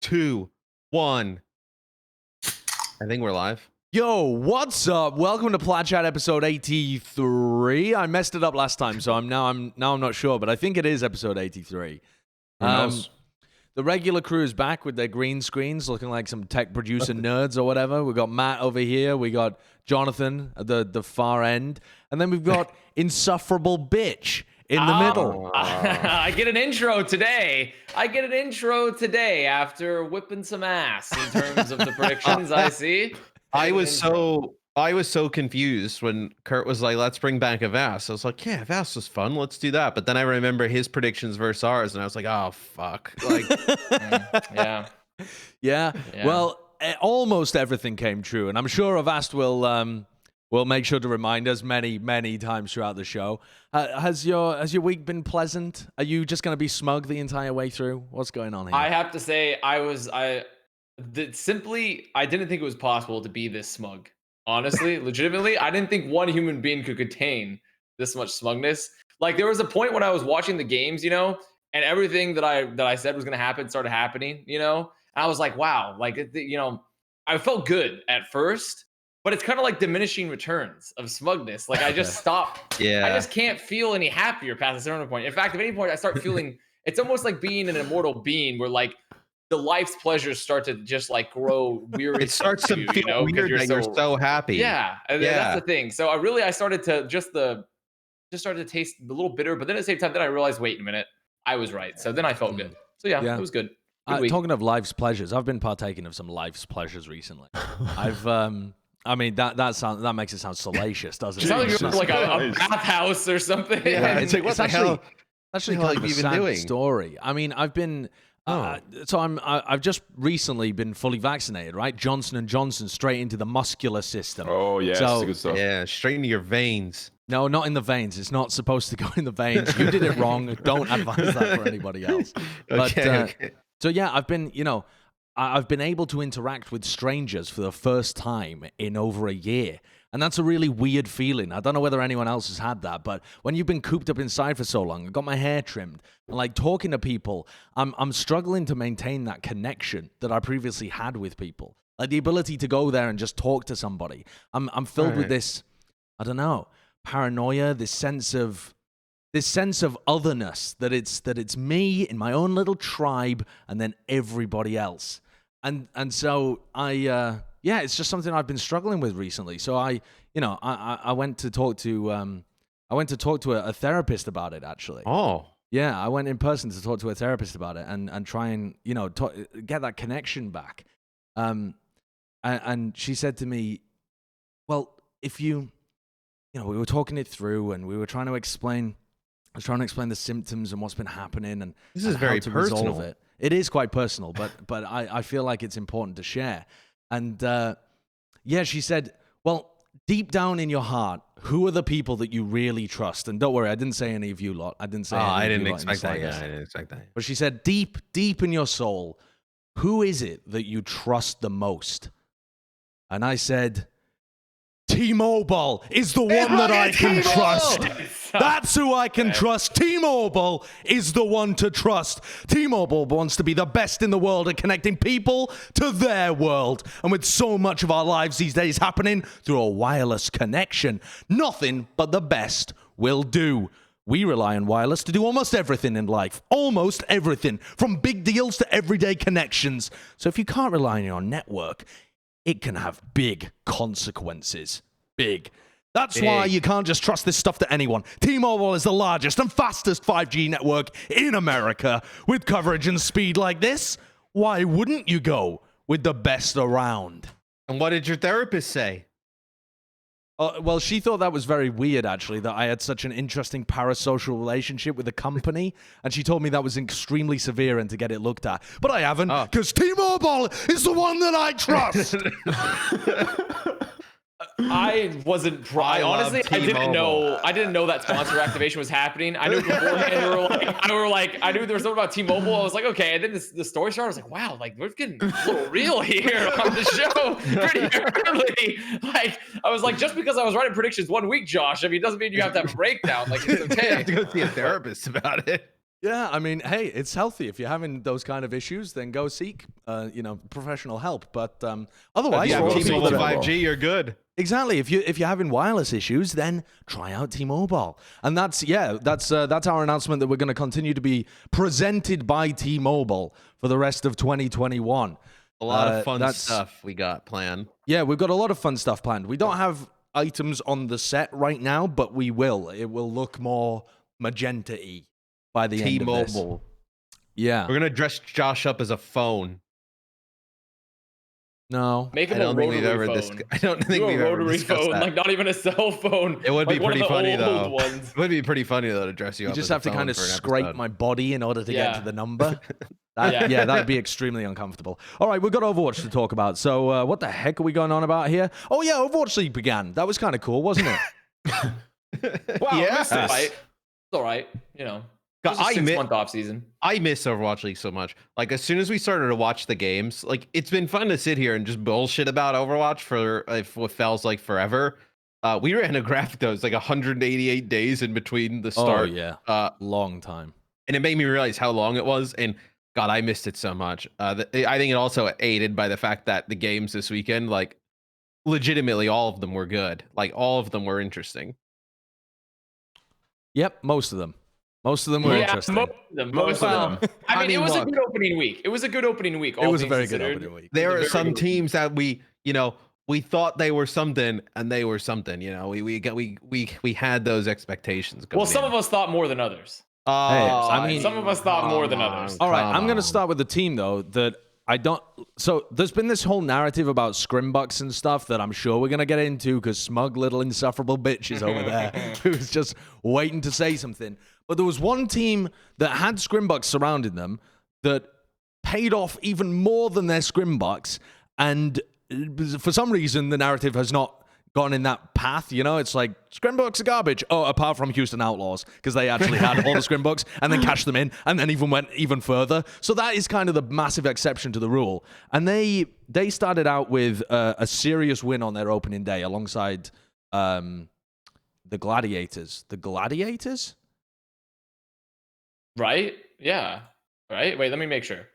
2, 1. I think we're live. Yo, what's up? Welcome to Plat Chat episode 83. I messed it up last time, so I'm not sure, but I think it is episode 83. Who knows? The regular crew is back with their green screens, looking like some tech producer nerds or whatever. We got Matt over here. We got Jonathan at the far end, and then we've got insufferable bitch in the middle. I get an intro today. After whipping some ass in terms of the predictions. I see. I was so confused when Kurt was like, "Let's bring back Avast." I was like, "Yeah, Avast was fun. Let's do that." But then I remember his predictions versus ours, and I was like, "Oh fuck!" Like, yeah. Well, almost everything came true, and I'm sure Avast will make sure to remind us many times throughout the show. Has your week been pleasant? Are you just going to be smug the entire way through? What's going on here? I have to say, I didn't think it was possible to be this smug. Honestly, legitimately, I didn't think one human being could contain this much smugness. Like, there was a point when I was watching the games, and everything that I said was going to happen started happening, and I was like, wow, like, I felt good at first, but it's kind of like diminishing returns of smugness. Like, I just stopped. Yeah. I just can't feel any happier past a certain point. In fact, at any point I start feeling, it's almost like being an immortal being where, like, the life's pleasures start to just like grow weary. It starts to feel weird that you're so happy. Yeah, that's the thing. So I started to just started to taste a little bitter, but then at the same time, then I realized, wait a minute, I was right. So then I felt good. So yeah, it was good. Talking of life's pleasures, I've been partaking of some life's pleasures recently. I mean, that makes it sound salacious, doesn't it? It sounds like a bathhouse or something. Yeah, it's like, what the hell? Actually, kind of a sad story. I mean, I've been. I've just recently been fully vaccinated, right? Johnson & Johnson, straight into the muscular system. Oh, yeah, so, good stuff. Yeah, straight into your veins. No, not in the veins. It's not supposed to go in the veins. You did it wrong. Don't advise that for anybody else. Okay. So yeah, I've been able to interact with strangers for the first time in over a year. And that's a really weird feeling. I don't know whether anyone else has had that, but when you've been cooped up inside for so long, I got my hair trimmed, and like talking to people, I'm struggling to maintain that connection that I previously had with people. Like the ability to go there and just talk to somebody. I'm filled with this, I don't know, paranoia, this sense of otherness, that it's me in my own little tribe and then everybody else. And so yeah, it's just something I've been struggling with recently. So I went to talk to a therapist about it, actually. Oh. Yeah, I went in person to talk to a therapist about it and try and get that connection back. And she said to me, well, if we were talking it through and we were trying to explain. I was trying to explain the symptoms and what's been happening and this is very personal. Resolve it. It is quite personal, but I feel like it's important to share. And she said, well, deep down in your heart, who are the people that you really trust? And don't worry, I didn't say any of you lot. I didn't say. I didn't expect that. Yeah, I didn't expect that. But she said, deep in your soul, who is it that you trust the most? And I said, T-Mobile is the one that I can trust. That's who I can trust. T-Mobile is the one to trust. T-Mobile wants to be the best in the world at connecting people to their world. And with so much of our lives these days happening through a wireless connection, nothing but the best will do. We rely on wireless to do almost everything in life. Almost everything. From big deals to everyday connections. So if you can't rely on your network, it can have big consequences. Big. That's why you can't just trust this stuff to anyone. T-Mobile is the largest and fastest 5G network in America. With coverage and speed like this, why wouldn't you go with the best around? And what did your therapist say? Well, she thought that was very weird, actually, that I had such an interesting parasocial relationship with the company. And she told me that was extremely severe and to get it looked at. But I haven't, because T-Mobile is the one that I trust. I wasn't. Honestly, I didn't know that sponsor activation was happening. I knew beforehand. I knew there was something about T-Mobile. I was like, okay. And then the story started. I was like, wow, like we're getting a little real here on the show pretty early. Like, I was like, just because I was writing predictions 1 week, Josh, I mean, it doesn't mean you have to have a breakdown. Like, it's okay. You have to go see a therapist about it. Yeah, I mean, hey, it's healthy. If you're having those kind of issues, then go seek, professional help. But otherwise, If you for all have people T-Mobile that are- 5G, you're good. Exactly. If you're having wireless issues, then try out T-Mobile. And that's our announcement that we're going to continue to be presented by T-Mobile for the rest of 2021. A lot of fun stuff we got planned. Yeah, we've got a lot of fun stuff planned. We don't have items on the set right now, but we will. It will look more magenta-y by the end of this. T-Mobile. Yeah. We're gonna dress Josh up as a phone. No. Make him I don't a think we've rotary ever phone. I don't think Do we've a ever rotary discussed phone, that. like not even a cell phone. It would be like one pretty of the funny old though. ones. It would be pretty funny though to dress you up. You just as have a to kind phone of for an scrape episode. my body in order to get Yeah. to the number. That'd be extremely uncomfortable. All right, we've got Overwatch to talk about. So what the heck are we going on about here? Oh, yeah, Overwatch League began. That was kind of cool, wasn't it? Wow, Yeah. it's all right. It's all right. You know, God, just a 6-month off season. I miss Overwatch League so much. Like as soon as we started to watch the games, like it's been fun to sit here and just bullshit about Overwatch for what feels like forever. We ran a graphic that was like 188 days in between the start. Oh, yeah. Long time. And it made me realize how long it was. And God, I missed it so much. I think it also aided by the fact that the games this weekend, like legitimately all of them were good. Like all of them were interesting. Yep, most of them. Most of them were interesting. Most of them. I mean, it was a look, good opening week. It was a good opening week. It was a very good opening week. There are very some good teams that we thought they were something and they were something. You know, we had those expectations. Well, some of us thought more than others. I mean, some of us thought more than others. All right, I'm going to start with the team, though, that I don't... So there's been this whole narrative about scrimbucks and stuff that I'm sure we're going to get into because smug little insufferable bitch is over there who's just waiting to say something. But there was one team that had scrimbucks surrounding them that paid off even more than their scrimbucks, and for some reason the narrative has not gone in that path. You know, it's like scrimbucks are garbage. Oh, apart from Houston Outlaws, because they actually had all the scrimbucks and then cashed them in and then even went even further. So that is kind of the massive exception to the rule. And they started out with a serious win on their opening day alongside the Gladiators. The Gladiators? Right? Yeah. Right? Wait, let me make sure.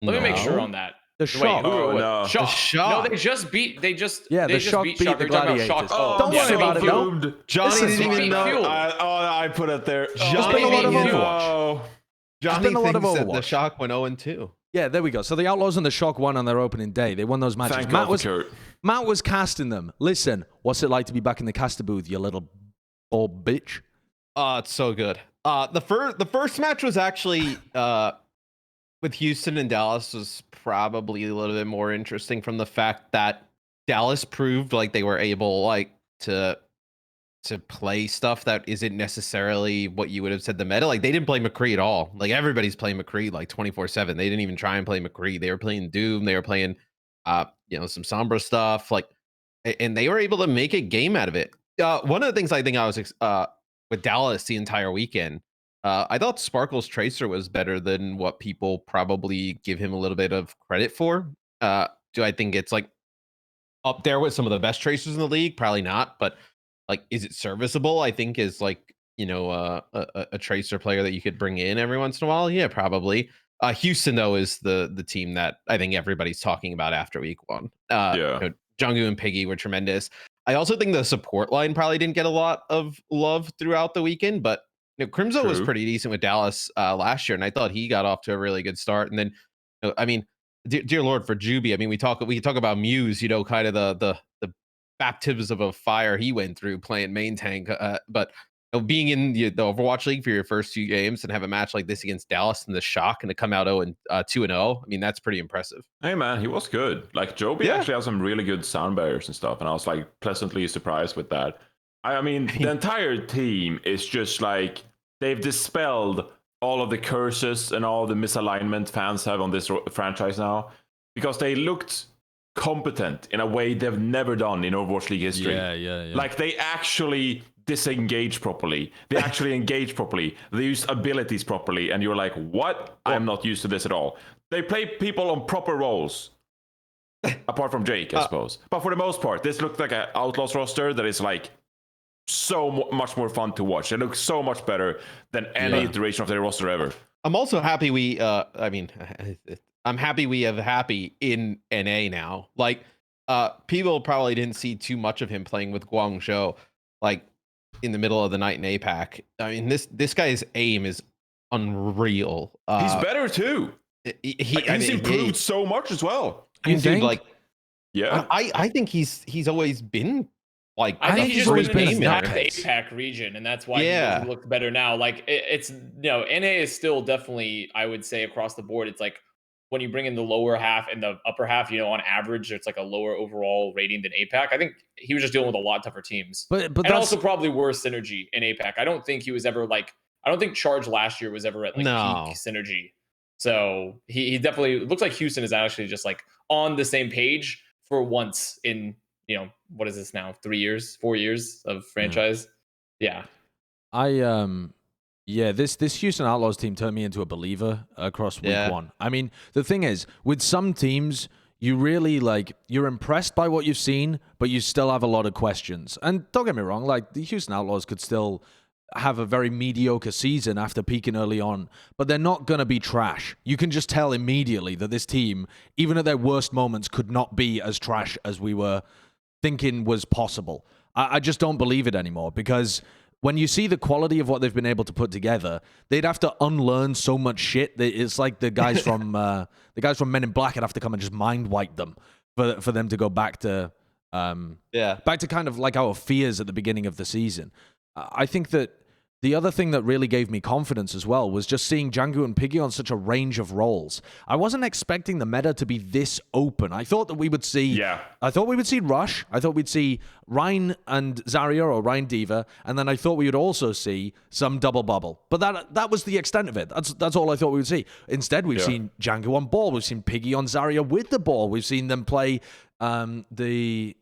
Let me make sure on that. The Shock. No. Shock. The Shock. No, they just beat. They just. Yeah, they the just Shock beat beat Shock. the You're talking about Gladiators. Shock. Don't worry about it, no. no. Johnny Listen, didn't even beat know. Fuel. I put it there. There's been a lot of Johnny Overwatch. Johnny been a lot of thinks that the Overwatch. Shock went 0-2. Yeah, there we go. So the Outlaws and the Shock won on their opening day. They won those matches. Thank God for Kurt. Matt was casting them. Listen, what's it like to be back in the caster booth, you little bald bitch? It's so good. The first match was actually with Houston and Dallas was probably a little bit more interesting from the fact that Dallas proved like they were able like to play stuff that isn't necessarily what you would have said the meta. Like they didn't play McCree at all. Like everybody's playing McCree like 24/7. They didn't even try and play McCree. They were playing Doom. They were playing some Sombra stuff. Like, and they were able to make a game out of it. One of the things I think I was with Dallas the entire weekend, I thought Sparkle's Tracer was better than what people probably give him a little bit of credit for. Do I think it's like up there with some of the best Tracers in the league? Probably not, but like, is it serviceable? I think is like, a Tracer player that you could bring in every once in a while. Yeah, probably. Houston though is the team that I think everybody's talking about after week one. Jungwoo and Piggy were tremendous. I also think the support line probably didn't get a lot of love throughout the weekend, but Crimzo was pretty decent with Dallas last year, and I thought he got off to a really good start. And then, I mean, dear Lord, for Juby, I mean, we talk about Muse, kind of the baptisms of fire he went through playing main tank, but being in the Overwatch League for your first few games and have a match like this against Dallas and the Shock and to come out 2-0, I mean, that's pretty impressive. Hey man, he was good. Like Joby actually has some really good sound barriers and stuff, and I was like pleasantly surprised with that. I mean, the entire team is just like they've dispelled all of the curses and all the misalignment fans have on this franchise now, because they looked competent in a way they've never done in Overwatch League history. Yeah. Like they actually disengage properly. They actually engage properly. They use abilities properly. And you're like, what? I am not used to this at all. They play people on proper roles. Apart from Jake, I suppose. But for the most part, this looked like an Outlaws roster that is like so much more fun to watch. It looks so much better than any iteration of their roster ever. I'm also happy we I'm happy we have Happy in NA now. Like people probably didn't see too much of him playing with Guangzhou like in the middle of the night in APAC. I mean this guy's aim is unreal. He's better too. He's improved so much as well. Dude, like yeah. I think he's always been like I think he's just always been in been the in that APAC region, and that's why he looks better now. Like it's NA is still definitely, I would say, across the board. It's like when you bring in the lower half and the upper half, on average, it's like a lower overall rating than APAC. I think he was just dealing with a lot tougher teams, but and also probably worse synergy in APAC. I don't think he was ever I don't think Charge last year was ever at peak synergy. So he definitely looks like Houston is actually just like on the same page for once in what is this now? 4 years of franchise. Yeah. This Houston Outlaws team turned me into a believer across week one. I mean, the thing is, with some teams, you really you're impressed by what you've seen, but you still have a lot of questions. And don't get me wrong, the Houston Outlaws could still have a very mediocre season after peaking early on, but they're not going to be trash. You can just tell immediately that this team, even at their worst moments, could not be as trash as we were thinking was possible. I just don't believe it anymore, because when you see the quality of what they've been able to put together, they'd have to unlearn so much shit. It's like the guys from Men in Black would have to come and just mind wipe them for them to go back to back to kind of like our fears at the beginning of the season. I think that the other thing that really gave me confidence as well was just seeing Django and Piggy on such a range of roles. I wasn't expecting the meta to be this open. I thought that we would see I thought we would see Rush. I thought we'd see Ryan and Zarya or Ryan Diva, and then I thought we would also see some double bubble. But that was the extent of it. That's all I thought we would see. Instead, we've seen Django on ball. We've seen Piggy on Zarya with the ball. We've seen them play the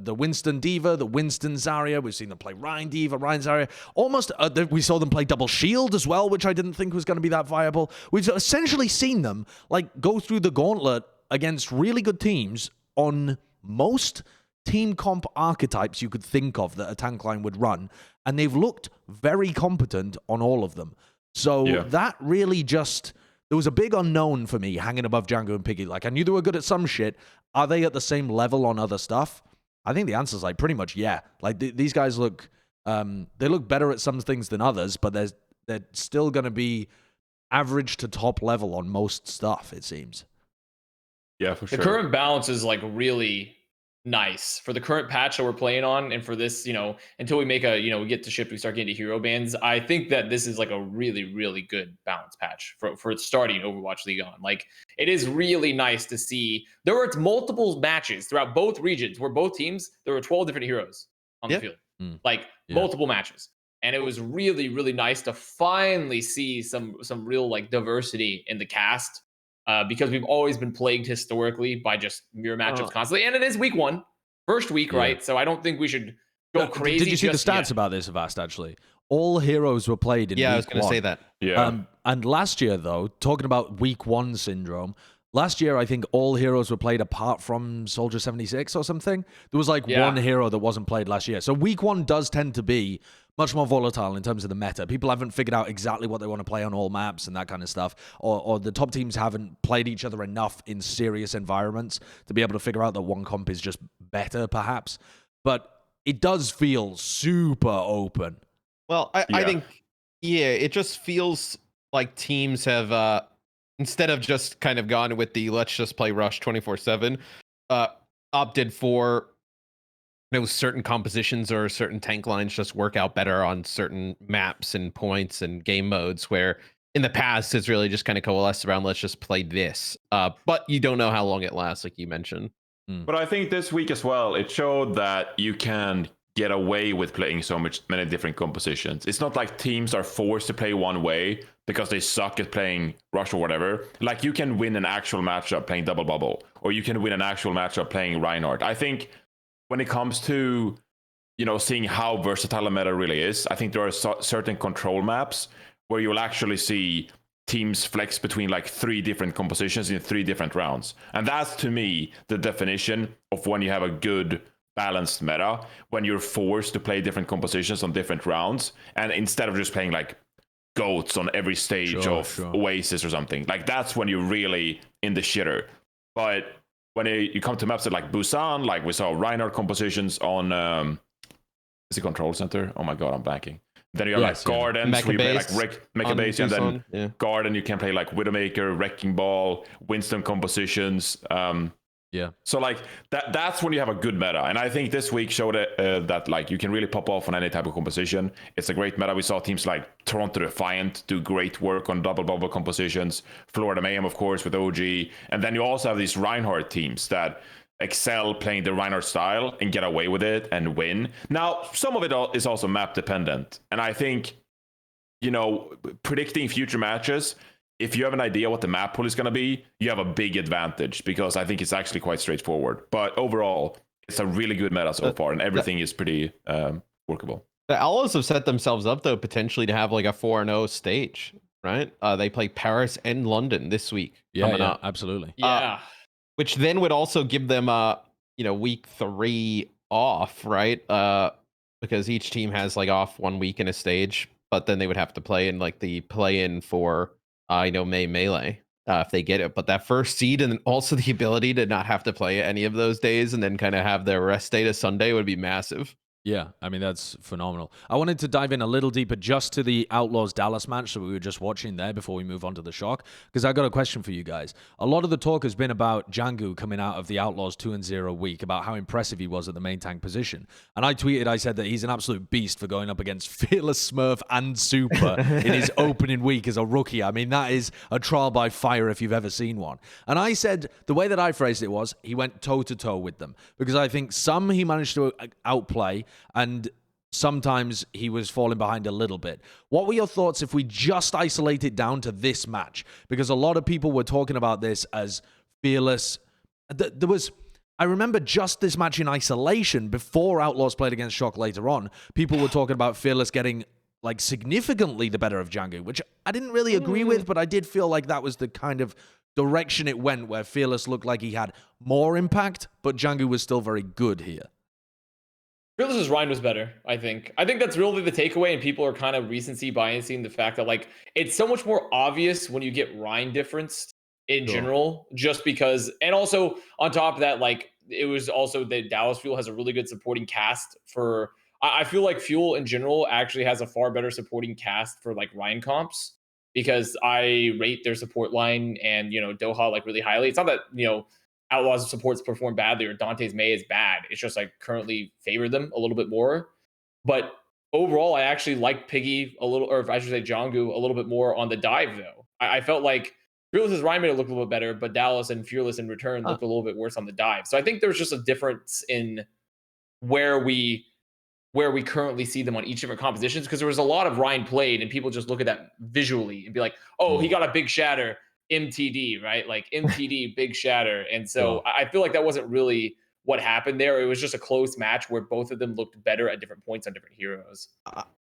Winston Diva, the Winston Zarya. We've seen them play Ryan Diva, Ryan Zarya. Almost, we saw them play double shield as well, which I didn't think was going to be that viable. We've essentially seen them go through the gauntlet against really good teams on most team comp archetypes you could think of that a tank line would run, and they've looked very competent on all of them. So that really just... There was a big unknown for me hanging above Django and Piggy. I knew they were good at some shit. Are they at the same level on other stuff? I think the answer's pretty much yeah. These guys look, they look better at some things than others, but they're still going to be average to top level on most stuff, it seems. Yeah, for sure. The current balance is really nice for the current patch that we're playing on, and for this, until we make we get to shift, we start getting to hero bans. I think that this is a really, really good balance patch for starting Overwatch League on. It is really nice to see. There were multiple matches throughout both regions where both teams, there were 12 different heroes on the field, multiple matches. And it was really, really nice to finally see some real diversity in the cast. Because we've always been plagued historically by just mirror matchups constantly. And it is week one, first week, right? So I don't think we should go crazy. Did you see the stats about this, Avast, actually? All heroes were played in week one. I was going to say that. Yeah. And last year, though, talking about week one syndrome, last year, I think all heroes were played apart from Soldier 76 or something. There was one hero that wasn't played last year. So week one does tend to be much more volatile in terms of the meta. People haven't figured out exactly what they want to play on all maps and that kind of stuff. Or the top teams haven't played each other enough in serious environments to be able to figure out that one comp is just better, perhaps. But it does feel super open. Well, I think, it just feels like teams have, instead of just kind of gone with the let's just play Rush 24/7, opted for certain compositions or certain tank lines just work out better on certain maps and points and game modes, where in the past it's really just kind of coalesced around let's just play this. But you don't know how long it lasts, like you mentioned. But I think this week as well, it showed that you can get away with playing many different compositions. It's not like teams are forced to play one way because they suck at playing Rush or whatever. You can win an actual matchup playing Double Bubble, or you can win an actual matchup playing Reinhardt. I think when it comes to, seeing how versatile a meta really is, I think there are certain control maps where you'll actually see teams flex between 3 different compositions in 3 different rounds. And that's, to me, the definition of when you have a good balanced meta, when you're forced to play different compositions on different rounds. And instead of just playing goats on every stage of Oasis or something. Like that's when you're really in the shitter. But when you come to maps like Busan, like we saw Reinhardt compositions on is it Control Center? Oh my god, I'm blanking. Then you have like Gardens, where you play like Mecha Base, and then Garden you can play like Widowmaker, Wrecking Ball, Winston compositions. So like that's when you have a good meta, and I think this week showed that like you can really pop off on any type of composition. It's a great meta. We saw teams like Toronto Defiant do great work on double bubble compositions, Florida Mayhem of course with OG, and then you also have these Reinhardt teams that excel playing the Reinhardt style and get away with it and win. Now some of it is also map dependent, and I think predicting future matches, if you have an idea what the map pool is going to be, you have a big advantage because I think it's actually quite straightforward. But overall, it's a really good meta so far, and everything is pretty workable. The Outlaws have set themselves up, though, potentially to have like a 4-0 stage, right? They play Paris and London this week coming up. Absolutely. Which then would also give them, week 3 off, right? Because each team has like off 1 week in a stage, but then they would have to play in like the play-in for May Melee if they get it, but that first seed and also the ability to not have to play any of those days and then kind of have their rest day to Sunday would be massive. Yeah, I mean, that's phenomenal. I wanted to dive in a little deeper just to the Outlaws Dallas match that we were just watching there before we move on to the Shock, because I got a question for you guys. A lot of the talk has been about Chengdu coming out of the Outlaws 2-0 week, about how impressive he was at the main tank position. And I said that he's an absolute beast for going up against Fearless Smurf and Super in his opening week as a rookie. I mean, that is a trial by fire if you've ever seen one. And I said, the way that I phrased it was, he went toe-to-toe with them, because I think some he managed to outplay, and sometimes he was falling behind a little bit. What were your thoughts if we just isolate it down to this match? Because a lot of people were talking about this as Fearless. I remember just this match in isolation before Outlaws played against Shock later on. People were talking about Fearless getting like significantly the better of Chengdu, which I didn't really agree with, but I did feel like that was the kind of direction it went, where Fearless looked like he had more impact, but Chengdu was still very good here. Fearless's Rhine was better, I think. I think that's really the takeaway, and people are kind of recency biasing the fact that like it's so much more obvious when you get Rhine difference in general, just because, and also on top of that, like it was also that Dallas Fuel has a really good supporting cast for. I feel like Fuel in general actually has a far better supporting cast for like Rhine comps, because I rate their support line and Doha like really highly. It's not that Outlaws supports perform badly or Dante's May is bad. It's just like currently favor them a little bit more. But overall, I actually like Piggy a little, or if I should say Chengdu a little bit more on the dive though. I felt like Fearless's Rhine made it look a little bit better, but Dallas and Fearless in return looked a little bit worse on the dive. So I think there's just a difference in where we currently see them on each different compositions, because there was a lot of Rhine played and people just look at that visually and be like, oh, he got a big shatter. MTD, right? Like MTD, big shatter. And so I feel like that wasn't really what happened there. It was just a close match where both of them looked better at different points on different heroes.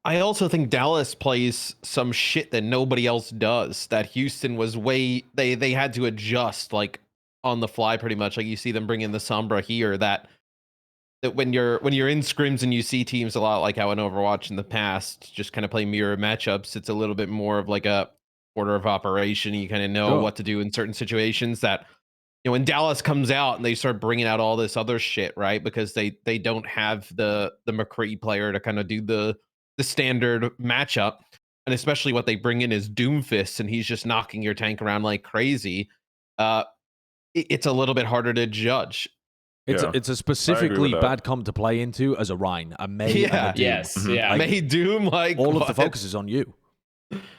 I also think Dallas plays some shit that nobody else does, that Houston was they had to adjust like on the fly pretty much. Like you see them bring in the Sombra here, that when you're in scrims and you see teams a lot like how in Overwatch in the past just kind of play mirror matchups, it's a little bit more of like a order of operation. You kind of know what to do in certain situations. That when Dallas comes out and they start bringing out all this other shit, right? Because they don't have the McCree player to kind of do the standard matchup, and especially what they bring in is Doomfist, and he's just knocking your tank around like crazy. It's a little bit harder to judge. It's a specifically bad comp to play into as a Rhine, a May, and a Doom. Yes, yeah. May Doom, like all of the focus is on you.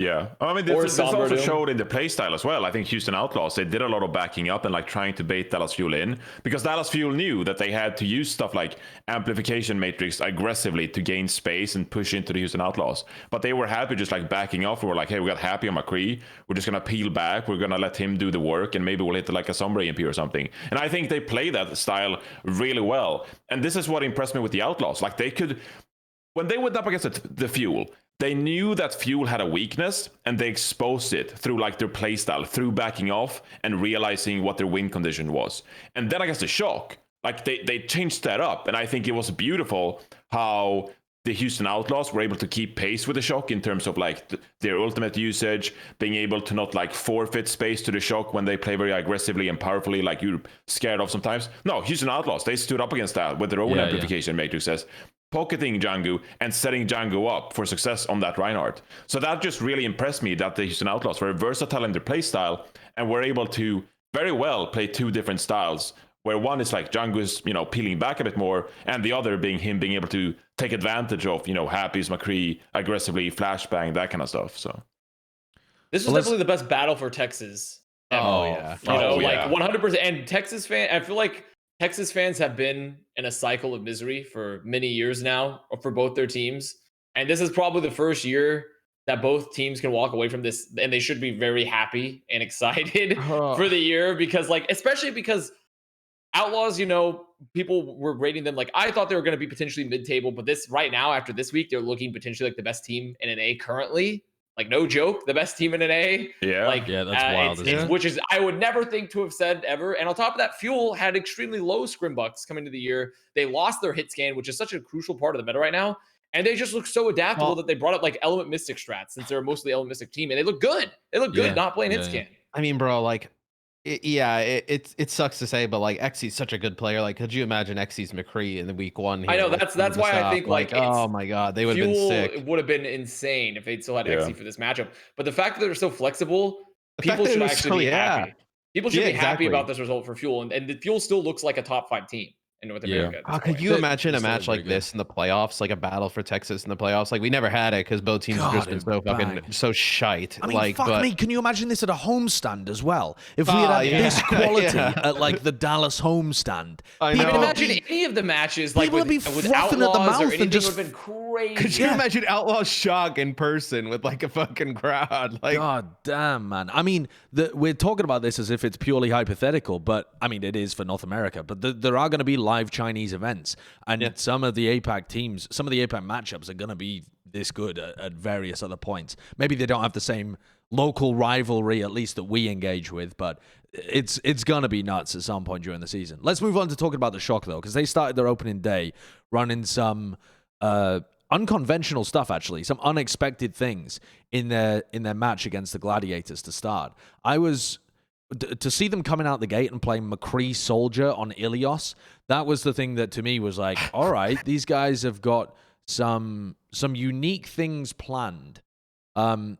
Yeah, I mean, this also showed in the playstyle as well. I think Houston Outlaws, they did a lot of backing up and like trying to bait Dallas Fuel in, because Dallas Fuel knew that they had to use stuff like amplification matrix aggressively to gain space and push into the Houston Outlaws. But they were happy just like backing off. We were like, hey, we got happy on McCree. We're just gonna peel back. We're gonna let him do the work, and maybe we'll hit like a Sombra EMP or something. And I think they play that style really well. And this is what impressed me with the Outlaws. Like they could, when they went up against the Fuel, they knew that Fuel had a weakness, and they exposed it through like their playstyle, through backing off and realizing what their win condition was. And then against the Shock, like they changed that up, and I think it was beautiful how the Houston Outlaws were able to keep pace with the Shock in terms of like their ultimate usage, being able to not like forfeit space to the Shock when they play very aggressively and powerfully, like you're scared of sometimes. No, Houston Outlaws, they stood up against that with their own amplification matrices, pocketing Django and setting Django up for success on that Reinhardt. So that just really impressed me that the Houston Outlaws were versatile in their play style and were able to very well play two different styles, where one is like Django's, peeling back a bit more, and the other being him being able to take advantage of, Happy's McCree aggressively, flashbang, that kind of stuff. So this was definitely the best battle for Texas. Oh, yeah. Like 100%. And Texas I feel like Texas fans have been in a cycle of misery for many years now for both their teams. And this is probably the first year that both teams can walk away from this, and they should be very happy and excited for the year, because especially because Outlaws, people were rating them like, I thought they were going to be potentially mid-table, but this right now, after this week, they're looking potentially like the best team in an A currently. Like, no joke, the best team in an A. Yeah. That's wild. Which is, I would never think to have said ever. And on top of that, Fuel had extremely low scrimbucks coming into the year. They lost their hit scan, which is such a crucial part of the meta right now. And they just look so adaptable that they brought up like Element Mystic strats, since they're mostly Element Mystic team. And they look good. They look good not playing hit scan. I mean, bro, it sucks to say, but like Xy's such a good player. Like, could you imagine Xy's McCree in the week 1? I know, that's why I think like oh my god, they would have been sick. It would have been insane if they'd still had Xy for this matchup. But the fact that they're so flexible, people should actually be happy. People should be happy about this result for Fuel, and the Fuel still looks like a top 5 team in North America. Could you imagine a match like this in the playoffs, like a battle for Texas in the playoffs? Like, we never had it because both teams have just been so fucking so shite. I mean, fuck me. Can you imagine this at a homestand as well? If we had this quality at like the Dallas homestand, I know. Imagine any of the matches like with frothing at the mouth and just would have been crazy. Could you imagine Outlaws Shock in person with like a fucking crowd? Like, god damn, man. I mean, we're talking about this as if it's purely hypothetical, but I mean, it is for North America. But there are going to be live Chinese events, and some of the APAC teams, some of the APAC matchups are going to be this good at various other points. Maybe they don't have the same local rivalry, at least that we engage with, but it's going to be nuts at some point during the season. Let's move on to talking about the Shock, though, because they started their opening day running some unconventional stuff, actually, some unexpected things in their match against the Gladiators to start. To see them coming out the gate and playing McCree Soldier on Ilios, that was the thing that to me was like, all right, these guys have got some unique things planned. What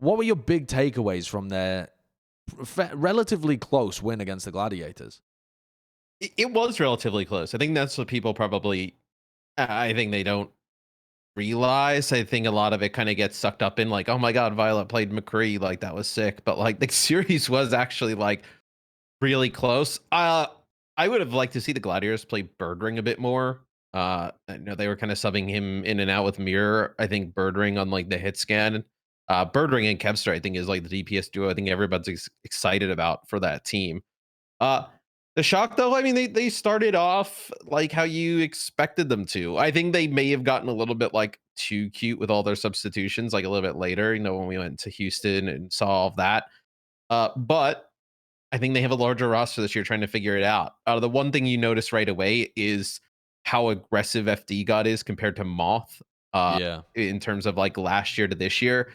were your big takeaways from their relatively close win against the Gladiators? It was relatively close. I think that's what people probably, I think they don't realize. I think a lot of it kind of gets sucked up in like, oh my god, Violet played McCree, like that was sick, but like the series was actually like really close. I would have liked to see the Gladiators play Birdring a bit more. I know they were kind of subbing him in and out with Mirror. I think Birdring on like the hit scan, Birdring and Kevster, I think is like the DPS duo I think everybody's excited about for that team. The Shock, though, I mean, they started off like how you expected them to. I think they may have gotten a little bit like too cute with all their substitutions, like a little bit later, when we went to Houston and saw all of that. But I think they have a larger roster this year trying to figure it out. The one thing you notice right away is how aggressive FD God is compared to Moth. In terms of like last year to this year.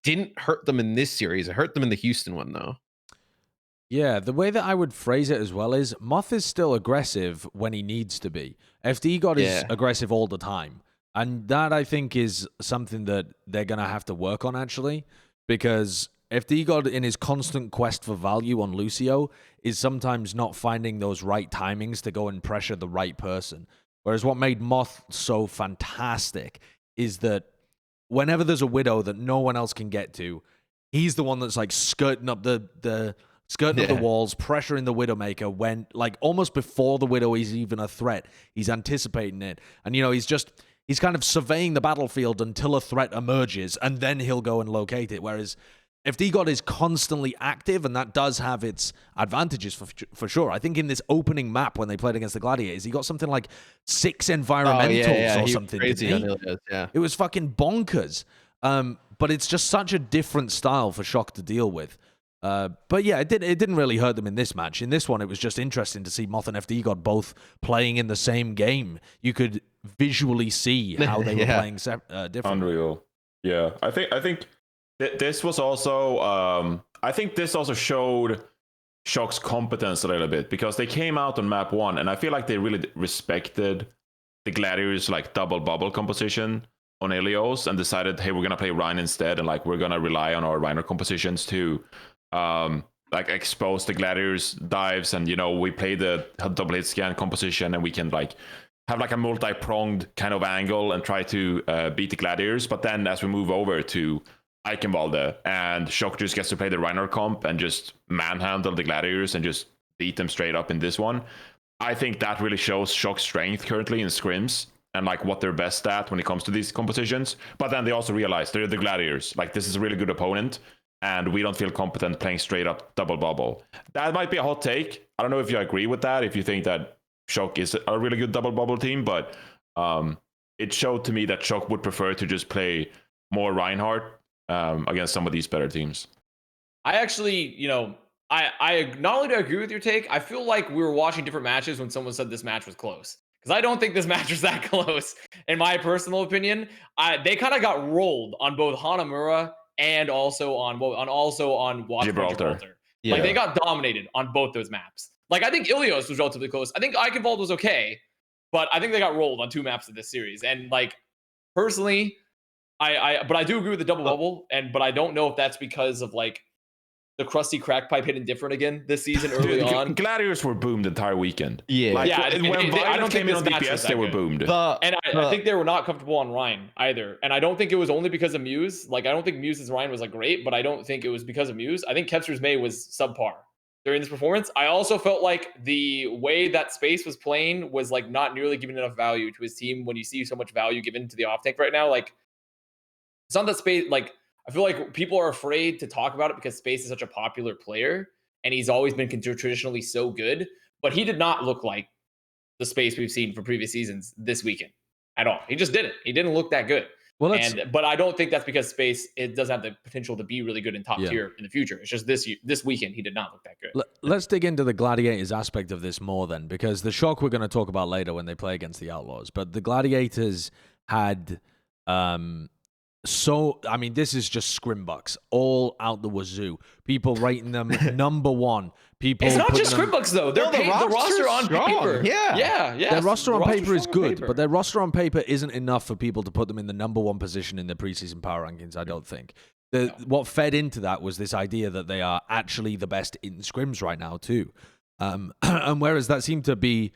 Didn't hurt them in this series. It hurt them in the Houston one, though. Yeah, the way that I would phrase it as well is Moth is still aggressive when he needs to be. FD God is aggressive all the time. And that, I think, is something that they're going to have to work on, actually, because FD God, in his constant quest for value on Lucio, is sometimes not finding those right timings to go and pressure the right person. Whereas what made Moth so fantastic is that whenever there's a Widow that no one else can get to, he's the one that's like skirting up the walls, pressuring the Widowmaker when, like, almost before the Widow is even a threat. He's anticipating it. And, he's kind of surveying the battlefield until a threat emerges, and then he'll go and locate it. Whereas FD God is constantly active, and that does have its advantages for sure. I think in this opening map when they played against the Gladiators, he got something like 6 environmentals or something. It was fucking bonkers. But it's just such a different style for Shock to deal with. But yeah, it didn't really hurt them in this match. In this one, it was just interesting to see Moth and FD God both playing in the same game. You could visually see how they were playing differently. Unreal. Yeah, I think this was also I think this also showed Shock's competence a little bit, because they came out on map 1 and I feel like they really respected the Gladiators like double bubble composition on Ilios and decided, hey, we're gonna play Rhine instead, and like we're gonna rely on our Reiner compositions to like expose the Gladiators dives, and we play the double hit scan composition, and we can like have like a multi-pronged kind of angle and try to beat the Gladiators. But then as we move over to Eichenwalde, and Shock just gets to play the Reiner comp and just manhandle the Gladiators and just beat them straight up in this one, I think that really shows Shock's strength currently in scrims and like what they're best at when it comes to these compositions. But then they also realize they're the Gladiators. Like, this is a really good opponent, and we don't feel competent playing straight up double bubble. That might be a hot take. I don't know if you agree with that, if you think that Shock is a really good double bubble team, but it showed to me that Shock would prefer to just play more Reinhardt against some of these better teams. I actually, I not only do I agree with your take, I feel like we were watching different matches when someone said this match was close. Because I don't think this match was that close, in my personal opinion. They kind of got rolled on both Hanamura and also on Gibraltar. Yeah. Like, they got dominated on both those maps. Like, I think Ilios was relatively close. I think Eichenwalde was okay, but I think they got rolled on 2 maps of this series. And like, personally, but I do agree with the double bubble, but I don't know if that's because of like the crusty crack pipe hitting different again this season early on. Gladiators were boomed the entire weekend. Yeah, like, yeah. When I don't came think in on DPS, they were boomed. I think they were not comfortable on Rhine either. And I don't think it was only because of Muse. Like, I don't think Muse's Rhine was like great, but I don't think it was because of Muse. I think Kepser's May was subpar during this performance. I also felt like the way that Space was playing was like not nearly giving enough value to his team. When you see so much value given to the off tank right now, like, it's not that Space, like, I feel like people are afraid to talk about it because Space is such a popular player and he's always been traditionally so good, but he did not look like the Space we've seen from previous seasons this weekend at all. He just didn't. He didn't look that good. Well, but I don't think that's because Space, it doesn't have the potential to be really good in top tier in the future. It's just this weekend he did not look that good. Let's dig into the Gladiators aspect of this more then, because the Shock we're going to talk about later when they play against the Outlaws, but the Gladiators had this is just scrimbucks all out the wazoo. People rating them number 1. People. It's not just scrimbucks though. They're the roster on paper. Yeah. Their roster on paper is good, but their roster on paper isn't enough for people to put them in the number 1 position in the preseason power rankings. I don't think. What fed into that was this idea that they are actually the best in scrims right now too, and whereas that seemed to be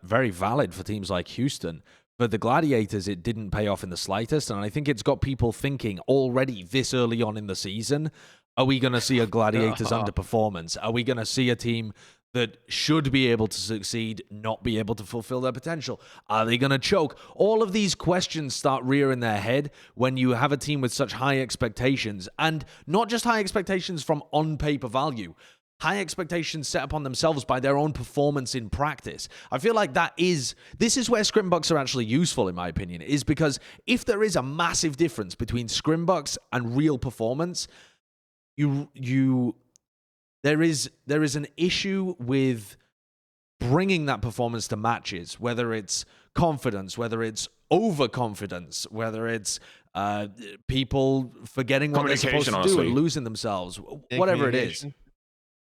very valid for teams like Houston. For the Gladiators, it didn't pay off in the slightest, and I think it's got people thinking already this early on in the season, are we going to see a Gladiators underperformance? Are we going to see a team that should be able to succeed not be able to fulfill their potential? Are they going to choke? All of these questions start rearing their head when you have a team with such high expectations, and not just high expectations from on-paper value, high expectations set upon themselves by their own performance in practice. I feel like this is where scrimbucks are actually useful, in my opinion, is because if there is a massive difference between scrimbucks and real performance, there is an issue with bringing that performance to matches, whether it's confidence, whether it's overconfidence, whether it's people forgetting what they're supposed to do and losing themselves, whatever it is.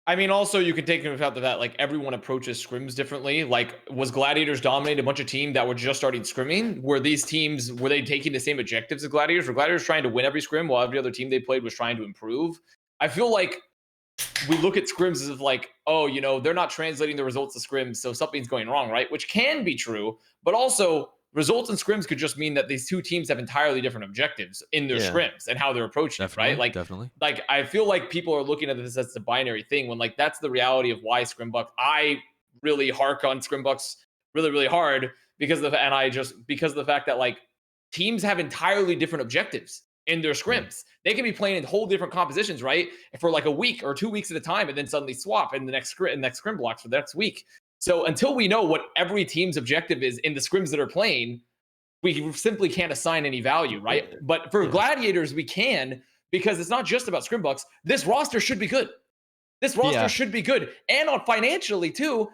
I mean, also, you could take into account that like everyone approaches scrims differently. Like, was Gladiators dominating a bunch of teams that were just starting scrimming? Were these teams, were they taking the same objectives as Gladiators? Were Gladiators trying to win every scrim while every other team they played was trying to improve? I feel like we look at scrims as if like, oh, they're not translating the results to scrims, so something's going wrong, right? Which can be true, but also results in scrims could just mean that these two teams have entirely different objectives in their scrims and how they're approaching it, right? Like, definitely. Like, I feel like people are looking at this as a binary thing when like that's the reality of why scrimbucks. I really hark on scrimbucks really, really hard because of the fact that like teams have entirely different objectives in their scrims. They can be playing in whole different compositions, right? For like a week or 2 weeks at a time, and then suddenly swap in the next scrim blocks for the next week. So until we know what every team's objective is in the scrims that are playing, we simply can't assign any value, right? But for Gladiators, we can, because it's not just about scrimbucks. This roster should be good. This roster should be good. And on financially too,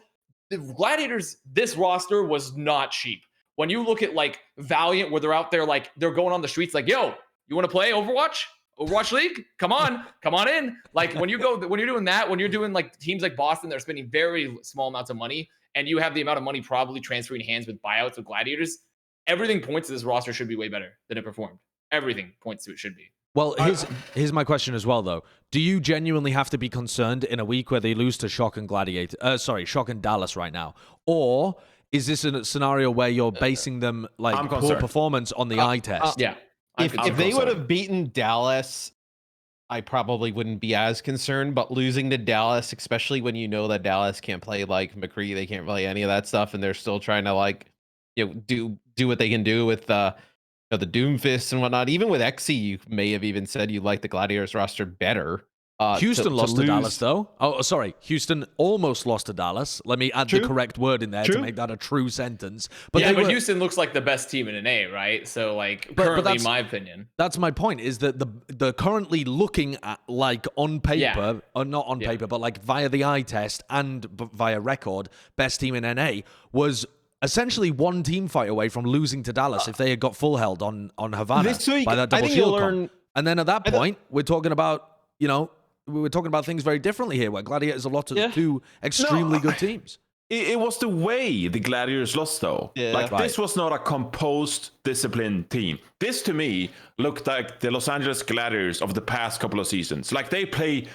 the Gladiators, this roster was not cheap. when you look at like Valiant, where they're out there, like they're going on the streets, like, yo, you want to play Overwatch League? Come on in. Like when you're doing that, when you're doing like teams like Boston, they're spending very small amounts of money, and you have the amount of money probably transferring hands with buyouts with Gladiators. Everything points to this roster should be way better than it performed. Everything points to it should be. Well, here's my question as well, though. Do you genuinely have to be concerned in a week where they lose to Shock and Shock and Dallas right now? Or is this a scenario where you're basing them like poor performance on the eye test? Yeah. If they would have beaten Dallas, I probably wouldn't be as concerned. But losing to Dallas, especially when you know that Dallas can't play like McCree, they can't play any of that stuff, and they're still trying to like, do what they can do with the Doomfist and whatnot. Even with XE, you may have even said you like the Gladiators roster better. Houston lost to Dallas, though. Oh, sorry. Houston almost lost to Dallas. Let me add the correct word in there to make that a true sentence. But Houston looks like the best team in an A, right? So, like, currently, in my opinion. That's my point, is that the currently looking at, like, on paper, or not on paper, but, like, via the eye test and via record, best team in NA was essentially one team fight away from losing to Dallas if they had got full held on Havana this week, by that double shield comp. And then at that point, we're talking about, we were talking about things very differently here, where Gladiators have lost to two extremely good teams. It was the way the Gladiators lost, though. Yeah. This was not a composed, disciplined team. This, to me, looked like the Los Angeles Gladiators of the past couple of seasons. Like, they play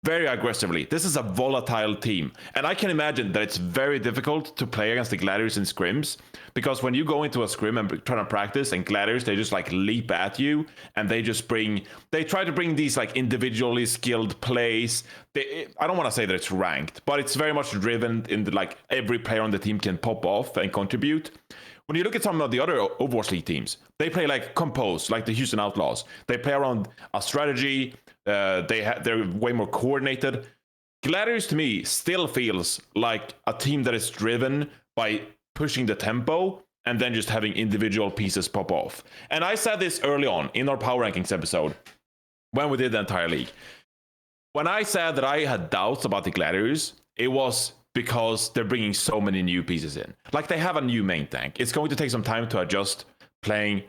very aggressively. This is a volatile team. And I can imagine that it's very difficult to play against the Gladiators in scrims, because when you go into a scrim and try to practice, and Gladiators, they just like leap at you, and they try to bring these like individually skilled plays. I don't want to say that it's ranked, but it's very much driven in the, like, every player on the team can pop off and contribute. When you look at some of the other Overwatch League teams, they play like composed, like the Houston Outlaws. They play around a strategy. They're way more coordinated. Gladiators, to me, still feels like a team that is driven by pushing the tempo and then just having individual pieces pop off. And I said this early on in our Power Rankings episode when we did the entire league. When I said that I had doubts about the Gladiators, it was because they're bringing so many new pieces in. Like, they have a new main tank. It's going to take some time to adjust playing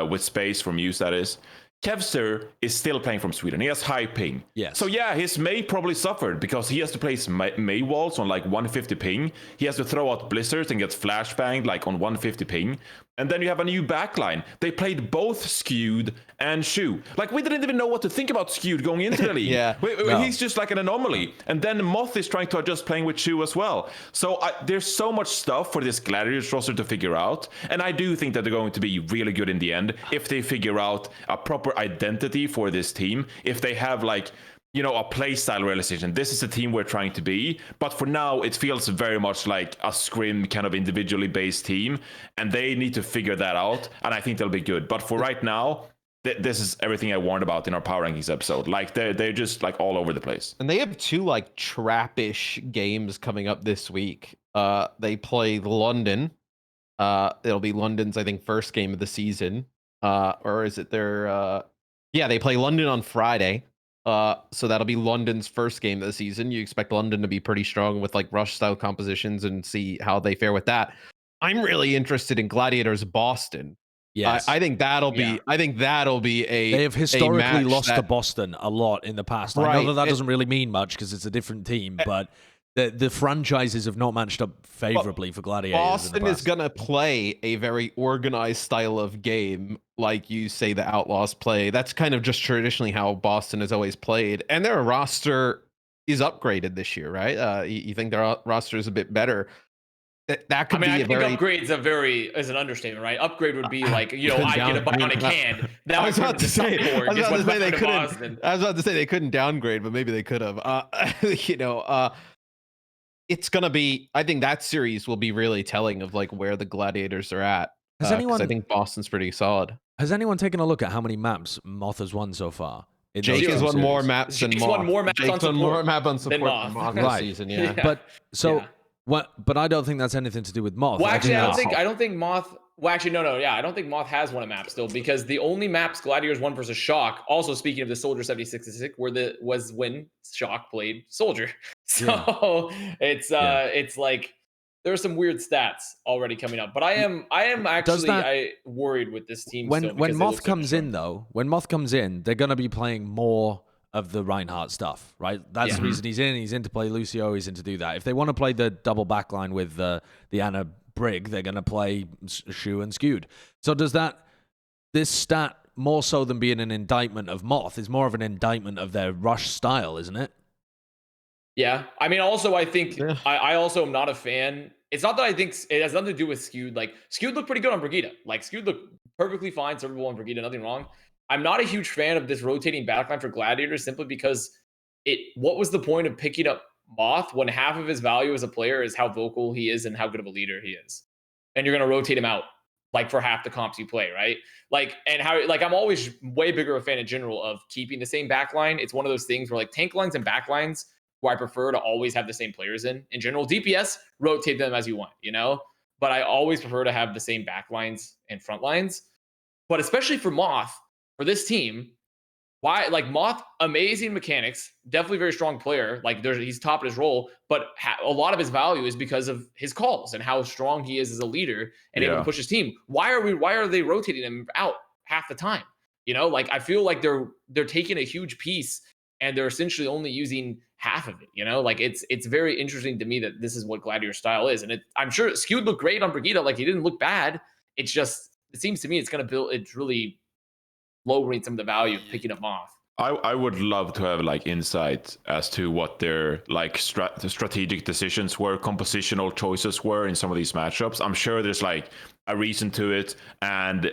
with space from Muse, that is. Kevster is still playing from Sweden. He has high ping. Yes. So yeah, his May probably suffered because he has to place May walls on like 150 ping. He has to throw out blizzards and gets flashbanged like on 150 ping. And then you have a new backline. They played both Skewed and Shu. Like, we didn't even know what to think about Skewed going into the league. He's just like an anomaly. And then Moth is trying to adjust playing with Shu as well. So there's so much stuff for this Gladiators roster to figure out. And I do think that they're going to be really good in the end if they figure out a proper identity for this team. If they have like, a play style realization. This is the team we're trying to be. But for now, it feels very much like a scrim kind of individually based team. And they need to figure that out. And I think they'll be good. But for right now, this is everything I warned about in our Power Rankings episode. Like, they're just like all over the place. And they have two like trap-ish games coming up this week. They play London. It'll be London's, I think, first game of the season. Or is it their... they play London on Friday. So that'll be London's first game of the season. You expect London to be pretty strong with like rush style compositions and see how they fare with that. I'm really interested in Gladiators Boston. Yes. I think that'll be a... They have historically lost to Boston a lot in the past. Right. I know that doesn't really mean much because it's a different team, but the franchises have not matched up favorably for Gladiators. Boston is going to play a very organized style of game, like you say the Outlaws play. That's kind of just traditionally how Boston has always played. And their roster is upgraded this year, right? You think their roster is a bit better. That could be I a think very... upgrades is an understatement, right? Upgrade would be like, I get a bionic hand. That I was about to say they couldn't. Boston. I was about to say they couldn't downgrade, but maybe they could have. It's gonna be... I think that series will be really telling of like where the Gladiators are at. Has anyone... I think Boston's pretty solid. Has anyone taken a look at how many maps Moth has won so far? Jake has won more maps than Moth. Jake's won more maps on support, more map on support than Moth this season. Yeah. But I don't think that's anything to do with Moth. Well, actually, I don't think Moth. Well, actually, no. Yeah, I don't think Moth has won a map still, because the only maps Gladiators won versus Shock. Also, speaking of the Soldier 76 was when Shock played Soldier. So it's like there are some weird stats already coming up. But I am actually worried with this team. When Moth comes in, though, when Moth comes in, they're going to be playing more of the Reinhardt stuff, right? That's the reason he's in. He's in to play Lucio. He's in to do that. If they want to play the double backline with the Anna Brig, they're going to play Shu and Skewed. So does this stat, more so than being an indictment of Moth, is more of an indictment of their rush style, isn't it? Yeah. I mean, also, I think I also am not a fan. It's not that I think it has nothing to do with Skewed. Like, Skewed looked pretty good on Brigitte. Like, Skewed looked perfectly fine, servable on Brigitte, nothing wrong. I'm not a huge fan of this rotating backline for Gladiators simply because what was the point of picking up Moth when half of his value as a player is how vocal he is and how good of a leader he is? And you're going to rotate him out like for half the comps you play, right? Like, and how, like, I'm always way bigger a fan in general of keeping the same backline. It's one of those things where like tank lines and backlines, where I prefer to always have the same players in general. DPS, rotate them as you want, you know? But I always prefer to have the same backlines and front lines. But especially for Moth, for this team, why, like, Moth, amazing mechanics, definitely very strong player. Like, he's top in his role, but a lot of his value is because of his calls and how strong he is as a leader and able to push his team. Why are they rotating him out half the time? You know, like, I feel like they're taking a huge piece and they're essentially only using half of it. You know, like, it's very interesting to me that this is what Gladiator style is. And I'm sure Skewed looked great on Brigitte. Like, he didn't look bad. It's just, it seems to me it's going to it's really lowering some of the value of picking up Moth. I would love to have like insight as to what their like strategic decisions were, compositional choices were in some of these matchups. I'm sure there's like a reason to it, and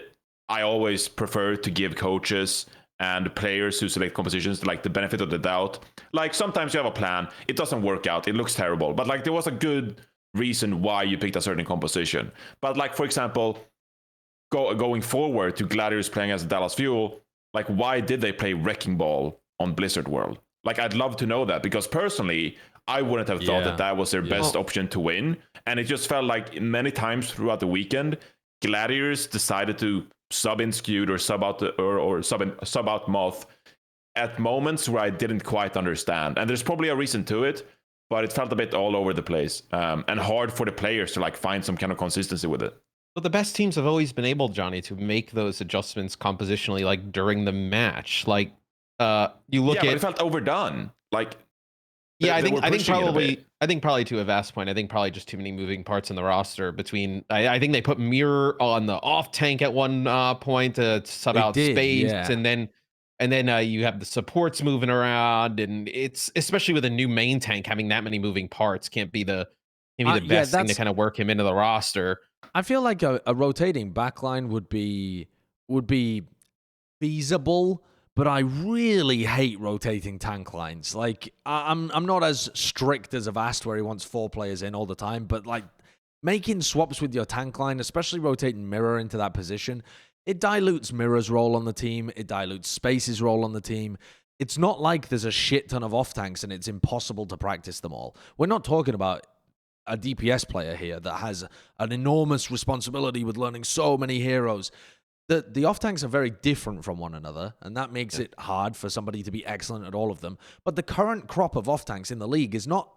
I always prefer to give coaches and players who select compositions like the benefit of the doubt. Like, sometimes you have a plan, it doesn't work out, it looks terrible, but like there was a good reason why you picked a certain composition. But like, for example, going forward to Gladiators playing as Dallas Fuel, like, why did they play Wrecking Ball on Blizzard World? Like, I'd love to know that, because personally, I wouldn't have thought that was their best option to win. And it just felt like many times throughout the weekend, Gladiators decided to sub in Skewed or sub out Moth at moments where I didn't quite understand. And there's probably a reason to it, but it felt a bit all over the place, and hard for the players to like find some kind of consistency with it. But the best teams have always been able, Johnny, to make those adjustments compositionally, like during the match. Like, you look at, but it felt overdone. Like, I think probably to Avast's point, I think probably just too many moving parts in the roster. Between, I think they put Mirror on the off tank at one point to sub out Space, and then you have the supports moving around, and it's, especially with a new main tank, having that many moving parts can't be the best thing to kind of work him into the roster. I feel like a rotating backline would be feasible, but I really hate rotating tank lines. Like, I'm not as strict as Avast, where he wants 4 players in all the time, but like making swaps with your tank line, especially rotating Mirror into that position, it dilutes Mirror's role on the team. It dilutes Space's role on the team. It's not like there's a shit ton of off tanks and it's impossible to practice them all. We're not talking about a DPS player here that has an enormous responsibility with learning so many heroes. The off tanks are very different from one another, and that makes it hard for somebody to be excellent at all of them. But the current crop of off tanks in the league is not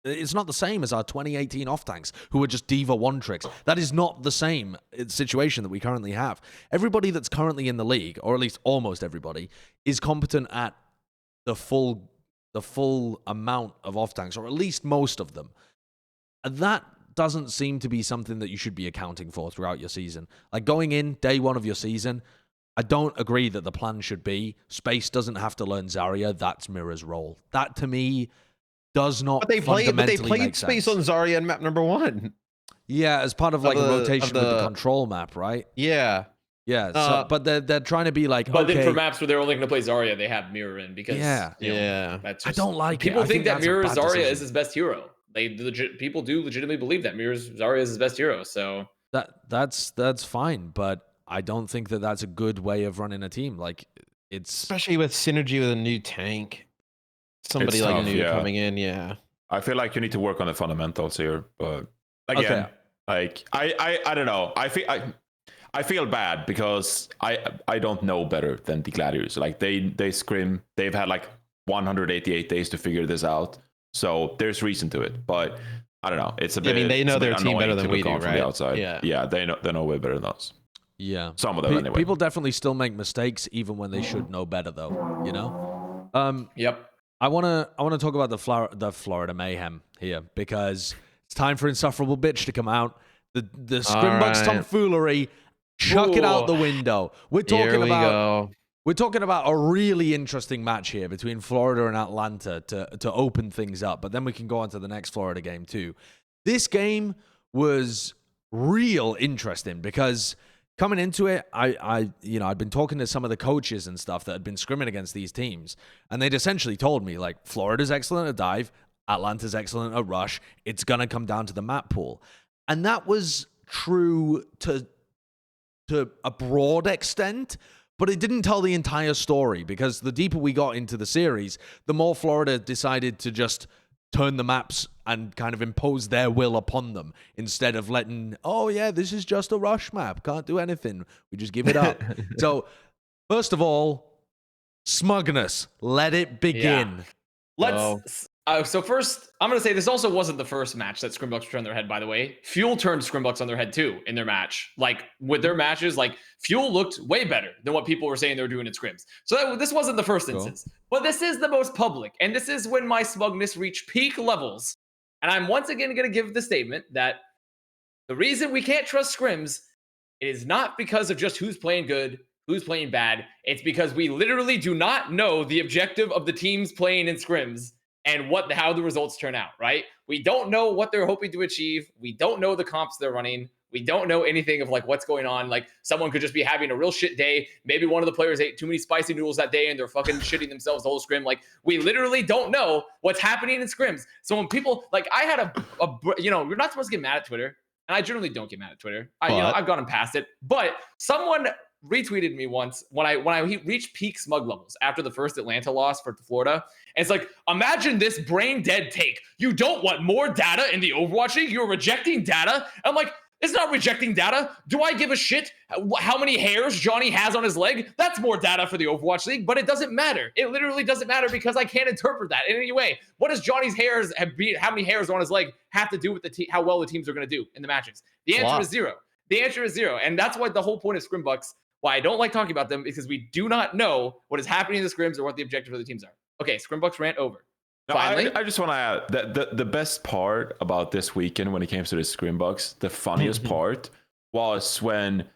the same as our 2018 off tanks who are just Diva 1 tricks. That is not the same situation that we currently have. Everybody that's currently in the league, or at least almost everybody, is competent at the full amount of off tanks, or at least most of them. That doesn't seem to be something that you should be accounting for throughout your season. Like, going in day one of your season, I don't agree that the plan should be Space doesn't have to learn Zarya. That's Mirror's role. That, to me, does not. But they played Space on Zarya in map number 1. Yeah, as part of like a rotation with the control map, right? Yeah. Yeah, but they're trying to be like, but then for maps where they're only going to play Zarya, they have Mirror in, because that's just, I don't like people it. think that Mirror Zarya is his best hero. People do legitimately believe that Zarya is his best hero. So that's fine, but I don't think that that's a good way of running a team. Like, it's especially with synergy with a new tank, somebody like tough, new coming in. Yeah, I feel like you need to work on the fundamentals here, but again, like I don't know. I feel bad because I don't know better than the Gladiators. Like, they scrim. They've had like 188 days to figure this out. So there's reason to it, but I don't know. It's a bit. I mean, they know it's a bit their team better annoying than to we look do, on from right? the outside. Yeah. Yeah, they know way better than us. Yeah. Some of them anyway. People definitely still make mistakes even when they should know better, though. You know. Yep. I wanna talk about the Florida Mayhem here because it's time for Insufferable Bitch to come out. The scrimbucks right. tomfoolery, chuck it out the window. We're talking about a really interesting match here between Florida and Atlanta to open things up, but then we can go on to the next Florida game too. This game was real interesting because coming into it, I'd been talking to some of the coaches and stuff that had been scrimming against these teams, and they'd essentially told me, like, Florida's excellent at dive, Atlanta's excellent at rush, it's going to come down to the map pool. And that was true to a broad extent, but it didn't tell the entire story, because the deeper we got into the series, the more Florida decided to just turn the maps and kind of impose their will upon them instead of letting, oh yeah, this is just a rush map, can't do anything, we just give it up. So first of all, smugness, let it begin. So first, I'm going to say this also wasn't the first match that scrimbucks turned their head, by the way. Fuel turned scrimbucks on their head too in their match. Like with their matches, like Fuel looked way better than what people were saying they were doing in scrims. So this wasn't the first instance, but this is the most public. And this is when my smugness reached peak levels. And I'm once again going to give the statement that the reason we can't trust scrims is not because of just who's playing good, who's playing bad. It's because we literally do not know the objective of the teams playing in scrims and how the results turn out, right? We don't know what they're hoping to achieve. We don't know the comps they're running. We don't know anything of like what's going on. Like someone could just be having a real shit day. Maybe one of the players ate too many spicy noodles that day and they're fucking shitting themselves the whole scrim. Like we literally don't know what's happening in scrims. So when people, like I had you're not supposed to get mad at Twitter. And I generally don't get mad at Twitter. I've gotten past it. But someone retweeted me once when I reached peak smug levels after the first Atlanta loss for Florida. And it's like, imagine this brain dead take. You don't want more data in the Overwatch League? You're rejecting data? I'm like, it's not rejecting data. Do I give a shit how many hairs Johnny has on his leg? That's more data for the Overwatch League, but it doesn't matter. It literally doesn't matter because I can't interpret that in any way. What does Johnny's hairs how many hairs on his leg have to do with how well the teams are going to do in the matches? The answer is zero. The answer is zero. And that's what the whole point of scrimbucks, why I don't like talking about them, because we do not know what is happening in the scrims or what the objectives of the teams are. Okay, scrimbucks rant over. No, I just want to add that the best part about this weekend when it came to the scrimbucks, the funniest part was when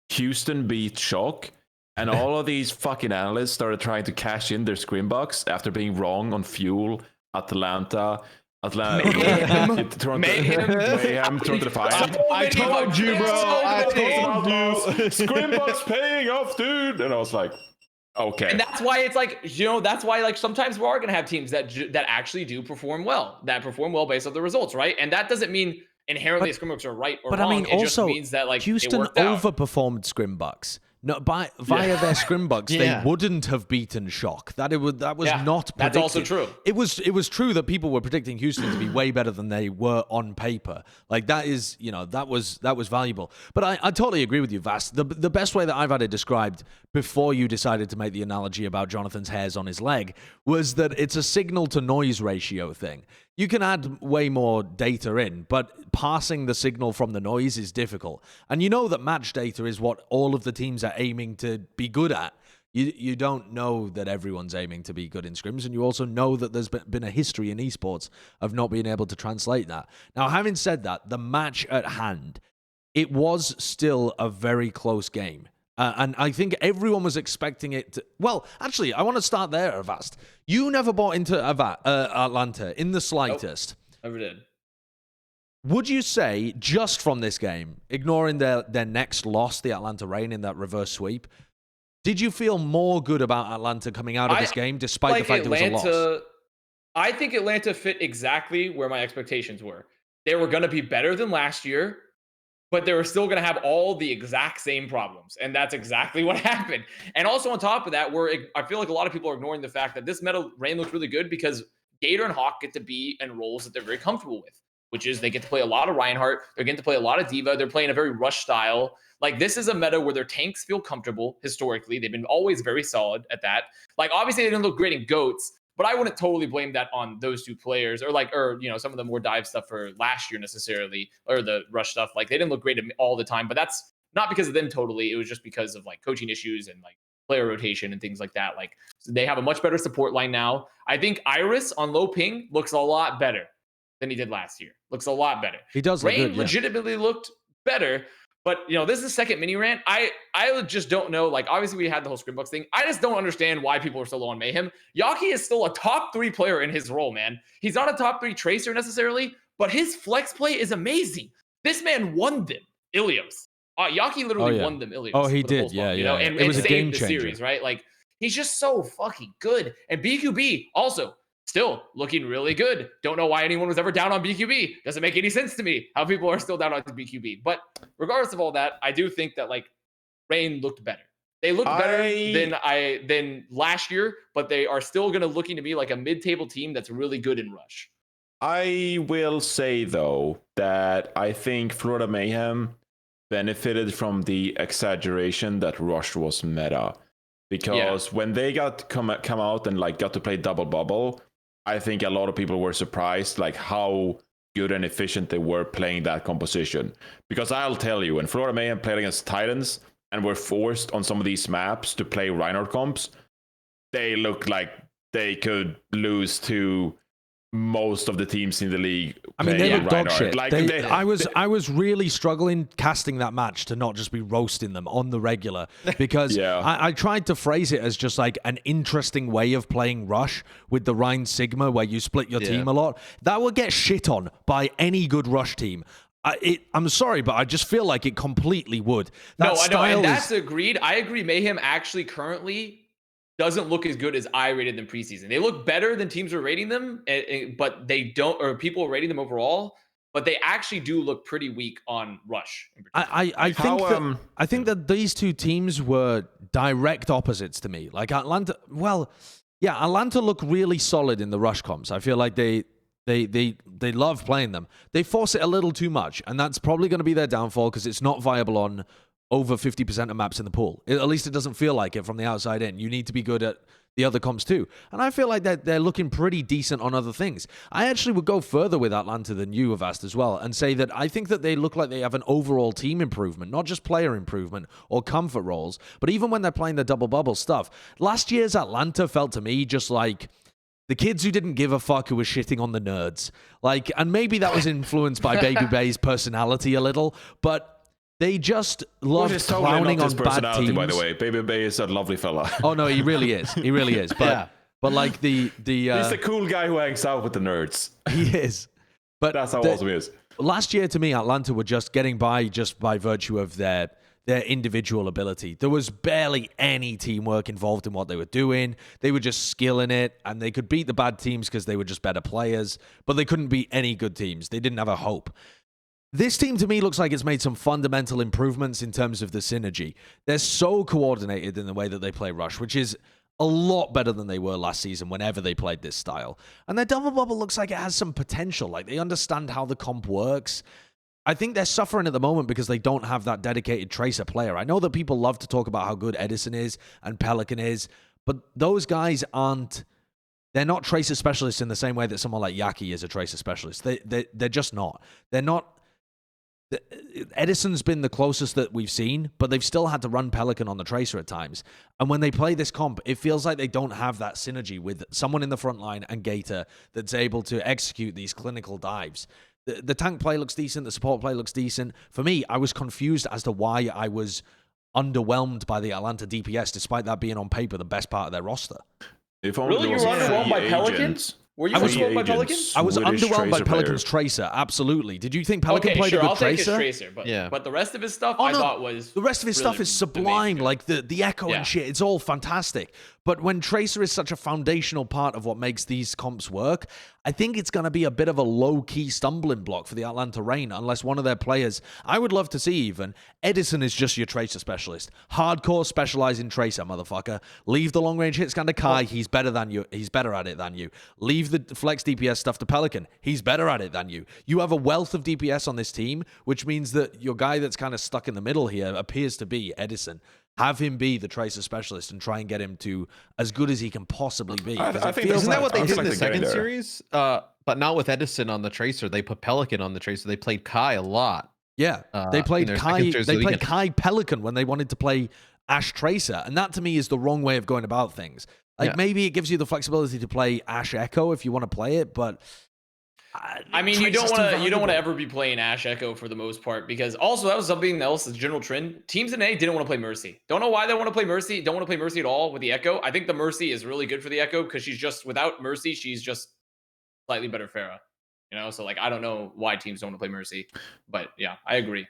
Houston beat Shock and all of these fucking analysts started trying to cash in their scrimbucks after being wrong on Fuel, Atlanta, Mayhem, Toronto Defiant. I told you, bro. I told you. Scrimbucks paying off, dude. And I was like, okay. And that's why it's like, that's why like sometimes we are going to have teams that actually do perform well, based on the results, right? And that doesn't mean inherently scrimbucks are right or wrong. But I mean, it also, just means that like Houston overperformed scrimbucks. No, via their scrimbucks, they wouldn't have beaten Shock. That was not predicted. That's also true. It was true that people were predicting Houston to be way better than they were on paper. Like that is, that was valuable. But I totally agree with you, Vast. The best way that I've had it described before you decided to make the analogy about Jonathan's hairs on his leg was that it's a signal to noise ratio thing. You can add way more data in, but parsing the signal from the noise is difficult. And you know that match data is what all of the teams are aiming to be good at. You don't know that everyone's aiming to be good in scrims, and you also know that there's been a history in esports of not being able to translate that. Now, having said that, the match at hand, it was still a very close game. And I think everyone was expecting it to... Well, actually, I want to start there, Avast. You never bought into Atlanta in the slightest. Nope, never did. Would you say, just from this game, ignoring their next loss, the Atlanta Reign in that reverse sweep, did you feel more good about Atlanta coming out of this game, despite the fact it was a loss? I think Atlanta fit exactly where my expectations were. They were going to be better than last year, but they were still going to have all the exact same problems. And that's exactly what happened. And also on top of that, I feel like a lot of people are ignoring the fact that this meta Reign looks really good because Gator and Hawk get to be in roles that they're very comfortable with, which is they get to play a lot of Reinhardt. They're getting to play a lot of Diva. They're playing a very rush style. Like this is a meta where their tanks feel comfortable historically. They've been always very solid at that. Like obviously they didn't look great in GOATs, But I wouldn't totally blame that on those two players or some of the more dive stuff for last year necessarily, or the rush stuff. Like they didn't look great all the time, but that's not because of them totally. It was just because of like coaching issues and like player rotation and things like that. Like so they have a much better support line now. I think Iris on low ping looks a lot better than he did last year. Looks a lot better. He does look Rain good, yeah. legitimately looked better. But, this is the second mini rant. I just don't know. Like, obviously, we had the whole scrimbucks thing. I just don't understand why people are so low on Mayhem. Yaki is still a top 3 player in his role, man. He's not a top 3 tracer necessarily, but his flex play is amazing. This man won them Ilios. Yaki literally won them Ilios. Oh, he did. Yeah. And it was a saved game the changer. series, right? Like, he's just so fucking good. And BQB also still looking really good. Don't know why anyone was ever down on BQB. Doesn't make any sense to me how people are still down on BQB. But regardless of all that, I do think that like Rain looked better. They looked better than last year, but they are still looking to be like a mid-table team that's really good in Rush. I will say though that I think Florida Mayhem benefited from the exaggeration that Rush was meta, because when they got come out and like got to play double bubble, I think a lot of people were surprised like how good and efficient they were playing that composition. Because I'll tell you, when Florida Mayhem played against Titans and were forced on some of these maps to play Reinhardt comps, they looked like they could lose to most of the teams in the league. I mean, they look dog shit. Like, I was really struggling casting that match to not just be roasting them on the regular, because I tried to phrase it as just like an interesting way of playing Rush with the Rhine Sigma where you split your team a lot. That would get shit on by any good Rush team. I'm sorry, but I just feel like it completely would. I know, and that's agreed. I agree. Mayhem actually currently doesn't look as good as I rated them preseason. They look better than teams were rating them, but they don't, or people are rating them overall, but they actually do look pretty weak on Rush. I think that these two teams were direct opposites to me. Like Atlanta look really solid in the Rush comps. I feel like they love playing them. They force it a little too much, and that's probably going to be their downfall because it's not viable on over 50% of maps in the pool. At least it doesn't feel like it from the outside in. You need to be good at the other comps too. And I feel like they're looking pretty decent on other things. I actually would go further with Atlanta than you, Avast, as well, and say that I think that they look like they have an overall team improvement, not just player improvement or comfort roles, but even when they're playing the double bubble stuff. Last year's Atlanta felt to me just like the kids who didn't give a fuck who were shitting on the nerds. Like, and maybe that was influenced by Baby Bay's personality a little, but they just love clowning on bad teams. By the way, Baby Bay is a lovely fella. Oh no, he really is. He really is. But but like the he's the cool guy who hangs out with the nerds. He is. But that's how awesome he is. Last year, to me, Atlanta were just getting by just by virtue of their individual ability. There was barely any teamwork involved in what they were doing. They were just skilling it, and they could beat the bad teams because they were just better players, but they couldn't beat any good teams. They didn't have a hope. This team, to me, looks like it's made some fundamental improvements in terms of the synergy. They're so coordinated in the way that they play Rush, which is a lot better than they were last season whenever they played this style. And their double bubble looks like it has some potential. Like, they understand how the comp works. I think they're suffering at the moment because they don't have that dedicated tracer player. I know that people love to talk about how good Edison is and Pelican is, but those guys aren't... They're not tracer specialists in the same way that someone like Yaki is a tracer specialist. They're just not. They're not... Edison's been the closest that we've seen, but they've still had to run Pelican on the tracer at times. And when they play this comp, it feels like they don't have that synergy with someone in the front line and Gator that's able to execute these clinical dives. The tank play looks decent. The support play looks decent. For me, I was confused as to why I was underwhelmed by the Atlanta DPS, despite that being on paper the best part of their roster. Really? You were underwhelmed by Pelicans? Were you underwhelmed by Pelicans? I was underwhelmed by Pelican's tracer, absolutely. Did you think Pelican played a good I'll tracer? Take his tracer, but the rest of his stuff I thought was the rest of his stuff is sublime, like the echo and shit. It's all fantastic. But when tracer is such a foundational part of what makes these comps work, I think it's going to be a bit of a low-key stumbling block for the Atlanta Reign unless one of their players, I would love to see even, Edison is just your tracer specialist. Hardcore specialize in tracer, motherfucker. Leave the long-range hit scan to Kai. He's better than you. He's better at it than you. Leave leave the flex DPS stuff to Pelican. He's better at it than you. You have a wealth of DPS on this team, which means that your guy that's kind of stuck in the middle here appears to be Edison. Have him be the Tracer specialist and try and get him to as good as he can possibly be. I think Isn't that what they did in the they're second getting there. series? But not with Edison on the Tracer. They put Pelican on the Tracer. They played Kai a lot. Yeah, they in played their Kai. second series, They so we played can- Kai Pelican when they wanted to play Ash Tracer, and that to me is the wrong way of going about things. Like maybe it gives you the flexibility to play Ash Echo if you want to play it, but I mean, you Tracer's don't too want to valuable. ever be playing Ash Echo for the most part, because also that was something else, the general trend. Teams in A didn't want to play Mercy. Don't know why they want to play Mercy. Don't want to play Mercy at all with the Echo. I think the Mercy is really good for the Echo because she's just, without Mercy, she's just slightly better Pharah. You know, so like I don't know why teams don't want to play Mercy, but yeah, I agree.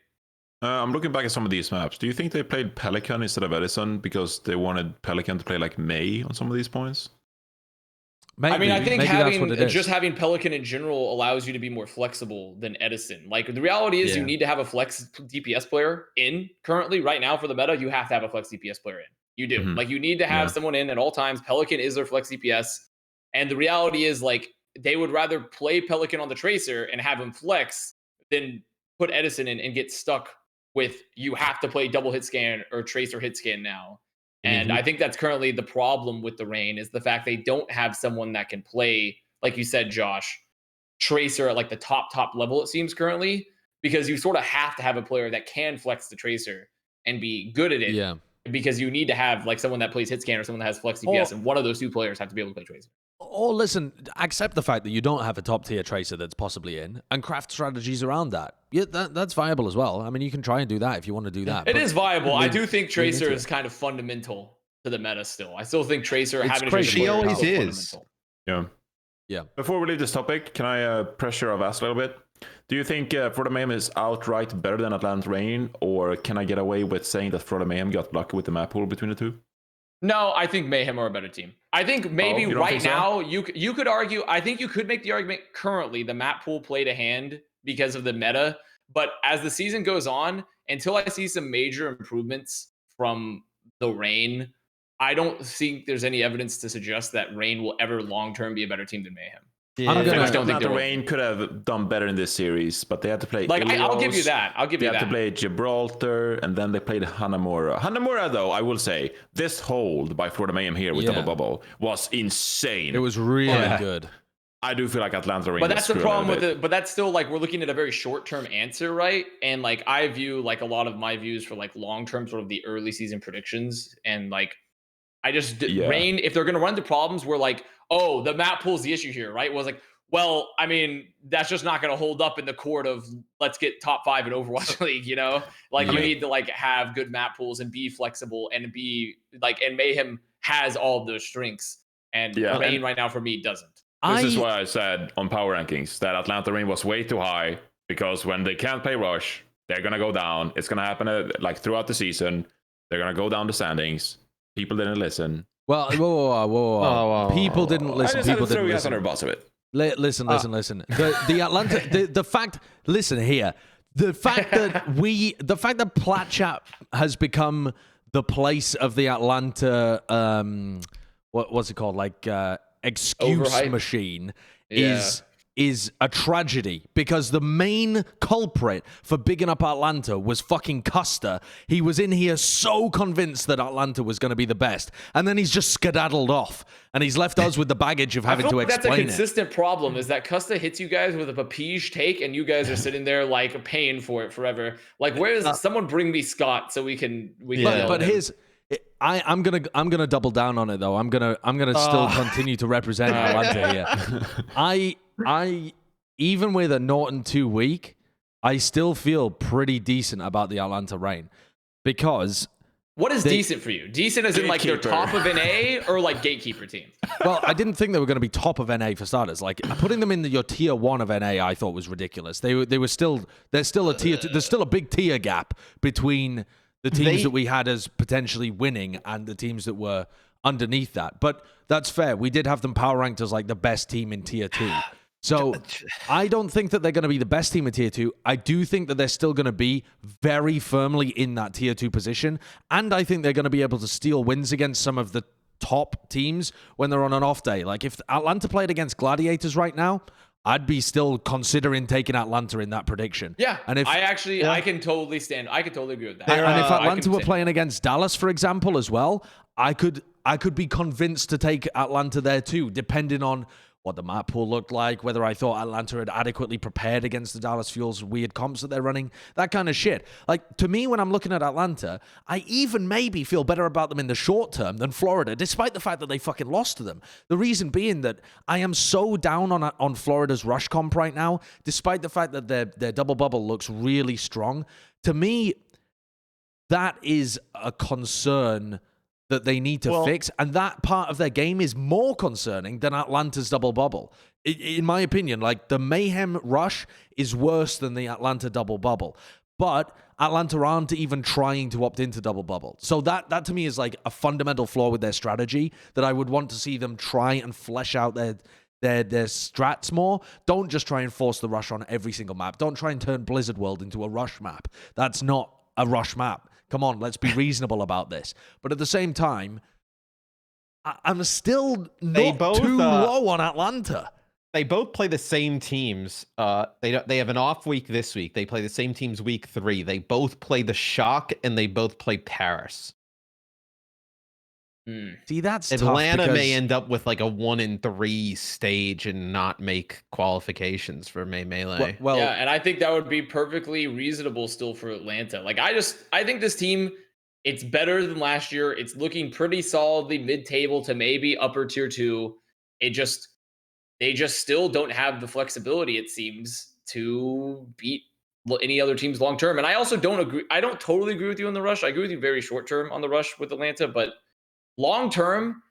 I'm looking back at some of these maps. Do you think they played Pelican instead of Edison because they wanted Pelican to play like Mei on some of these points? Maybe, I mean, I think maybe that's what it is. just having Pelican in general allows you to be more flexible than Edison. Like the reality is, you need to have a flex DPS player in currently right now for the meta. You have to have a flex DPS player in. You do. Like you need to have someone in at all times. Pelican is their flex DPS, and the reality is like they would rather play Pelican on the Tracer and have him flex than put Edison in and get stuck with you have to play double hit scan or Tracer hit scan now. And I think that's currently the problem with the Reign is the fact they don't have someone that can play, like you said, Josh, Tracer at like the top level, it seems currently, because you sort of have to have a player that can flex the Tracer and be good at it. Yeah. Because you need to have like someone that plays hit scan or someone that has flex DPS, and one of those two players have to be able to play Tracer. Or listen, accept the fact that you don't have a top tier Tracer that's possibly in, and craft strategies around that. Yeah, that's viable as well. I mean, you can try and do that if you want to do that. It is viable. I do think Tracer into is kind of fundamental to the meta still. I still think Tracer It's having a crazy. Tracer She player always still is. fundamental. Yeah. Yeah. Before we leave this topic, can I pressure Avast a little bit? Do you think Florida Mayhem is outright better than Atlanta Reign, or can I get away with saying that Florida Mayhem got lucky with the map pool between the two? No, I think Mayhem are a better team. I think maybe you don't right think so? now you could argue. I think you could make the argument currently the map pool played a hand because of the meta. But as the season goes on, until I see some major improvements from the Reign, I don't think there's any evidence to suggest that Reign will ever long term be a better team than Mayhem. I'm I gonna- think just don't think Atlanta they will. Reign could have done better in this series, but they had to play Like I'll give you Ilios, that. I'll give They you had to that. play Gibraltar, and then they played Hanamura. Hanamura, though, I will say, this hold by Florida Mayhem here with Yeah. Double Bubble was insane. It was really Yeah. good. I do feel like Atlanta Reign But was that's the screwed a problem with little it. But that's still like we're looking at a very short term answer, right? And like I view like a lot of my views for like long term sort of the early season predictions, and like I just Yeah. Reign, if they're gonna run into problems where like, oh, the map pool's the issue here, right? Was like, well, I mean, that's just not gonna hold up in the court of let's get top 5 in Overwatch League, you know? Like you need to like have good map pools and be flexible and be like, and Mayhem has all of those strengths, and Yeah, Reign and- right now for me doesn't. This is why I said on power rankings that Atlanta Reign was way too high, because when they can't play Rush, they're going to go down. It's going to happen like throughout the season. They're going to go down the standings. People didn't listen. Well, whoa. People didn't listen. I just had People to throw didn't you guys under listen. a bus of it. Listen. The Atlanta, the fact. Listen here. The fact that Plat Chat has become the place of the Atlanta, what's it called? Like excuse Overhype. machine Yeah. is a tragedy, because the main culprit for bigging up Atlanta was fucking Custer. He was in here so convinced that Atlanta was going to be the best, and then he's just skedaddled off, and he's left us with the baggage of having I feel to like that's a explain it. consistent problem is that Custa hits you guys with a Papige take and you guys are sitting there like paying for it forever. Like, where is someone bring me Scott so we can Yeah. But here's I'm gonna double down on it though. I'm gonna still continue to represent Atlanta here. I even with a Norton 2 week, I still feel pretty decent about the Atlanta Reign, because what is decent for you? Decent as in like they're Gatekeeper. top of an A or like gatekeeper team? well, I didn't think they were going to be top of NA for starters. Like putting them in your tier 1 of NA, I thought was ridiculous. There's still a tier 2. There's still a big tier gap between the teams that we had as potentially winning and the teams that were underneath that. But that's fair. We did have them power ranked as like the best team in tier 2. So I don't think that they're going to be the best team in tier 2. I do think that they're still going to be very firmly in that tier 2 position. And I think they're going to be able to steal wins against some of the top teams when they're on an off day. Like if Atlanta played against Gladiators right now, I'd be still considering taking Atlanta in that prediction. Yeah, and if I can totally agree with that. and if Atlanta were playing against Dallas, for example, as well, I could be convinced to take Atlanta there too, depending on what the map pool looked like, whether I thought Atlanta had adequately prepared against the Dallas Fuel's weird comps that they're running, that kind of shit. Like, to me, when I'm looking at Atlanta, I even maybe feel better about them in the short term than Florida, despite the fact that they fucking lost to them. The reason being that I am so down on Florida's rush comp right now, despite the fact that their double bubble looks really strong. To me, that is a concern that they need to fix, and that part of their game is more concerning than Atlanta's double bubble. In my opinion, like, the Mayhem rush is worse than the Atlanta double bubble, but Atlanta aren't even trying to opt into double bubble. So that to me is like a fundamental flaw with their strategy that I would want to see them try and flesh out their strats more. Don't just try and force the rush on every single map. Don't try and turn Blizzard World into a rush map. That's not a rush map. Come on, let's be reasonable about this. But at the same time, I'm still not too low on Atlanta. They both play the same teams. They have an off week this week. They play the same teams week 3. They both play the Shock and they both play Paris. See, that's Atlanta may end up with like a 1-3 stage and not make qualifications for Melee. Well, yeah, and I think that would be perfectly reasonable still for Atlanta. Like, I think this team, it's better than last year. It's looking pretty solidly mid-table to maybe upper tier 2. They just still don't have the flexibility, it seems, to beat any other teams long term. And I also don't agree. I don't totally agree with you on the rush. I agree with you very short term on the rush with Atlanta, but long term,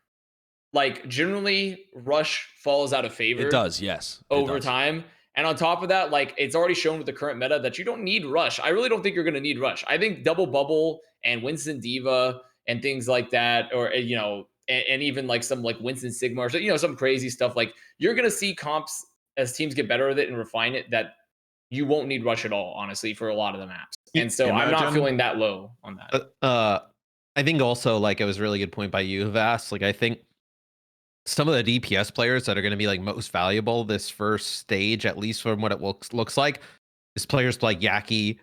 like, generally rush falls out of favor. It does, yes. Over time. And on top of that, like, it's already shown with the current meta that you don't need rush. I really don't think you're going to need rush. I think double bubble and Winston Diva and things like that, or, you know, and even like some like Winston Sigma or, you know, some crazy stuff. Like, you're going to see comps as teams get better with it and refine it that you won't need rush at all, honestly, for a lot of the maps. And so I'm not feeling that low on that. I think also, like, it was a really good point by you, Avast. Like, I think some of the DPS players that are going to be like most valuable this first stage, at least from what it looks like, is players like Yaki,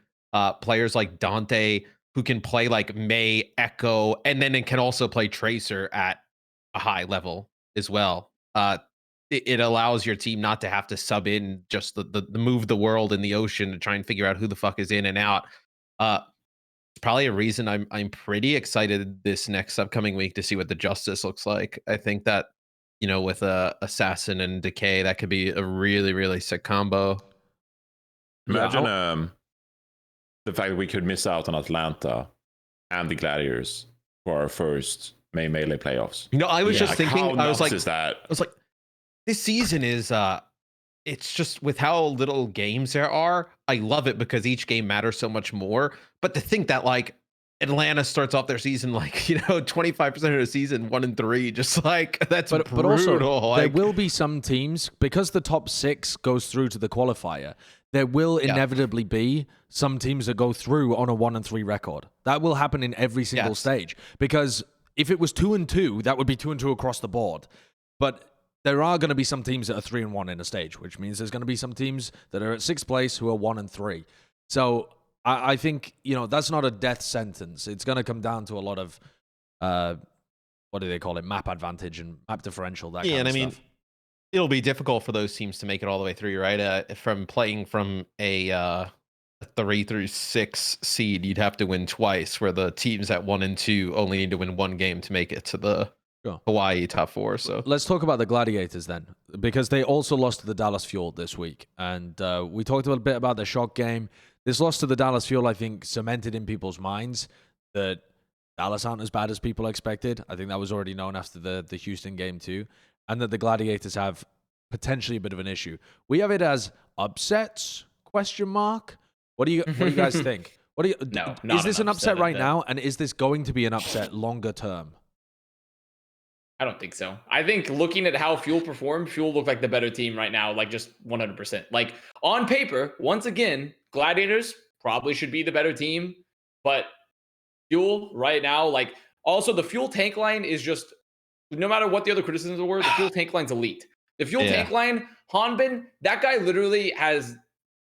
players like Dante, who can play like May, Echo, and then it can also play Tracer at a high level as well. It allows your team not to have to sub in just the move the world in the ocean to try and figure out who the fuck is in and out. Probably a reason I'm pretty excited this next upcoming week to see what the Justice looks like. I think that, you know, with Assassin and Decay, that could be a really, really sick combo. Imagine the fact that we could miss out on Atlanta and the Gladiators for our first Melee playoffs. You know, I was just thinking, I was like, this season is it's just, with how little games there are, I love it because each game matters so much more. But to think that, like, Atlanta starts off their season like, you know, 25% of the season 1-3, just like, that's brutal. But also, like, there will be some teams, because the top 6 goes through to the qualifier, there will inevitably be some teams that go through on a 1-3 record. That will happen in every single stage. Because if it was 2-2, that would be 2-2 across the board. But there are going to be some teams that are 3-1 in a stage, which means there's going to be some teams that are at 6th place who are 1-3. So I think, you know, that's not a death sentence. It's going to come down to a lot of, what do they call it, map advantage and map differential, that kind of stuff. Yeah, and I mean, it'll be difficult for those teams to make it all the way through, right? From playing from a 3 through 6 seed, you'd have to win twice, where the teams at 1 and 2 only need to win one game to make it to the Hawaii top 4. So let's talk about the Gladiators then, because they also lost to the Dallas Fuel this week. And we talked a little bit about the Shock game. This loss to the Dallas Fuel, I think, cemented in people's minds that Dallas aren't as bad as people expected. I think that was already known after the Houston game too. And that the Gladiators have potentially a bit of an issue. We have it as upsets, ? What do you guys think? No, is this an upset right now? And is this going to be an upset longer term? I don't think so. I think looking at how Fuel performed, Fuel looked like the better team right now, like just 100%. Like, on paper, once again, Gladiators probably should be the better team, but Fuel right now, like, also the Fuel tank line is just no matter what the other criticisms were, the fuel tank line's elite. The fuel tank line, Hanbin, that guy literally has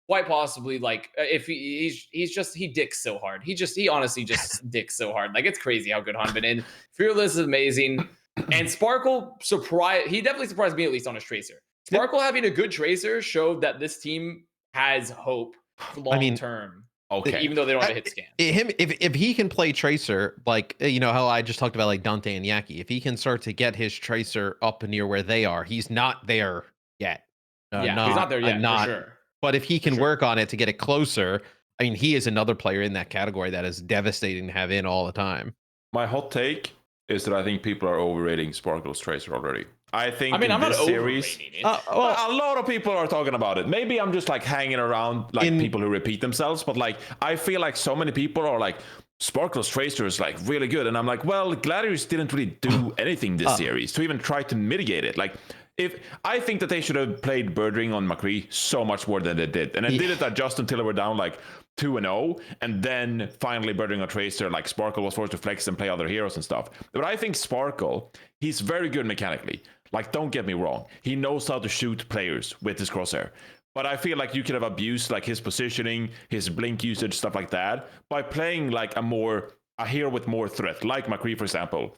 quite possibly like if he dicks so hard. He honestly just dicks so hard. Like it's crazy how good Hanbin and Fearless is amazing. And Sparkle he definitely surprised me, at least on his tracer. Sparkle having a good tracer showed that this team has hope long term. Okay. Even though they don't have a hit scan. If he can play tracer, like how I just talked about like Dante and Yaki, if he can start to get his tracer up near where they are, he's not there yet. He's not there yet, for sure. But if he can work on it to get it closer, I mean, he is another player in that category that is devastating to have in all the time. My hot take is that I think people are overrating Sparkle's tracer already. I think I'm not series, overrating it. a lot of people are talking about it. Maybe I'm just like hanging around like people who repeat themselves, but like I feel like so many people are like Sparkle's tracer is like really good, and I'm like, well, Gladiators didn't really do anything this series to even try to mitigate it. Like, if I think that they should have played Birdring on McCree so much more than they did, and they did it just until they were down like 2-0, and then finally Birdring on Tracer, like Sparkle was forced to flex and play other heroes and stuff. But I think Sparkle, he's very good mechanically. Like, don't get me wrong, he knows how to shoot players with his crosshair. But I feel like you could have abused like his positioning, his blink usage, stuff like that, by playing like a hero with more threat, like McCree, for example.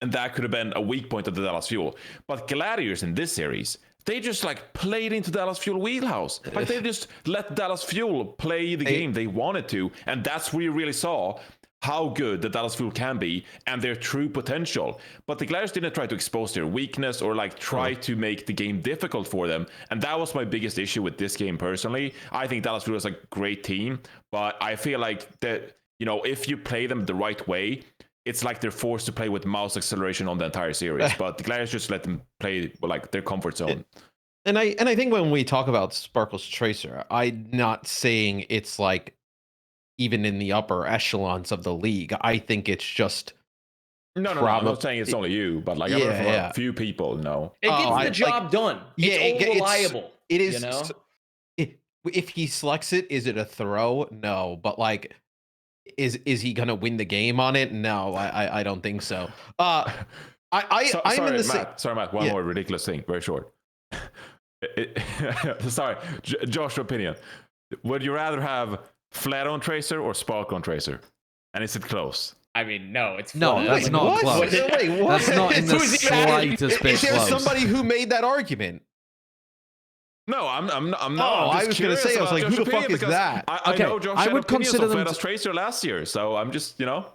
And that could have been a weak point of the Dallas Fuel. But Gladiators in this series, they just like played into Dallas Fuel wheelhouse. Like they just let Dallas Fuel play the game they wanted to. And that's where you really saw how good the Dallas Fuel can be and their true potential. But the Gladiators didn't try to expose their weakness or like try to make the game difficult for them. And that was my biggest issue with this game personally. I think Dallas Fuel is a great team, but I feel like that, if you play them the right way, it's like they're forced to play with mouse acceleration on the entire series. But the Gladiators just let them play like their comfort zone. And I think when we talk about Sparkle's tracer, I'm not saying it's like even in the upper echelons of the league. I think it's just no. I'm not saying it's only you, but like a few people know. It gets the job done. It's reliable. It is. If he selects it, is it a throw? No, but like. Is he gonna win the game on it? No, I don't think so. I'm in the Matt. Sorry, Matt. One more ridiculous thing, very short. Sorry, Josh's opinion. Would you rather have flat on tracer or spark on tracer? And is it close? I mean, no, it's no, that's not close. Wait, what? That's not in the slightest bit close. Is there somebody who made that argument? No, I'm not. I was going to say, I was like, who the fuck is that? I know Josh I would consider them Tracer last year, so I'm just, No.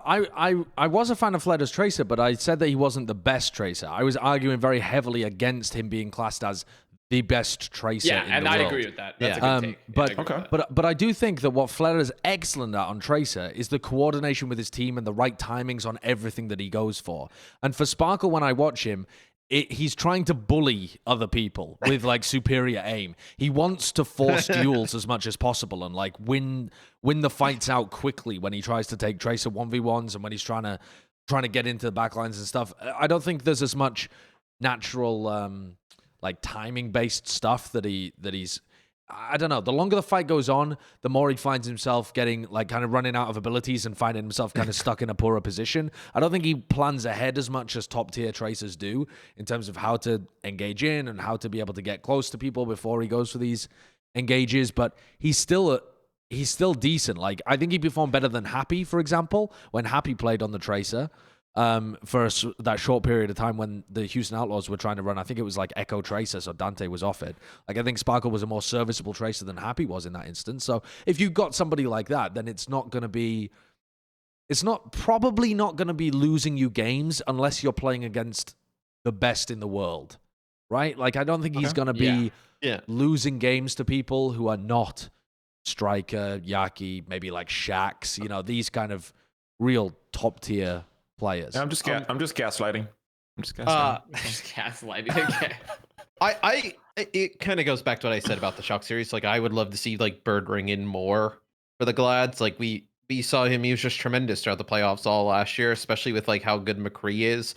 I was a fan of Fleder's Tracer, but I said that he wasn't the best Tracer. I was arguing very heavily against him being classed as the best Tracer in the world. I agree with that. That's a good take. But I do think that what Fleder is excellent at on Tracer is the coordination with his team and the right timings on everything that he goes for. And for Sparkle, when I watch him, he's trying to bully other people with like superior aim. He wants to force duels as much as possible and like win the fights out quickly when he tries to take Tracer 1v1s and when he's trying to get into the backlines and stuff. I don't think there's as much natural like timing based stuff that he's. I don't know. The longer the fight goes on, the more he finds himself getting like kind of running out of abilities and finding himself kind of stuck in a poorer position. I don't think he plans ahead as much as top tier tracers do in terms of how to engage in and how to be able to get close to people before he goes for these engages. But he's still decent. Like I think he performed better than Happy, for example, when Happy played on the tracer. For that short period of time when the Houston Outlaws were trying to run, I think it was like Echo Tracer, so Dante was off it. Like I think Sparkle was a more serviceable Tracer than Happy was in that instance. So if you've got somebody like that, then it's probably not going to be losing you games unless you're playing against the best in the world, right? Like I don't think he's going to be losing games to people who are not Striker, Yaki, maybe like Shax, these kind of real top tier players. I'm just gaslighting. Just gaslighting. Okay. It kind of goes back to what I said about the Shock series. Like I would love to see like Birdring in more for the Glads. Like we saw him; he was just tremendous throughout the playoffs all last year, especially with like how good McCree is.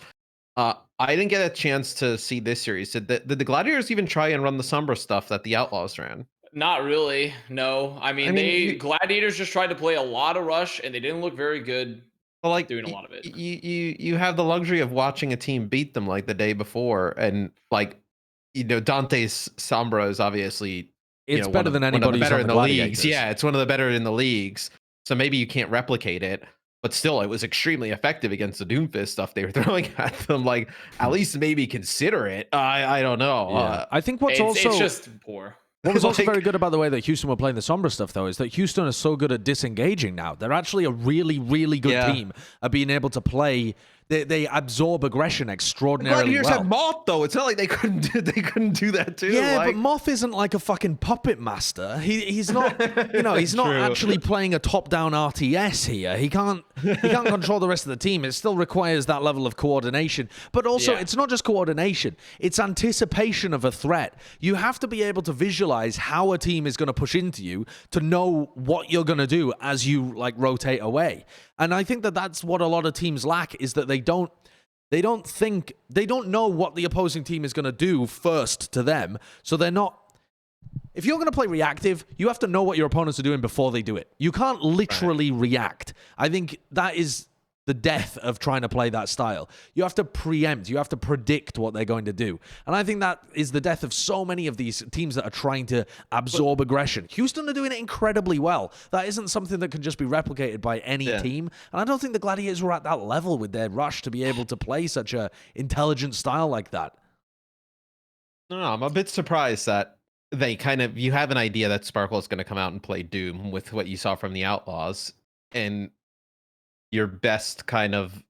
I didn't get a chance to see this series. Did the Gladiators even try and run the Sombra stuff that the Outlaws ran? Not really. No. I mean Gladiators just tried to play a lot of rush, and they didn't look very good. Well, like doing a lot of it. You have the luxury of watching a team beat them like the day before, and like Dante's Sombra is obviously It's better than one of anybody's the better on in the the Gladiators. leagues. Yeah, it's one of the better in the leagues. So maybe you can't replicate it, but still, it was extremely effective against the Doomfist stuff they were throwing at them. Like, at least maybe consider it. I don't know. Yeah. I think what's It's just poor. What was also Like- very good about the way that Houston were playing the Sombra stuff, though, is that Houston is so good at disengaging now. They're actually a really, really good team at being able to play. They absorb aggression extraordinarily Gladiators well. had Moth though. It's not like they couldn't do that too. Yeah, like, but Moth isn't like a fucking puppet master. He's not, he's not True. actually playing a top-down RTS here. He can't control the rest of the team. It still requires that level of coordination. But also, it's not just coordination. It's anticipation of a threat. You have to be able to visualize how a team is going to push into you to know what you're going to do as you like rotate away. And I think that that's what a lot of teams lack, is that they don't know what the opposing team is going to do first to them. So they're not. If you're going to play reactive, you have to know what your opponents are doing before they do it. You can't literally react. I think that is the death of trying to play that style. You have to preempt. You have to predict what they're going to do. And I think that is the death of so many of these teams that are trying to absorb aggression. Houston are doing it incredibly well. That isn't something that can just be replicated by any team. And I don't think the Gladiators were at that level with their rush to be able to play such a intelligent style like that. No, I'm a bit surprised that they you have an idea that Sparkle is going to come out and play Doom with what you saw from the Outlaws, and your best I don't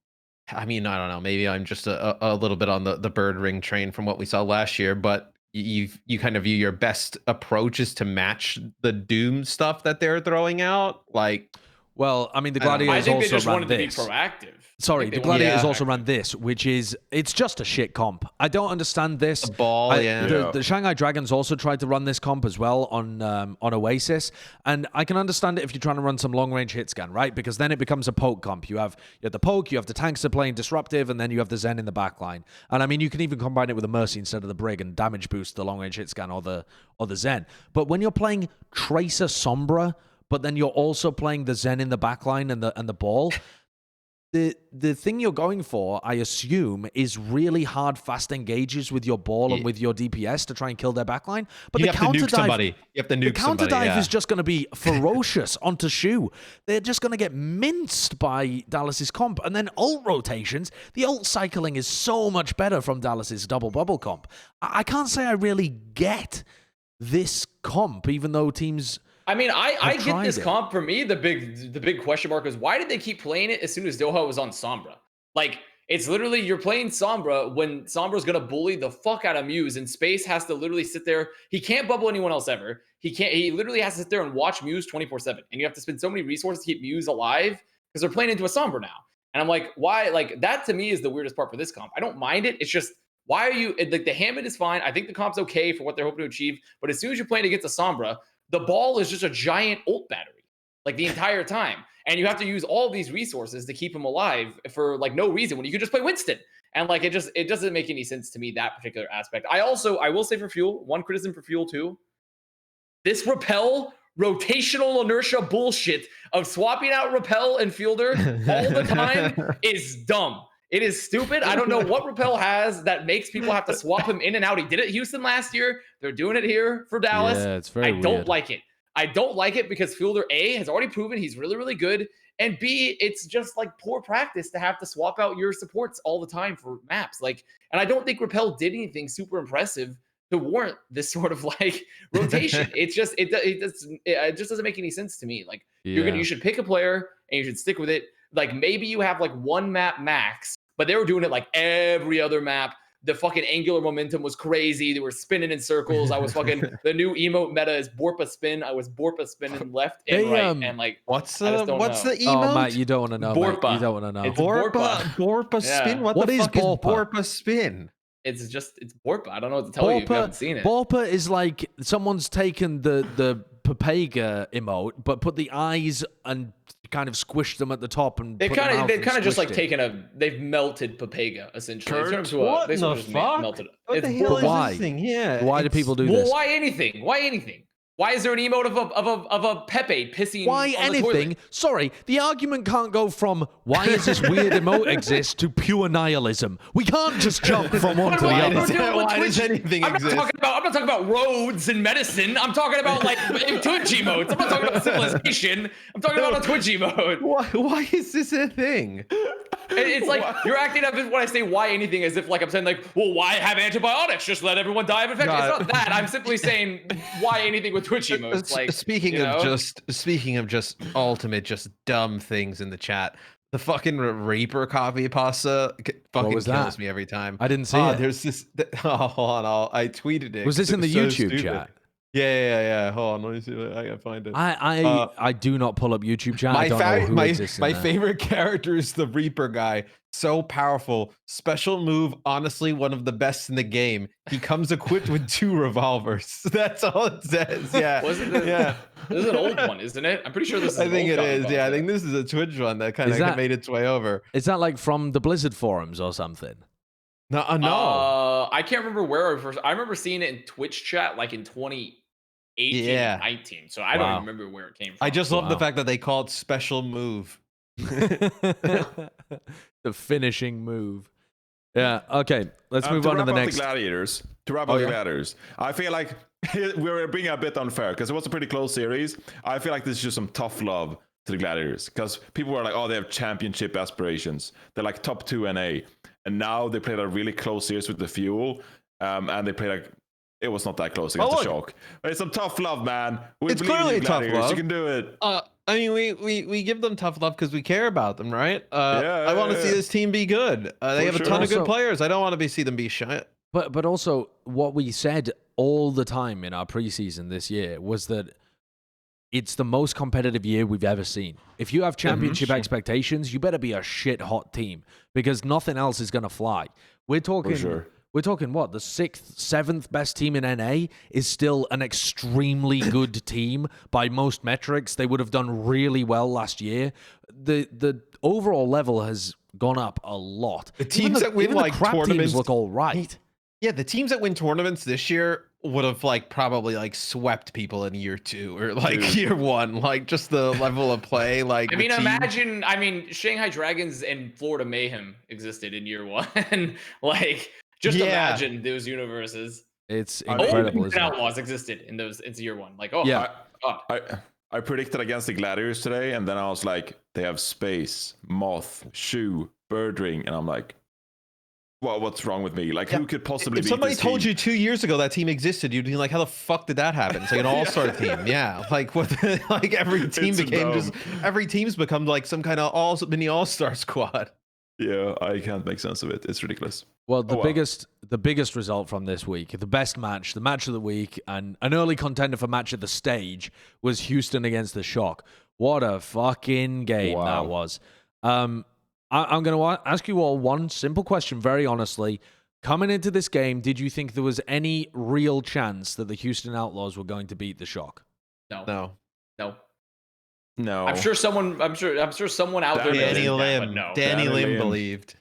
know, maybe I'm just a little bit on the bird ring train from what we saw last year, but you kind of view your best approach is to match the Doom stuff that they're throwing out. Like, well, I mean, the I Gladiators think they also just ran wanted to be this. proactive. Sorry, the They wanted to be Gladiators also proactive. ran this, which is, it's just a shit comp. I don't understand this. the ball, The Shanghai Dragons also tried to run this comp as well on Oasis, and I can understand it if you're trying to run some long-range hit scan, right? Because then it becomes a poke comp. You have the poke, you have the tanks that are playing disruptive, and then you have the Zen in the backline. And I mean, you can even combine it with a Mercy instead of the Brig and damage boost the long-range hit scan or the Zen. But when you're playing Tracer Sombra, but then you're also playing the Zen in the backline and the ball. The thing you're going for, I assume, is really hard, fast engages with your ball and with your DPS to try and kill their backline. But you the have to counter nuke dive, somebody. You have to nuke the counter somebody, dive is just going to be ferocious onto Shu. They're just going to get minced by Dallas's comp, and then ult rotations. The ult cycling is so much better from Dallas's double bubble comp. I can't say I really get this comp, even though teams. I mean, I get tried this it. comp. For me, the big question mark is, why did they keep playing it as soon as Doha was on Sombra? Like, it's literally, you're playing Sombra when Sombra's gonna bully the fuck out of Muse, and Space has to literally sit there. He can't bubble anyone else ever. He literally has to sit there and watch Muse 24/7, and you have to spend so many resources to keep Muse alive because they're playing into a Sombra now. And I'm like, why? Like, that to me is the weirdest part for this comp. I don't mind it. It's just, why are you like, the Hammond is fine. I think the comp's okay for what they're hoping to achieve, but as soon as you're playing against a Sombra, the ball is just a giant ult battery, like the entire time. And you have to use all these resources to keep him alive for like no reason when you could just play Winston. And like, it doesn't make any sense to me, that particular aspect. I will say for Fuel, one criticism for Fuel too, this Repel rotational inertia bullshit of swapping out Repel and Fielder all the time is dumb. It is stupid. I don't know what Repel has that makes people have to swap him in and out. He did it at Houston last year. They're doing it here for Dallas. Yeah, it's very I don't weird. like it. I don't like it because Fielder, A, has already proven he's really, really good. And B, it's just like poor practice to have to swap out your supports all the time for maps. Like, and I don't think Repel did anything super impressive to warrant this sort of like rotation. It just doesn't make any sense to me. Like, you should pick a player and you should stick with it. Like, maybe you have like one map max, but they were doing it like every other map. The fucking angular momentum was crazy. They were spinning in circles. I was fucking, the new emote meta is Borpa spin. I was Borpa spinning left and right. And like, what's I just the don't know. emote? Oh, Matt, you don't want to know. Mate. Borpa. You don't want to know. It's Borpa spin. Yeah. What the is fuck is Borpa? Borpa spin? it's Borpa. I don't know what to tell you if you haven't seen it. Borpa is like someone's taken the Papega emote, but put the eyes and kind of squished them at the top, and They've kind of just like taken. they've melted Papega essentially. Kurt, It's turned into what they the sort of just fuck? melted it. What It's the hell is why? this thing? Yeah. Why do it's- people do Well, this? why anything? Why anything? Why is there an emote of a Pepe pissing? Why on the anything? toilet? Sorry, the argument can't go from why does this weird emote exist to pure nihilism. We can't just jump from one to the Why other. does anything I'm exist? not talking about roads and medicine. I'm talking about like Twitch emotes. I'm not talking about civilization. I'm talking about a Twitch emote. Why is this a thing? It's like you're acting up when I say why anything as if like I'm saying like, well, why have antibiotics? Just let everyone die of infection. It's not that. I'm simply saying why anything with Twitch emotes. Like speaking of just ultimate just dumb things in the chat. The fucking Reaper copy pasta fucking kills me every time. I didn't see it. There's this. Hold on, I tweeted it. Was this in the so YouTube stupid. chat? Yeah. Hold on, let me see. I gotta find it. I do not pull up YouTube chat. I don't know who exists in my there. favorite character is the Reaper guy. So powerful. Special move, honestly, one of the best in the game. He comes equipped with 2 revolvers. That's all it says. Yeah. Yeah. This is an old one, isn't it? I'm pretty sure this is I think it is. Yeah, I think this is a Twitch one that kind of made its way over. Is that like from the Blizzard forums or something? No. I can't remember where I remember seeing it in Twitch chat like in 2018 and 19. So I don't remember where it came from. I just love the fact that they call it special move. The finishing move. Yeah. Okay. Let's move on to the next. To wrap up the Gladiators, I feel like we're being a bit unfair because it was a pretty close series. I feel like this is just some tough love to the Gladiators because people were like, oh, they have championship aspirations. They're like top 2 NA. And now they played a really close series with the Fuel. And they played like, it was not that close against the Shock. But it's some tough love, man. It's clearly tough love. You can do it. I mean, we give them tough love because we care about them, right? I want to see this team be good. They have a ton of good players. I don't want to see them be shit. But also, what we said all the time in our preseason this year was that it's the most competitive year we've ever seen. If you have championship expectations, you better be a shit hot team because nothing else is going to fly. We're talking what? The 6th, 7th best team in NA is still an extremely good team by most metrics. They would have done really well last year. The overall level has gone up a lot. The teams that win like tournaments look all right. Yeah, the teams that win tournaments this year would have like probably like swept people in year 2 or like year 1. Like just the level of play. Like I mean, Shanghai Dragons and Florida Mayhem existed in year 1. Like just imagine those universes. It's incredible. Outlaws existed in those. It's year 1. Like I predicted against the Gladiators today, and then I was like, they have Space, Moth, Shoe, Birdring, and I'm like, well, what's wrong with me? Like, who could possibly if beat somebody this told team? you 2 years ago that team existed, you'd be like, how the fuck did that happen? It's like an all-star team. Yeah. Like what like every team every team's become like some kind of mini all-star squad. Yeah, I can't make sense of it. It's ridiculous. Well, the biggest result from this week, the best match, the match of the week, and an early contender for match of the stage was Houston against the Shock. What a fucking game that was. I'm going to ask you all one simple question, very honestly. Coming into this game, did you think there was any real chance that the Houston Outlaws were going to beat the Shock? No. No. I'm sure someone out there. Danny Lim. No. Danny Lim believed.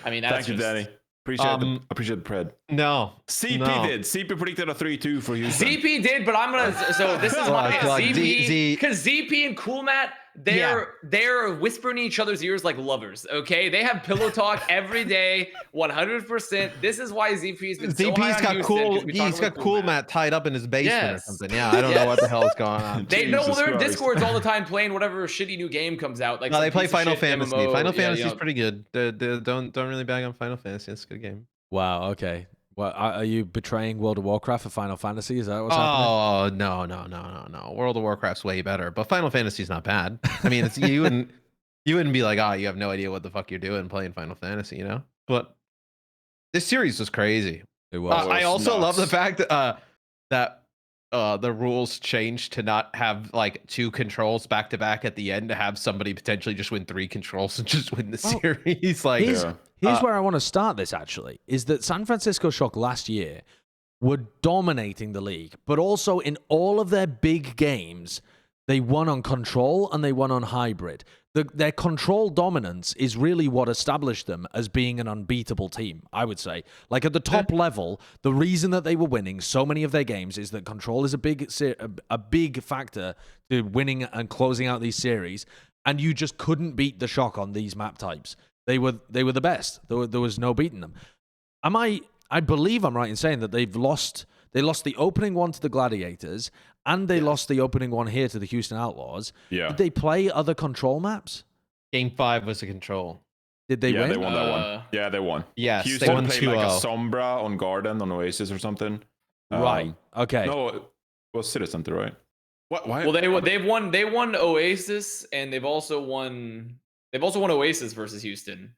I mean, thank you, Danny. Appreciate the pred. No. CP did. CP predicted a 3-2 for Houston. ZP did, but I'm gonna. So this is my ZP because ZP and Cool Matt. They're whispering in each other's ears like lovers. Okay, they have pillow talk every day, 100%. This is why ZP's been so high on Houston. He's got Cool Matt tied up in his basement or something. Yeah, I don't know what the hell is going on. They know they're in Discords all the time playing whatever shitty new game comes out. Like no, they play Final Fantasy. MMO. Final Fantasy is pretty good. Don't really bag on Final Fantasy. It's a good game. Wow. Okay. Well, are you betraying World of Warcraft for Final Fantasy? Is that what's happening? Oh, no. World of Warcraft's way better, but Final Fantasy's not bad. I mean, it's you wouldn't be like, you have no idea what the fuck you're doing playing Final Fantasy, you know? But this series was crazy. It was. I also love the fact that the rules changed to not have like 2 controls back to back at the end to have somebody potentially just win 3 controls and just win the series. Like Here's where I want to start this, actually, is that San Francisco Shock last year were dominating the league, but also in all of their big games, They won on control and they won on hybrid. Their control dominance is really what established them as being an unbeatable team, I would say. Like at the top level, the reason that they were winning so many of their games is that control is a big factor to winning and closing out these series, and you just couldn't beat the Shock on these map types. They were the best. There was no beating them. I believe I'm right in saying that they lost the opening one to the Gladiators, and they lost the opening one here to the Houston Outlaws. Yeah. Did they play other control maps? Game 5 was a control. Did they win? They won that one. Yeah, they won. Yes, Houston they won played 2-0. like a Sombra on Garden on Oasis or something. Right. Okay. No, it was City Center, right? What? Why? Well, they won Oasis, and they've also won Oasis versus Houston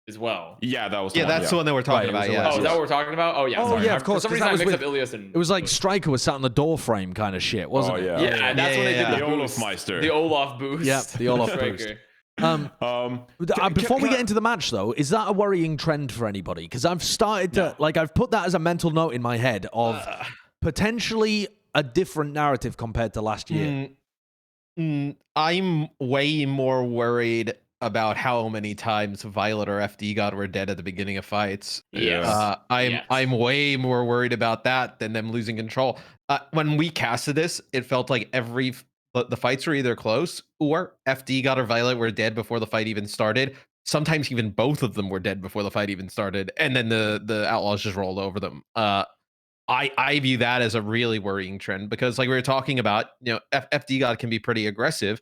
as well. Yeah, that was. Yeah, that's the one that we're talking about. Yeah. Oh, is that what we're talking about? Oh, yeah. Oh, sorry. yeah, of course, For some 'cause reason, that I was mixed up Ilias and. It was like Striker was sat on the door frame kind of shit, wasn't it? Yeah. Yeah, that's when they did The the Olaf boost. Meister. The Olaf boost. Yep, the Olaf Striker. boost. Before we get into the match, though, is that a worrying trend for anybody? Because I've started to I've put that as a mental note in my head of potentially a different narrative compared to last year. I'm way more worried about how many times Violet or FD God were dead at the beginning of fights. Yes. I'm way more worried about that than them losing control. When we casted this, it felt like the fights were either close or FD God or Violet were dead before the fight even started. Sometimes even both of them were dead before the fight even started, and then the Outlaws just rolled over them. I view that as a really worrying trend because, like we were talking about, FD God can be pretty aggressive.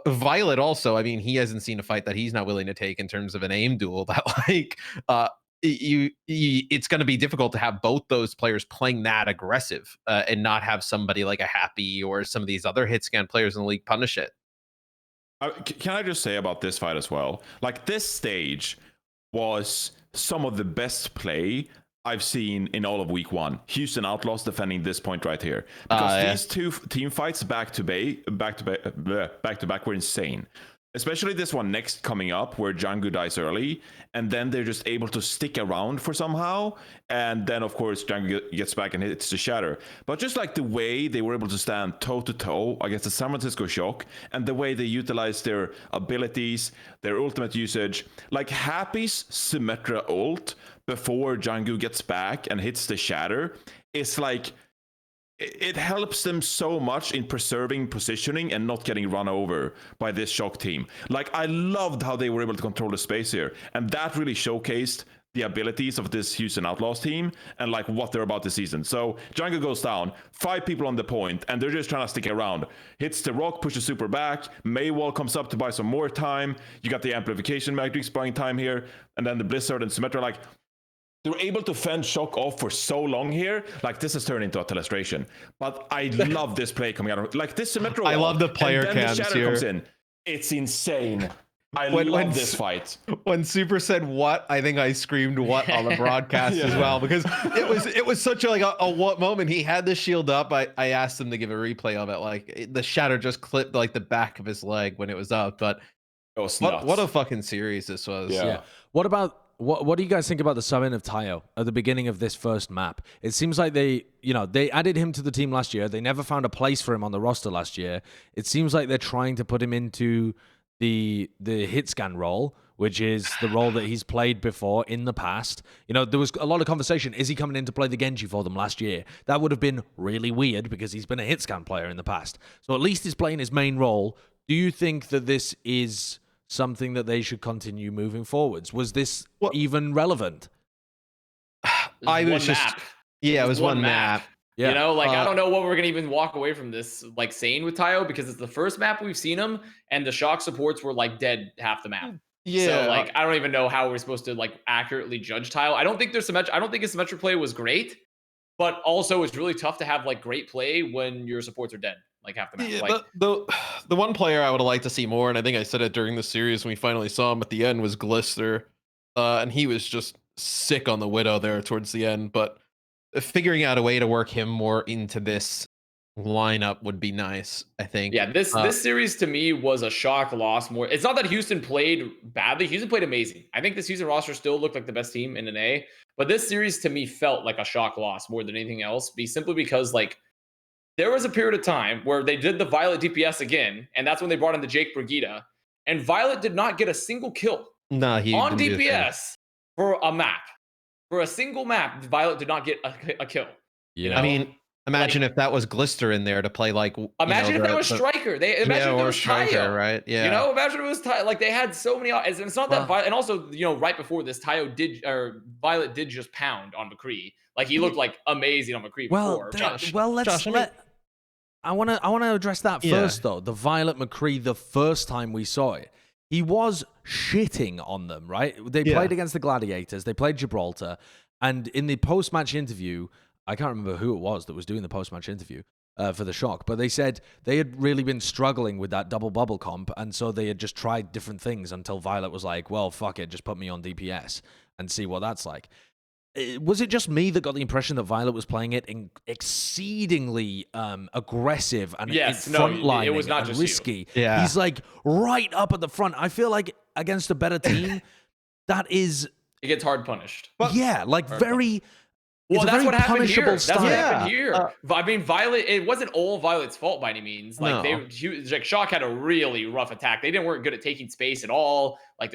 Violet also, I mean, he hasn't seen a fight that he's not willing to take in terms of an aim duel. That it's going to be difficult to have both those players playing that aggressive and not have somebody like a Happy or some of these other hit scan players in the league punish it. Can I just say about this fight as well? Like, this stage was some of the best play I've seen in all of week 1. Houston Outlaws defending this point right here, because these two team fights back to back were insane. Especially this one next coming up where Chengdu dies early, and then they're just able to stick around for somehow, and then of course Chengdu gets back and hits the shatter. But just like the way they were able to stand toe to toe against the San Francisco Shock, and the way they utilized their abilities, their ultimate usage, like Happy's Symmetra ult before Chengdu gets back and hits the shatter, is like, it helps them so much in preserving positioning and not getting run over by this Shock team. Like, I loved how they were able to control the space here, and that really showcased the abilities of this Houston Outlaws team and like what they're about this season. So Chengdu goes down, 5 people on the point, and they're just trying to stick around. Hits the rock, pushes super back. Maywall comes up to buy some more time. You got the amplification matrix buying time here, and then the Blizzard and Symmetra, like, they're able to fend Shock off for so long here. Like, this has turned into a telestration. But I love this play coming out of, like, this Symmetra. I love the player cams the shatter here. Comes in. It's insane. I love this fight. When Super said what, I think I screamed what on the broadcast as well, because it was such a what moment. He had the shield up. I asked him to give a replay of it. Like, the shatter just clipped like the back of his leg when it was up. But what a fucking series this was. Yeah. What do you guys think about the summon of Tayo at the beginning of this first map? It seems like they added him to the team last year. They never found a place for him on the roster last year. It seems like they're trying to put him into the hit scan role, which is the role that he's played before in the past. There was a lot of conversation. Is he coming in to play the Genji for them last year? That would have been really weird because he's been a hit scan player in the past. So at least he's playing his main role. Do you think that this is something that they should continue moving forwards? Was this even relevant? It was one map. Yeah. I don't know what we're gonna even walk away from this like saying with Tayo, because it's the first map we've seen him, and the Shock supports were like dead half the map. Yeah. So I don't even know how we're supposed to like accurately judge Tayo. I don't think his symmetric play was great, but also it's really tough to have like great play when your supports are dead like half the map. Yeah, the one player I would have liked to see more, and I think I said it during the series when we finally saw him at the end, was Glister, and he was just sick on the Widow there towards the end. But figuring out a way to work him more into this lineup would be nice, I think. Yeah, this series to me was a Shock loss more. It's not that Houston played badly. Houston played amazing. I think this Houston roster still looked like the best team in an A, but this series to me felt like a Shock loss more than anything else, simply because like there was a period of time where they did the Violet DPS again, and that's when they brought in the Jake Brigida, and Violet did not get a single kill he on didn't do a thing. DPS for a map. For a single map, Violet did not get a kill. You know? I mean, imagine if that was Glister in there to play like. Imagine if that was Striker. Imagine if it was Striker, Tayo, right? Yeah. You know, imagine if it was Tayo. Like they had so many. And it's not that Violet. And also, you know, right before this, Violet did just pound on McCree. Like he looked like amazing on McCree before. I want to address that first though. The Violet McCree, the first time we saw it, he was shitting on them, right? They played against the Gladiators, they played Gibraltar, and in the post-match interview, I can't remember who it was that was doing the post-match interview for the Shock, but they said they had really been struggling with that double bubble comp, and so they had just tried different things until Violet was like, well, fuck it, just put me on DPS and see what that's like. Was it just me that got the impression that Violet was playing it exceedingly aggressive and frontlining it was not just risky? You. Yeah. He's like right up at the front. I feel like against a better team, that is... It gets hard punished. Very... Well, that's what happened here. punishable That's style. what happened here. I mean, Violet. It wasn't all Violet's fault by any means. Like like Shock had a really rough attack. They weren't good at taking space at all. But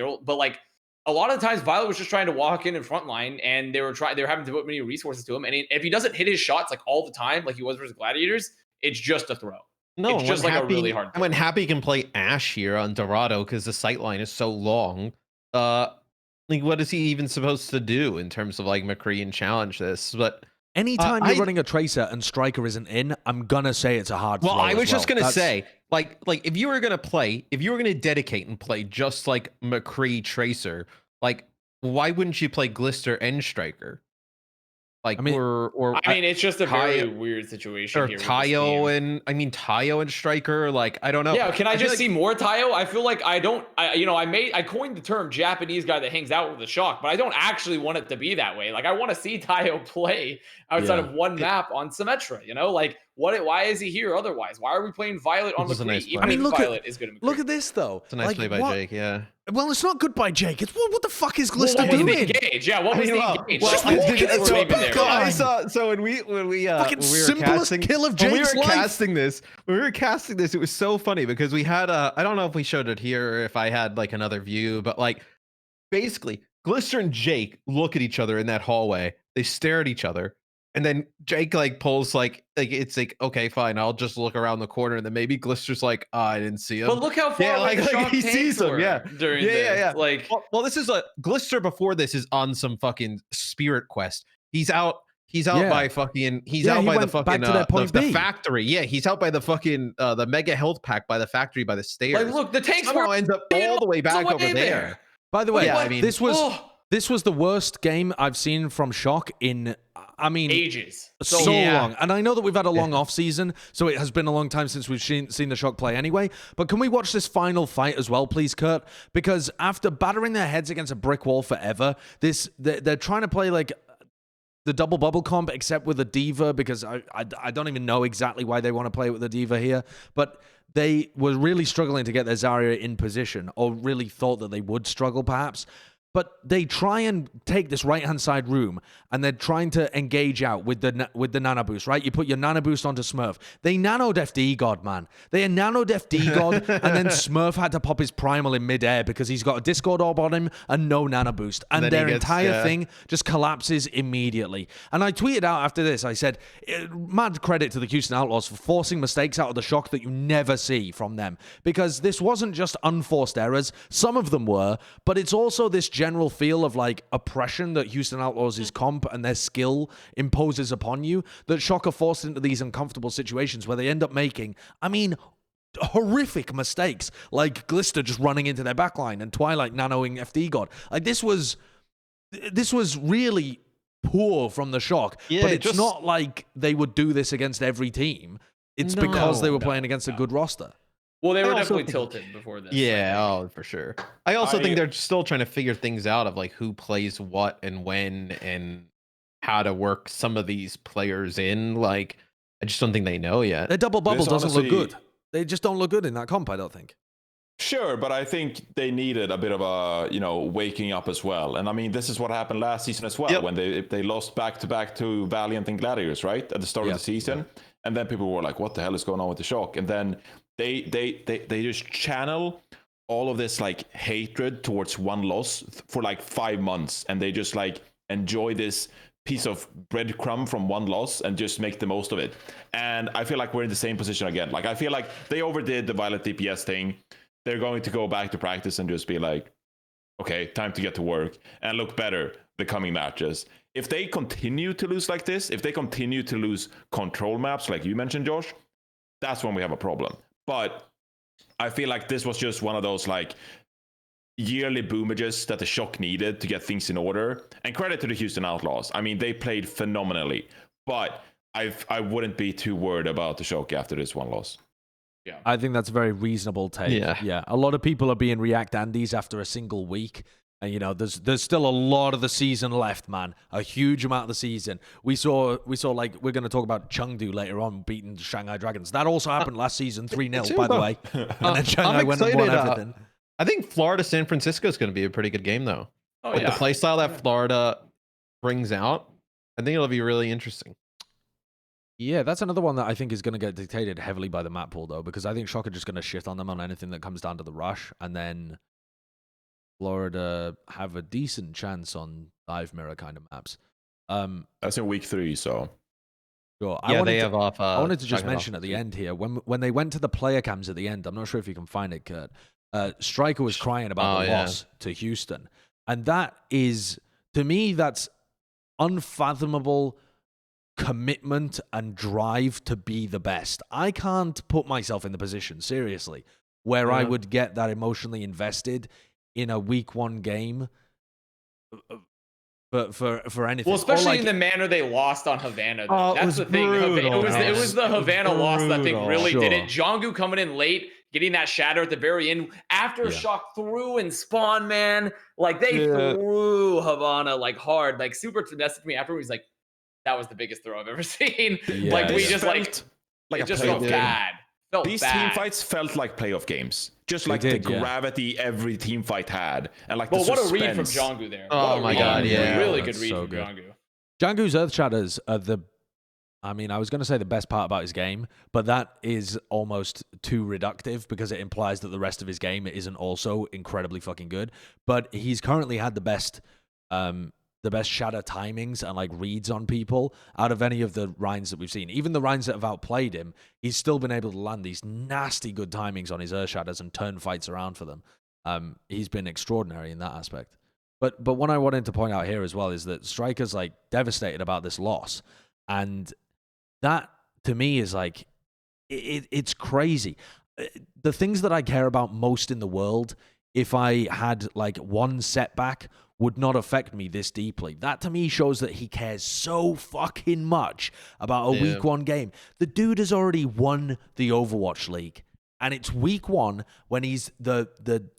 a lot of the times Violet was just trying to walk in front line, and they were having to put many resources to him. And if he doesn't hit his shots like all the time, like he was versus Gladiators, it's just a throw. No, it's just like a really hard throw. And when Happy can play Ashe here on Dorado because the sight line is so long, like what is he even supposed to do in terms of like McCree and challenge this? But anytime you're running a Tracer and Striker isn't in, I'm gonna say it's a hard throw. Well, I was just gonna say, like if you were gonna dedicate and play just like McCree Tracer, like why wouldn't you play Glister and Striker? Like, it's just a very weird situation or here. Tayo and Striker. Like, I don't know. Yeah, can I just see more Tayo? I feel like I coined the term Japanese guy that hangs out with the Shock, but I don't actually want it to be that way. Like, I want to see Tayo play outside of one map on Symmetra. You know, like why is he here otherwise? Why are we playing Violet on McCree? Violet is good at McCree. Look at this though. It's a nice play by Jake. Yeah. Well, it's not good by Jake. It's what the fuck is Glister doing? Engage. Yeah, what was the engage? So when we fucking simplest kill of Jake's life. When we were casting this, it was so funny because we had I don't know if we showed it here or if I had like another view, but like basically Glister and Jake look at each other in that hallway. They stare at each other. And then Jake like pulls like it's like, okay, fine, I'll just look around the corner, and then maybe Glister's like, I didn't see him. But look how far away he sees him. During this. Like, well, this is Glister before this is on some fucking spirit quest. He's out by fucking. He's out by the fucking the factory. Yeah, he's out by the fucking the mega health pack by the factory by the stairs. Like, look, the tanks ends up all the way back over there. By the way, this was the worst game I've seen from Shock in. Ages. So long. And I know that we've had a long off season, so it has been a long time since we've seen the Shock play anyway. But can we watch this final fight as well, please, Kurt? Because after battering their heads against a brick wall forever, they're trying to play like the double bubble comp, except with a diva, because I don't even know exactly why they want to play with the diva here. But they were really struggling to get their Zarya in position, or really thought that they would struggle, perhaps. But they try and take this right-hand side room, and they're trying to engage out with the nano boost, right? You put your nano boost onto Smurf. They nanoed FD God, man. They nanoed FD God, and then Smurf had to pop his primal in midair because he's got a Discord orb on him and no nano boost, and their entire thing just collapses immediately. And I tweeted out after this, I said, mad credit to the Houston Outlaws for forcing mistakes out of the Shock that you never see from them, because this wasn't just unforced errors. Some of them were, but it's also this general feel of like oppression that Houston Outlaws' comp and their skill imposes upon you, that Shock are forced into these uncomfortable situations where they end up making, horrific mistakes, like Glister just running into their backline and Twilight nanoing FD God. Like this was really poor from the Shock, but it's not like they would do this against every team. It's because they were playing against a good roster. Well, they were definitely tilted before this. Yeah, for sure. I also think they're still trying to figure things out of like who plays what and when and how to work some of these players in. Like, I just don't think they know yet. Their double bubble doesn't look good. They just don't look good in that comp, I don't think. Sure, but I think they needed a bit of a, waking up as well. And I mean, this is what happened last season as well, when they lost back-to-back to Valiant and Gladiators, right? At the start of the season. And then people were like, what the hell is going on with the Shock? And then they just channel all of this like hatred towards one loss for like 5 months, and they just like enjoy this piece of breadcrumb from one loss and just make the most of it. And I feel like we're in the same position again. Like, I feel like they overdid the violent DPS thing. They're going to go back to practice and just be like, okay, time to get to work and look better the coming matches. If they continue to lose like this, if they continue to lose control maps like you mentioned, Josh, that's when we have a problem. But I feel like this was just one of those like yearly boomages that the Shock needed to get things in order. And credit to the Houston Outlaws. I mean, they played phenomenally, but I wouldn't be too worried about the Shock after this one loss. Yeah, I think that's a very reasonable take. Yeah. A lot of people are being React Andes after a single week. And, you know, there's still a lot of the season left, man. A huge amount of the season. We saw like, we're going to talk about Chengdu later on beating Shanghai Dragons. That also happened last season, 3-0, by the way. And then Shanghai went and won everything. I think Florida-San Francisco is going to be a pretty good game, though. With the playstyle that Florida brings out, I think it'll be really interesting. Yeah, that's another one that I think is going to get dictated heavily by the map pool, though, because I think Shock are just going to shit on them on anything that comes down to the rush, and then Florida have a decent chance on dive mirror kind of maps. That's in week 3, so. Sure. Yeah, they have off. I wanted to just mention at the end here, when they went to the player cams at the end, I'm not sure if you can find it, Kurt. Striker was crying about the loss to Houston. And that is, to me, that's unfathomable commitment and drive to be the best. I can't put myself in the position, seriously, where I would get that emotionally invested in a week 1 game for anything. Well, especially in the manner they lost on Havana. That's the thing. Brutal, it was the Havana loss that I think really did it. Jonggu coming in late, getting that shatter at the very end after Shock threw and Spawn, man. Like, they threw Havana like hard, like super messaged me after. He's like, that was the biggest throw I've ever seen. Like, we just like it just felt bad. These team fights felt like playoff games. Just like the gravity every team fight had. And like, what a read from Jonggu there. Oh my god, yeah. Really good read from Jonggu. Jonggu's Earth Shatters are I was going to say the best part about his game, but that is almost too reductive because it implies that the rest of his game isn't also incredibly fucking good. But he's currently had the best shatter timings and like reads on people out of any of the Rhines that we've seen. Even the Rhines that have outplayed him, he's still been able to land these nasty good timings on his Earth Shatters and turn fights around for them. He's been extraordinary in that aspect. But what I wanted to point out here as well is that Striker's like devastated about this loss. And that, to me, is like, it's crazy. The things that I care about most in the world, if I had like one setback, would not affect me this deeply. That, to me, shows that he cares so fucking much about a week 1 game. The dude has already won the Overwatch League. And it's week 1 when he's the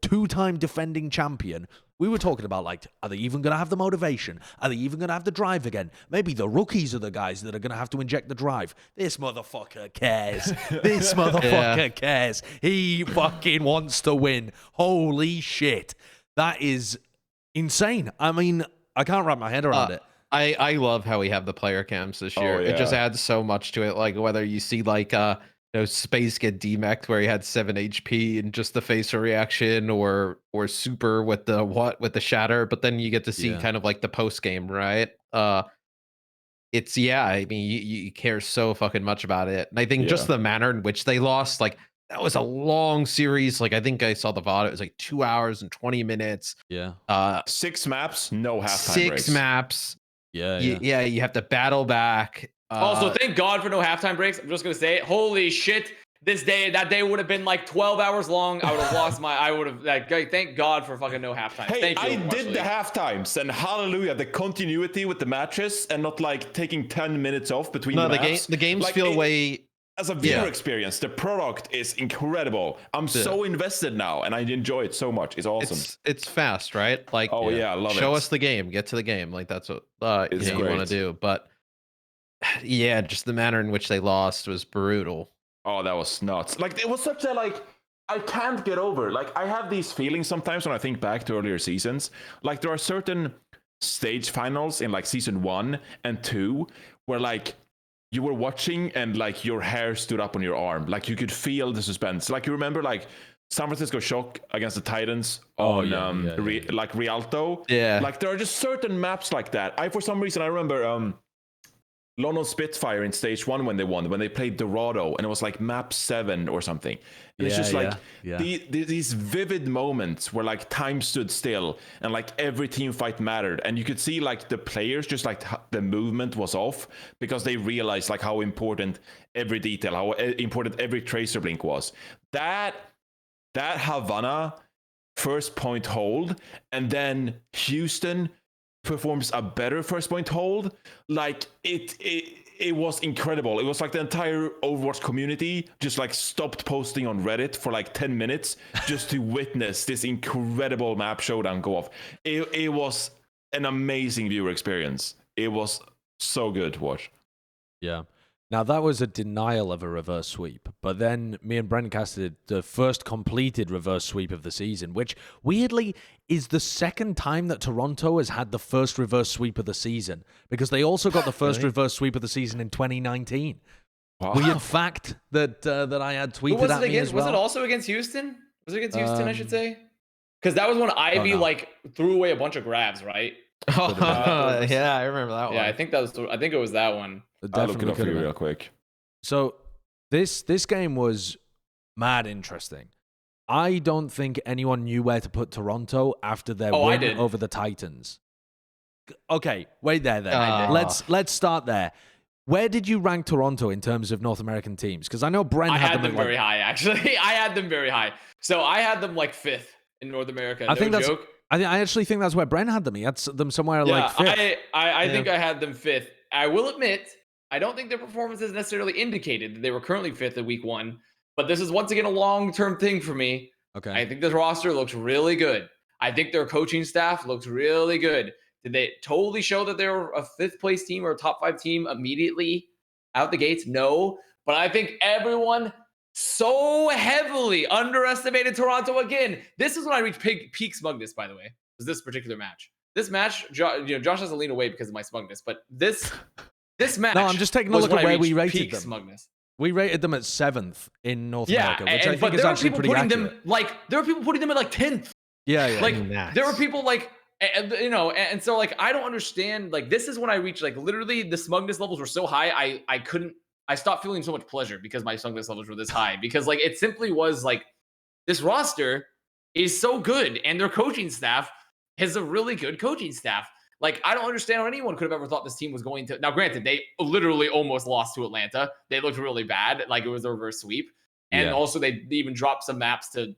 2-time defending champion. We were talking about, like, are they even going to have the motivation? Are they even going to have the drive again? Maybe the rookies are the guys that are going to have to inject the drive. This motherfucker cares. This motherfucker cares. He fucking wants to win. Holy shit. That is insane. I mean, I can't wrap my head around it. I love how we have the player cams this year. It just adds so much to it. Like, whether you see like Space get demeched where he had 7 HP and just the facial reaction, or Super with the shatter, but then you get to see kind of like the post game, right? It's I mean, you care so fucking much about it. And I think just the manner in which they lost, like, that was a long series. Like, I think I saw the VOD. It was like 2 hours and 20 minutes. Yeah. 6 maps, no halftime breaks. 6 maps. Yeah. You have to battle back. Also, thank God for no halftime breaks. I'm just gonna say it. Holy shit! That day would have been like 12 hours long. I would have lost my. I would have. Like, thank God for fucking no halftime. Hey, thank you, I did the halftimes, and hallelujah, the continuity with the matches and not like taking 10 minutes off between the maps. The games like, feel way. As a viewer experience, the product is incredible. I'm so invested now, and I enjoy it so much. It's awesome. It's fast, right? Like, I love it. Show us the game. Get to the game. Like, that's what you want to do. But just the manner in which they lost was brutal. Oh, that was nuts. Like, it was such a, like, I can't get over. Like, I have these feelings sometimes when I think back to earlier seasons. Like, there are certain stage finals in like season 1 and 2 where, like, you were watching and like your hair stood up on your arm. Like you could feel the suspense. Like you remember like San Francisco Shock against the Titans on like Rialto. Yeah. Like there are just certain maps like that. For some reason I remember London Spitfire in stage 1 when they played Dorado, and it was like map 7 or something. And it's just like these vivid moments where like time stood still and like every team fight mattered, and you could see like the players just like the movement was off because they realized like how important every detail, how important every tracer blink was. That Havana first point hold, and then Houston performs a better first point hold. Like it was incredible. It was like the entire Overwatch community just like stopped posting on Reddit for like 10 minutes just to witness this incredible map showdown go off. It was an amazing viewer experience. It was so good to watch. Yeah. Now, that was a denial of a reverse sweep, but then me and Bren casted the first completed reverse sweep of the season, which weirdly is the second time that Toronto has had the first reverse sweep of the season, because they also got the first reverse sweep of the season in 2019. Wow. Weird fact that I had tweeted at me as well. Was it also against Houston? Was it against Houston, I should say? Because that was when Ivy like threw away a bunch of grabs, right? Yeah, I remember that one. Yeah, I think it was that one. I'll look it up for you real quick. So this game was mad interesting. I don't think anyone knew where to put Toronto after their win over the Titans. Okay, wait there then. Let's start there. Where did you rank Toronto in terms of North American teams? Because I know Bren had them very high, actually. I had them very high. So I had them like 5th in North America. Joke. I actually think that's where Bren had them. He had them somewhere like 5th. I think I had them 5th. I will admit, I don't think their performance has necessarily indicated that they were currently 5th in week 1. But this is once again a long-term thing for me. Okay. I think this roster looks really good. I think their coaching staff looks really good. Did they totally show that they were a 5th place team or a top 5 team immediately out the gates? No. But I think everyone so heavily underestimated Toronto again. This is when I reached peak smugness, by the way, was this particular match. This match, Josh has to lean away because of my smugness, but this match. No, I'm just taking a look at where we rated them. Smugness. We rated them at 7th in North America, which I think is actually pretty accurate. There were people putting them at like 10th. Yeah. Like there were people like, and so like I don't understand. Like this is when I reached like literally the smugness levels were so high I stopped feeling so much pleasure because my smugness levels were this high, because like it simply was like this roster is so good and their coaching staff has a really good coaching staff. Like, I don't understand how anyone could have ever thought this team was going to. Now, granted, they literally almost lost to Atlanta. They looked really bad. Like, it was a reverse sweep. And also, they even dropped some maps to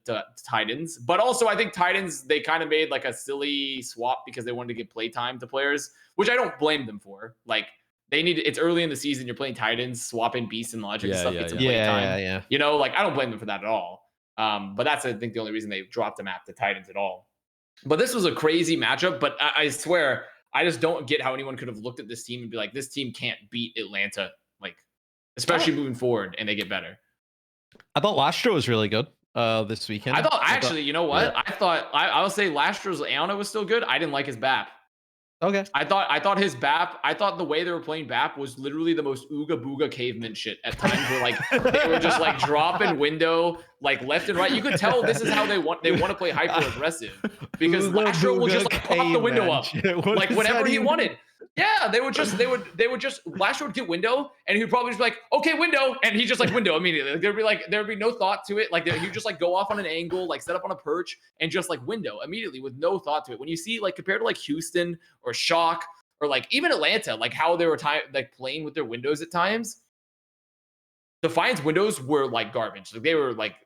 Titans. But also, I think Titans, they kind of made like a silly swap because they wanted to give playtime to players, which I don't blame them for. Like, they need it's early in the season. You're playing Titans, swapping Beast and Logic and stuff. Get some playtime. Yeah. You know, like, I don't blame them for that at all. But that's, I think, the only reason they dropped the map to Titans at all. But this was a crazy matchup. But I swear, I just don't get how anyone could have looked at this team and be like, this team can't beat Atlanta, like, especially moving forward, and they get better. I thought Lastro was really good this weekend. I thought, actually, you know what? Yeah. I'll say Lastro's Aona was still good. I didn't like his BAP. Okay. I thought his BAP, I thought the way they were playing BAP was literally the most ooga booga caveman shit at times, where like they were just like dropping window like left and right. You could tell this is how they want to play hyper aggressive, because Lastro will just like pop the window up like whenever he wanted. Yeah, they would just Lastro would get window and he would probably just be like, okay, window, and he just like window immediately. Like, there'd be no thought to it. Like he'd just like go off on an angle, like set up on a perch and just like window immediately with no thought to it. When you see like compared to like Houston or Shock or like even Atlanta, like how they were like playing with their windows at times, Defiant's windows were like garbage. Like they were like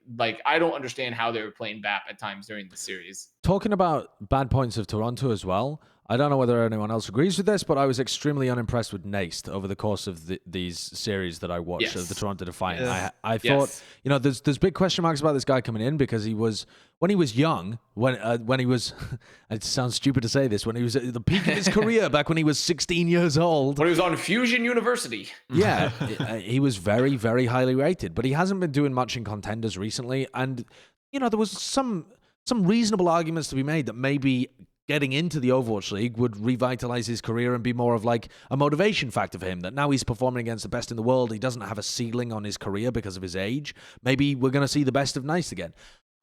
I don't understand how they were playing BAP at times during the series. Talking about bad points of Toronto as well, I don't know whether anyone else agrees with this, but I was extremely unimpressed with Naste over the course of these series that I watched of the Toronto Defiant. Yes. I thought, you know, there's big question marks about this guy coming in, because when he was young, when he was, it sounds stupid to say this, when he was at the peak of his career, back when he was 16 years old. When he was on Fusion University. Yeah, he was very, very highly rated, but he hasn't been doing much in contenders recently. And, you know, there was some reasonable arguments to be made that maybe getting into the Overwatch League would revitalize his career and be more of like a motivation factor for him, that now he's performing against the best in the world. He doesn't have a ceiling on his career because of his age. Maybe we're going to see the best of Nice again.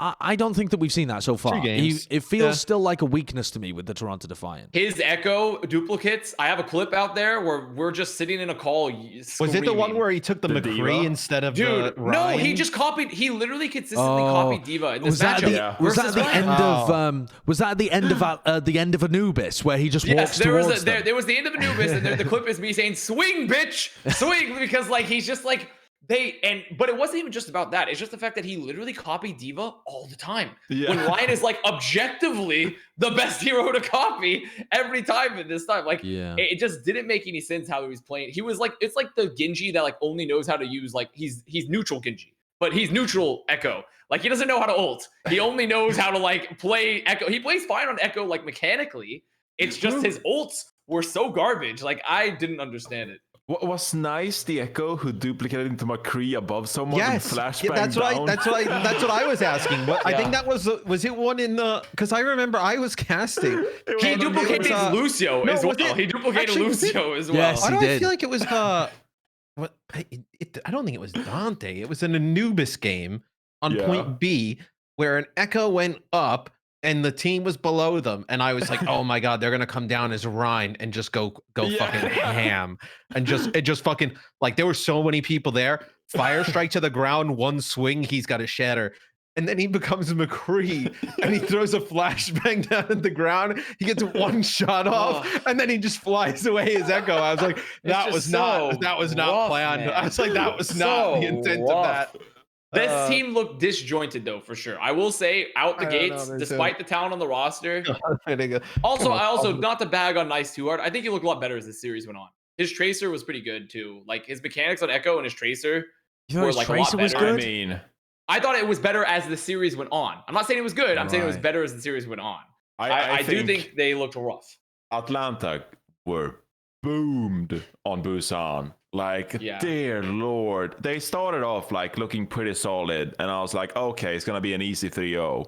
I don't think that we've seen that so far. It feels still like a weakness to me with the Toronto Defiant. His Echo duplicates. I have a clip out there where we're just sitting in a call. Was it the one where he took the McCree instead of the Ryan? No, he just copied. He literally consistently copied D.Va in this matchup. Was that at the end of? Was that at the end of Anubis where he just walks towards them? There was the end of Anubis, and the clip is me saying "swing, bitch, swing," because like he's just like. But it wasn't even just about that. It's just the fact that he literally copied D.Va all the time. Yeah. When Ryan is like objectively the best hero to copy every time at this time. Like it just didn't make any sense how he was playing. He was like, it's like the Genji that like only knows how to use, like he's neutral Genji, but he's neutral Echo. Like he doesn't know how to ult. He only knows how to like play Echo. He plays fine on Echo like mechanically. It's just his ults were so garbage. Like I didn't understand it. What was nice, the Echo who duplicated into McCree above someone and flashbang that's down? That's what I was asking. I think that was it one in the, because I remember I was casting. He duplicated Lucio as well. He duplicated Lucio as well. Yes, I don't feel like it was I don't think it was Dante. It was an Anubis game on point B where an Echo went up and the team was below them, and I was like, "Oh my god, they're gonna come down as Rhine and just go fucking ham," and just fucking like there were so many people there. Fire strike to the ground, one swing, he's got a shatter, and then he becomes McCree and he throws a flashbang down at the ground. He gets one shot off, and then he just flies away as Echo. I was like, that was not planned. Man. I was like, that was not the intent of that. This team looked disjointed, though, for sure. I will say, out the gates, despite the talent on the roster. Also, not to bag on Nice too hard, I think he looked a lot better as the series went on. His Tracer was pretty good, too. Like, his mechanics on Echo and his Tracer were, like, a lot better. I thought it was better as the series went on. I'm not saying it was good. I'm saying it was better as the series went on. I do think they looked rough. Atlanta were boomed on Busan. Like, dear Lord. They started off, like, looking pretty solid. And I was like, okay, it's going to be an easy 3-0.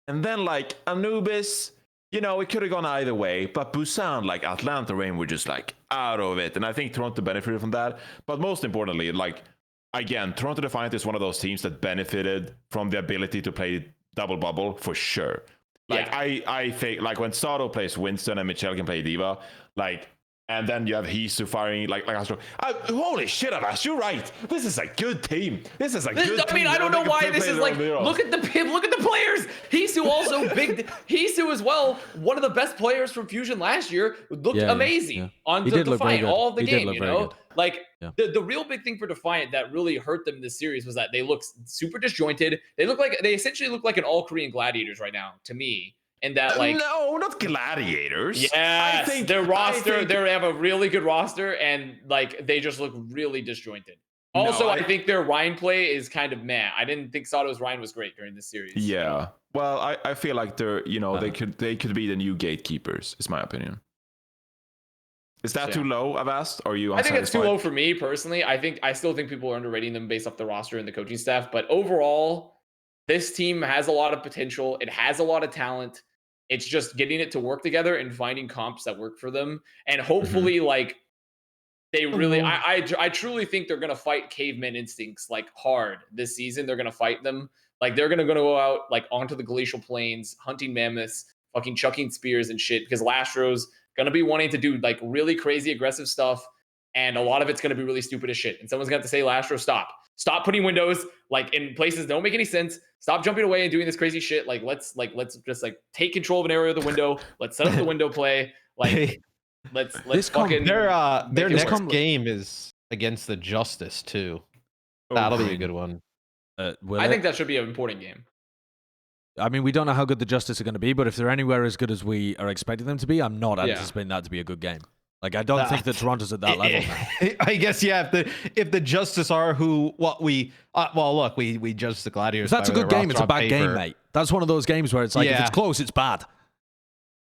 And then, like, Anubis, you know, it could have gone either way. But Busan, like, Atlanta Rain were just, like, out of it. And I think Toronto benefited from that. But most importantly, like, again, Toronto Defiant is one of those teams that benefited from the ability to play double bubble, for sure. Like, I think, like, when Sato plays Winston and Michelle can play D.Va, like... And then you have Hisu firing like Astro. Holy shit, Avast, you're right. This is a good team. This is a good team. I mean, I don't know why this is like, look at the players. Hisu also big. Hisu as well, one of the best players from Fusion last year, looked amazing on Defiant all of the game, you know? Like, the real big thing for Defiant that really hurt them in this series was that they look super disjointed. They essentially look like an all-Korean Gladiators right now, to me. And that, like, no, not Gladiators. Yeah, I think their roster, they have a really good roster, and like they just look really disjointed. Also, I think their Rhine play is kind of meh. I didn't think Sato's Rhine was great during this series. Yeah, well, I feel like they're, you know, they could be the new gatekeepers. Is my opinion. Is that too low, Avast? Or are you? I think it's too low for me personally. I still think people are underrating them based off the roster and the coaching staff. But overall, this team has a lot of potential. It has a lot of talent. It's just getting it to work together and finding comps that work for them. And hopefully, like, they really, I truly think they're going to fight caveman instincts, like, hard this season. They're going to fight them. Like, they're going to go out, like, onto the glacial plains, hunting mammoths, fucking chucking spears and shit. Because Lastro's going to be wanting to do, like, really crazy aggressive stuff. And a lot of it's going to be really stupid as shit. And someone's going to have to say, Lastro, stop. Stop putting windows like in places that don't make any sense. Stop jumping away and doing this crazy shit. Let's just like take control of an area of the window. Let's set up the window play. Like let's fucking their next game is against the Justice too. That'll be a good one. I think that should be an important game. I mean, we don't know how good the Justice are going to be, but if they're anywhere as good as we are expecting them to be, I'm not anticipating that to be a good game. Like, I don't think that Toronto's at that level now. I guess, if the Justice are we judge the Gladiators. If that's a good game, it's a bad game, mate. That's one of those games where it's like, if it's close, it's bad.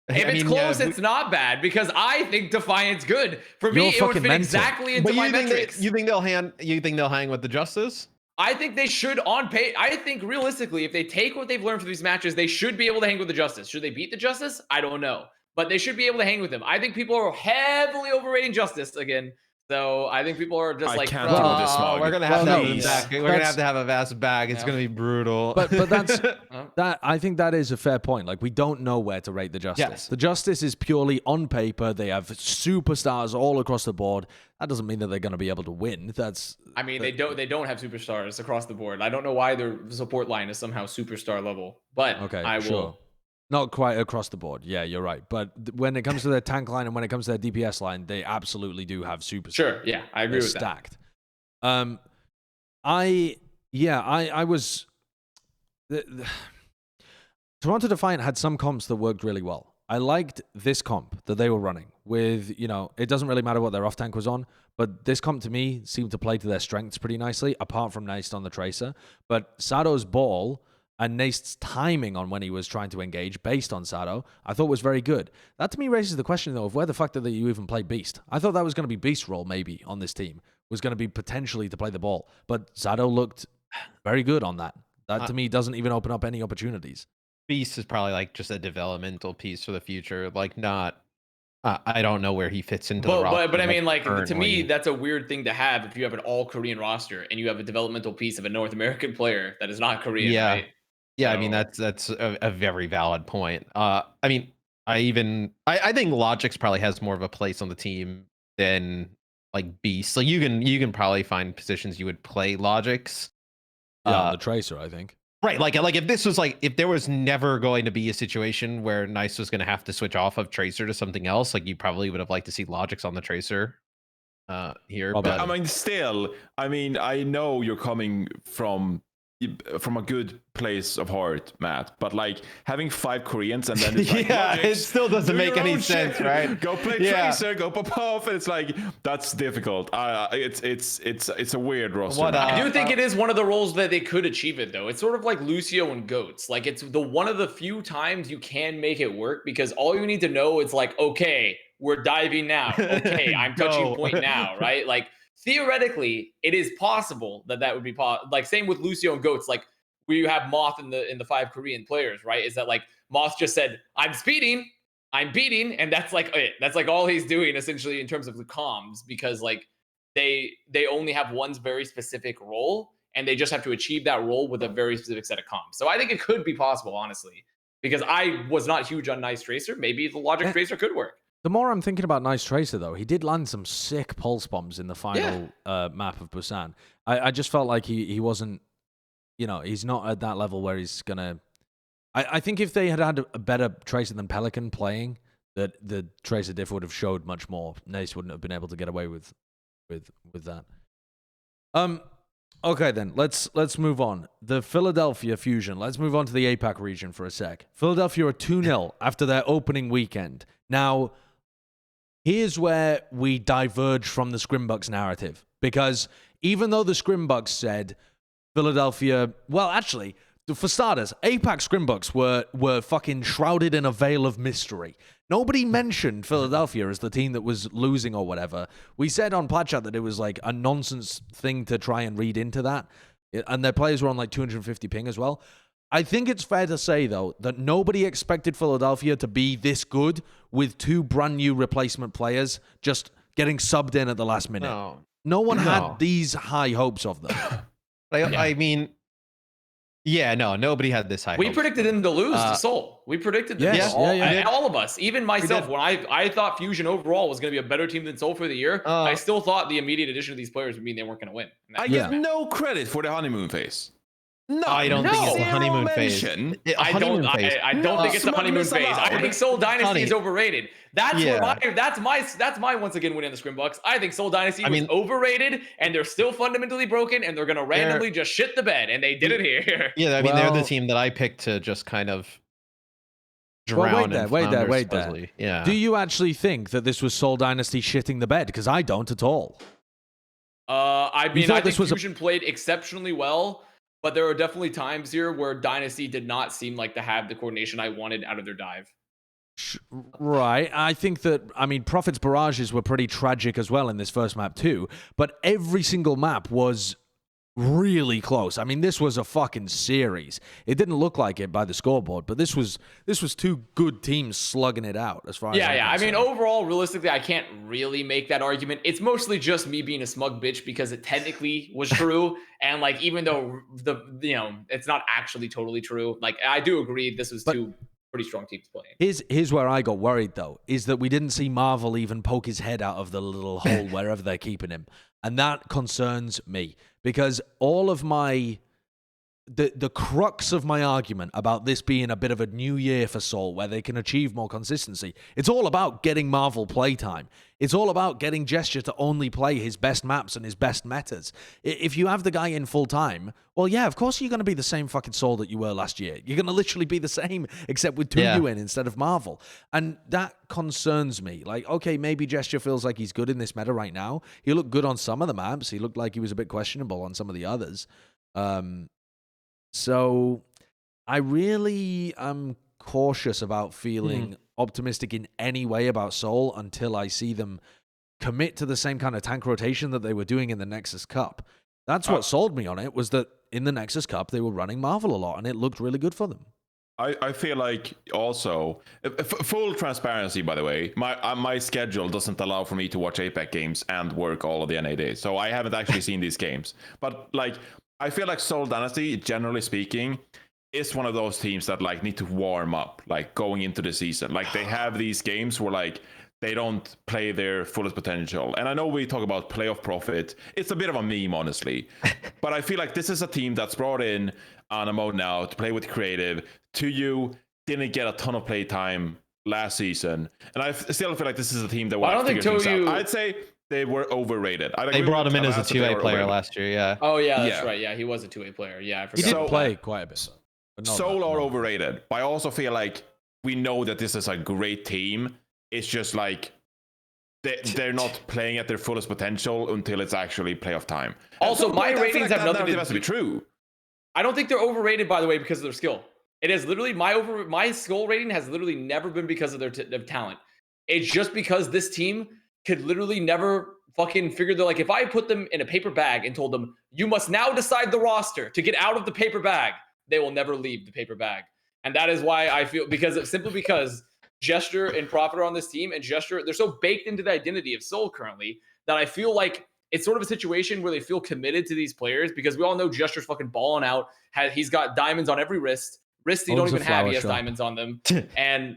If it's close, it's not bad, because I think Defiant's good. For me, it would fit exactly into my metrics. You think they'll hang with the Justice? I think they should I think realistically, if they take what they've learned from these matches, they should be able to hang with the Justice. Should they beat the Justice? I don't know. But they should be able to hang with them. I think people are heavily overrating Justice again. So I think people are just I like, can't deal with this smug. We're gonna have Well, to no, have him back. We're gonna have to have a vast bag. It's gonna be brutal. But that's that. I think that is a fair point. Like we don't know where to rate the Justice. Yes. The Justice is purely on paper. They have superstars all across the board. That doesn't mean that they're going to be able to win. I mean, they don't have superstars across the board. I don't know why their support line is somehow superstar level, but okay. I will. Sure. Not quite across the board. Yeah, you're right. But when it comes to their tank line and when it comes to their DPS line, they absolutely do have superstars. Sure. Yeah, I agree They're with stacked. I was. Toronto Defiant had some comps that worked really well. I liked this comp that they were running with, it doesn't really matter what their off tank was on, but this comp to me seemed to play to their strengths pretty nicely, apart from Neist on the Tracer. But Sado's ball and Neist's timing on when he was trying to engage based on Sado, I thought was very good. That to me raises the question, though, of where the fuck did you even play Beast? I thought that was going to be Beast's role, maybe, on this team, was going to be potentially to play the ball. But Sado looked very good on that. That, to me, doesn't even open up any opportunities. Beast is probably like just a developmental piece for the future. Like not, I don't know where he fits into the roster. But I mean, like to me, currently. that's a weird thing to have if you have an all Korean roster and you have a developmental piece of a North American player that is not Korean. Yeah. Right? Yeah, I mean that's a very valid point. I mean, I think Logix probably has more of a place on the team than like Beast. So you can probably find positions you would play Logix. Yeah, on the Tracer, I think. Right, like if this was if there was never going to be a situation where Nice was going to have to switch off of Tracer to something else, like you probably would have liked to see Logix on the Tracer here. But I mean, still, I know you're coming from a good place of heart, Matt, but like having 5 Koreans and then it's like, yeah, Logix, it still doesn't make any sense, right? Go play Tracer, go pop off. It's like that's difficult. It's a weird roster. I do think it is one of the roles that they could achieve it though. It's sort of like Lucio and Goats. Like it's the one of the few times you can make it work because all you need to know is like, okay, we're diving now. Okay, I'm touching point now, right? Like theoretically, it is possible that would be like same with Lucio and Goats. Like where you have Moth in the 5 Korean players, right? Is that like Moth just said, I'm speeding, I'm beating, and that's like it. That's like all he's doing essentially in terms of the comms because like they only have one very specific role and they just have to achieve that role with a very specific set of comms. So I think it could be possible, honestly, because I was not huge on Nice Tracer. Maybe the Logic Tracer could work. The more I'm thinking about Nice Tracer, though, he did land some sick pulse bombs in the final map of Busan. I just felt like he wasn't, he's not at that level where he's going to... I think if they had a better Tracer than Pelican playing, that the Tracer diff would have showed much more. Nice wouldn't have been able to get away with that. Okay, then, let's move on. The Philadelphia Fusion. Let's move on to the APAC region for a sec. Philadelphia are 2-0 after their opening weekend. Now... here's where we diverge from the scrimbucks narrative. Because even though the scrimbucks said Philadelphia... well, actually, for starters, APAC scrimbucks were fucking shrouded in a veil of mystery. Nobody mentioned Philadelphia as the team that was losing or whatever. We said on Plat Chat that it was like a nonsense thing to try and read into that. And their players were on like 250 ping as well. I think it's fair to say, though, that nobody expected Philadelphia to be this good with 2 brand new replacement players just getting subbed in at the last minute. No one had these high hopes of them. I mean, nobody had this high. We predicted them to lose to Seoul. We predicted them. Yes, all of us, even myself. When I thought Fusion overall was going to be a better team than Seoul for the year, I still thought the immediate addition of these players would mean they weren't going to win. I give no credit for the honeymoon phase. No, I don't think it's the honeymoon phase. I don't think it's the honeymoon phase. I think Seoul Dynasty is overrated. That's my once again win in the scrimbucks. I think Seoul Dynasty was overrated, and they're still fundamentally broken, and they're gonna randomly just shit the bed, and they did it here. Yeah, I mean they're the team that I picked to just kind of drown. Wait there. Yeah. Do you actually think that this was Seoul Dynasty shitting the bed? Because I don't at all. I think Fusion played exceptionally well. But there are definitely times here where Dynasty did not seem like to have the coordination I wanted out of their dive. Right. I think that, Prophet's barrages were pretty tragic as well in this first map too. But every single map was really close. I mean, this was a fucking series. It didn't look like it by the scoreboard, but this was two good teams slugging it out as far as I'm I mean, concerned. overall, realistically, I can't really make that argument. It's mostly just me being a smug bitch because it technically was true, and like even though it's not actually totally true. Like I do agree, this was two pretty strong teams playing. Here's where I got worried though, is that we didn't see Marvel even poke his head out of the little hole wherever they're keeping him, and that concerns me because all of my the crux of my argument about this being a bit of a new year for Seoul where they can achieve more consistency, it's all about getting Marvel playtime. It's all about getting Gesture to only play his best maps and his best metas. If you have the guy in full time, well, yeah, of course you're going to be the same fucking Seoul that you were last year. You're going to literally be the same, except with Tungu in instead of Marvel. And that concerns me. Like, okay, maybe Gesture feels like he's good in this meta right now. He looked good on some of the maps. He looked like he was a bit questionable on some of the others. So I really am cautious about feeling optimistic in any way about Seoul until I see them commit to the same kind of tank rotation that they were doing in the Nexus Cup. That's what sold me on it, was that in the Nexus Cup, they were running Marvel a lot, and it looked really good for them. I feel like also, full transparency, by the way, my schedule doesn't allow for me to watch APEC games and work all of the NA days, so I haven't actually seen these games. But like, I feel like Seoul Dynasty, generally speaking, is one of those teams that like need to warm up, like going into the season. Like they have these games where like they don't play their fullest potential. And I know we talk about playoff profit. It's a bit of a meme, honestly. But I feel like this is a team that's brought in Anamo now to play with creative. To you, didn't get a ton of play time last season. And I still feel like this is a team that will figure things out. I'd say they were overrated. They brought him in as a 2A player last year, yeah. Oh, yeah, that's right. Yeah, he was a 2A player. Yeah, I forgot. He did play quite a bit. Seoul are overrated. But I also feel like we know that this is a great team. It's just like they're not playing at their fullest potential until it's actually playoff time. Also, my ratings have nothing to do. Has to be true. I don't think they're overrated, by the way, because of their skill. It is literally my skill rating has literally never been because of their talent. It's just because this team could literally never fucking figure that, like, if I put them in a paper bag and told them, you must now decide the roster to get out of the paper bag, they will never leave the paper bag. And that is why I feel, simply because Gesture and Prophet are on this team, and Gesture, they're so baked into the identity of Seoul currently that I feel like it's sort of a situation where they feel committed to these players, because we all know Gesture's fucking balling out. He's got diamonds on every wrist. Wrists he don't even have, he has diamonds on them. And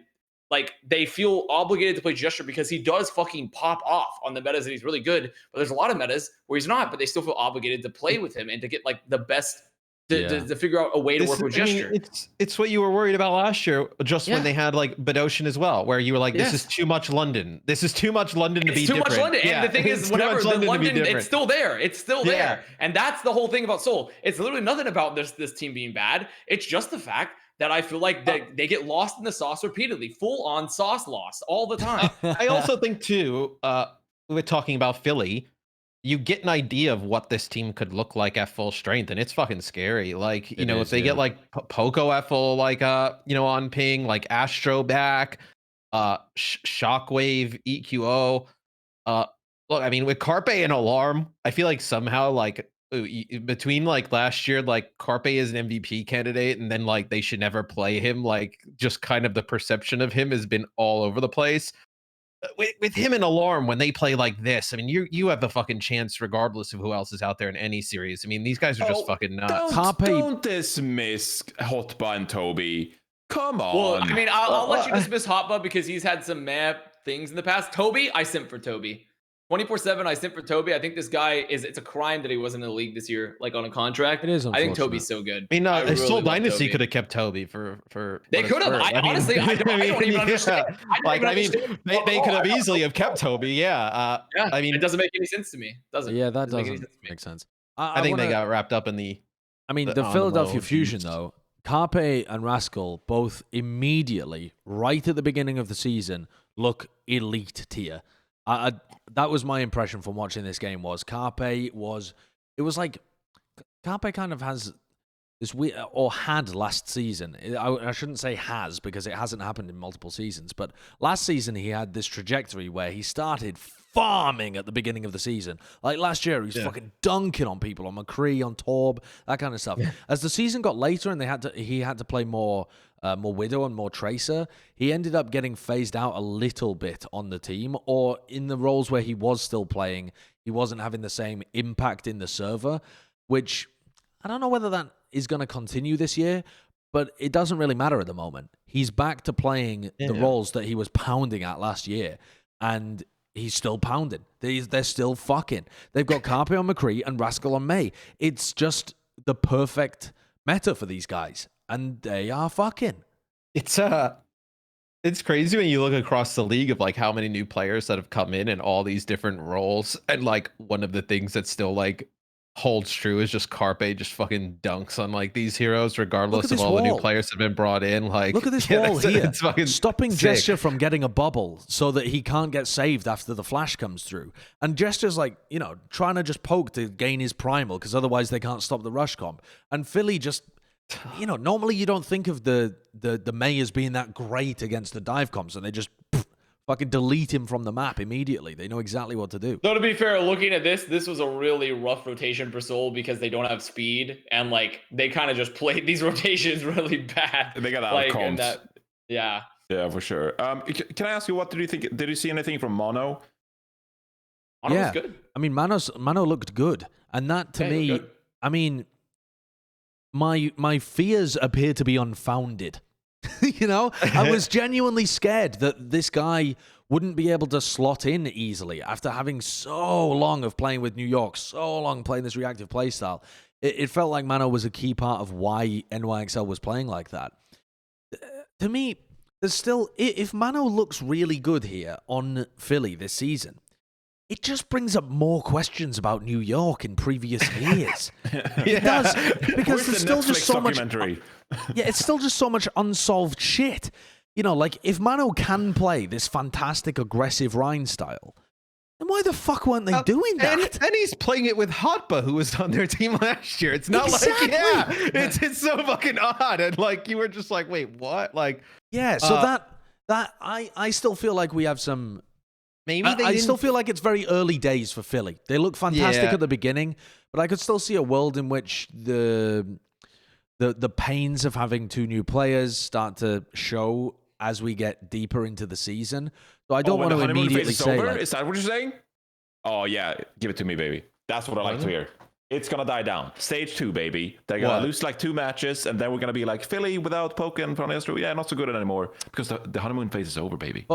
like, they feel obligated to play Gesture because he does fucking pop off on the metas and he's really good. But there's a lot of metas where he's not, but they still feel obligated to play with him and to get like the best to figure out a way to work with Gesture. It's what you were worried about last year, just when they had like Bedosian as well, where you were like, this is too much London. This is too much London to be different. It's too much London. And the thing is, whatever, the London, it's still there. It's still there. And that's the whole thing about Seoul. It's literally nothing about this team being bad. It's just the fact that I feel like they get lost in the sauce repeatedly, full on sauce loss all the time. I also think too, we're talking about Philly, you get an idea of what this team could look like at full strength, and it's fucking scary. Like, if they get like Poco at full, like on ping, like Astro back, Shockwave, EQO. Look, I mean, with Carpe and Alarm, I feel like somehow like between like last year, like Carpe is an MVP candidate, and then like they should never play him. Like, just kind of the perception of him has been all over the place. With him and Alarm, when they play like this, I mean, you have the fucking chance regardless of who else is out there in any series. I mean, these guys are just fucking nuts. Don't dismiss Hotba and Toby. Come on. Well, I mean, I'll let you dismiss Hotba because he's had some map things in the past. Toby, I simp for Toby. 24/7, I simp for Toby. I think this guy it's a crime that he wasn't in the league this year, like on a contract. It is. I think Toby's so good. I mean, Seoul Dynasty could have kept Toby for. They could have. Honestly, I don't even understand. They could have easily have kept Toby. Yeah. I mean, it doesn't make any sense to me. Doesn't. Yeah, that doesn't make sense. I think they got wrapped up in the. I mean, the Philadelphia Fusion though. Carpe and Rascal both immediately, right at the beginning of the season, look elite tier. That was my impression from watching this game. Was Carpe kind of has or had last season. I shouldn't say has because it hasn't happened in multiple seasons. But last season he had this trajectory where he started farming at the beginning of the season. Like last year, he was fucking dunking on people, on McCree, on Torb, that kind of stuff. As the season got later and he had to play more Widow and more Tracer, he ended up getting phased out a little bit on the team, or in the roles where he was still playing, he wasn't having the same impact in the server, which I don't know whether that is going to continue this year, but it doesn't really matter at the moment. He's back to playing the roles that he was pounding at last year, and he's still pounding. They're still fucking. They've got Carpe on McCree and Rascal on May. It's just the perfect meta for these guys, and they are fucking. It's crazy when you look across the league of like how many new players that have come in all these different roles, and like one of the things that's still like holds true is just Carpe just fucking dunks on like these heroes regardless of all the new players that have been brought in. Like, look at this wall here. It's fucking stopping sick. Gesture from getting a bubble so that he can't get saved after the flash comes through. And Gesture's like, trying to just poke to gain his primal because otherwise they can't stop the rush comp. And Philly just, normally you don't think of the May as being that great against the dive comps, and they just fucking delete him from the map immediately. They know exactly what to do. So to be fair, looking at this was a really rough rotation for Seoul because they don't have speed, and like they kind of just played these rotations really bad. They got out of comps. Yeah, for sure. Can I ask you, what did you think? Did you see anything from Mono? Mono was good. I mean, Mano looked good, and that to me, I mean, my fears appear to be unfounded. I was genuinely scared that this guy wouldn't be able to slot in easily after having so long of playing with New York, so long playing this reactive playstyle. It felt like Mano was a key part of why NYXL was playing like that. To me, there's still, if Mano looks really good here on Philly this season, it just brings up more questions about New York in previous years. It does, because there's still just so much. It's still just so much unsolved shit. Like if Mano can play this fantastic aggressive Rhine style, then why the fuck weren't they doing that? And he's playing it with Hotba, who was on their team last year. It's not it's so fucking odd. And like you were just like, wait, what? Like so that I still feel like we have some. Maybe I still feel like it's very early days for Philly. They look fantastic at the beginning, but I could still see a world in which the pains of having two new players start to show as we get deeper into the season. So I don't want to immediately say over? Is that what you're saying? Oh yeah, give it to me, baby. That's what I like to hear. It's gonna die down. Stage 2, baby. They're gonna lose like 2 matches, and then we're gonna be like Philly without Pokken from Astro. Yeah, not so good anymore because the honeymoon phase is over, baby.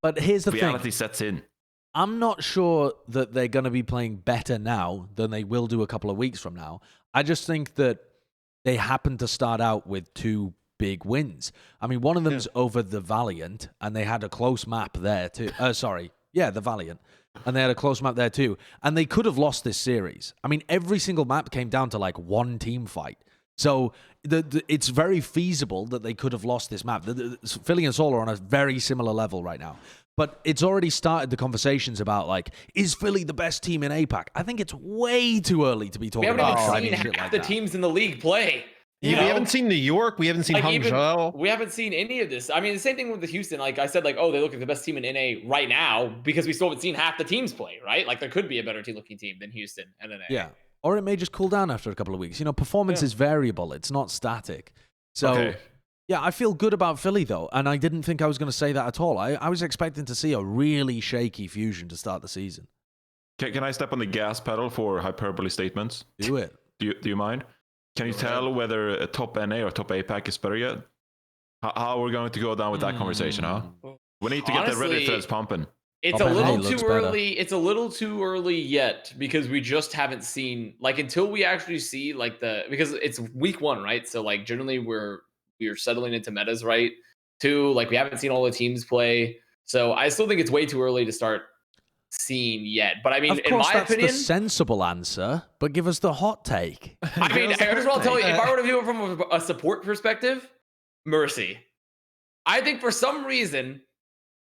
But here's the Reality thing. sets in. I'm not sure that they're going to be playing better now than they will do a couple of weeks from now. I just think that they happen to start out with 2 big wins. I mean, one of them's over the Valiant, and they had a close map there too. The Valiant. And they had a close map there too. And they could have lost this series. I mean, every single map came down to like one team fight. So it's very feasible that they could have lost this map. Philly and Seoul are on a very similar level right now. But it's already started the conversations about, like, is Philly the best team in APAC? I think it's way too early to be talking about shit like that. We haven't even seen half the teams in the league play. We haven't seen New York. We haven't seen Hangzhou. We haven't seen any of this. I mean, the same thing with the Houston. Like I said, like, they look like the best team in NA right now because we still haven't seen half the teams play, right? Like, there could be a better looking team than Houston and NA. Yeah. Or it may just cool down after a couple of weeks. Performance is variable. It's not static. So, yeah, I feel good about Philly, though. And I didn't think I was going to say that at all. I was expecting to see a really shaky Fusion to start the season. Can I step on the gas pedal for hyperbole statements? Do it. Do you mind? Can you tell whether a top NA or top APAC is better yet? How are we going to go down with that conversation, huh? We need to get the Reddit threads pumping. It's a little too early. It's a little too early yet because we just haven't seen, like, until we actually see like because it's week 1, right? So like generally we're settling into metas, right? 2, like we haven't seen all the teams play. So I still think it's way too early to start seeing yet. But I mean, of course, in my opinion, that's the sensible answer. But give us the hot take. I mean, here's what I'll tell you. If I were to view it from a support perspective, Mercy. I think for some reason,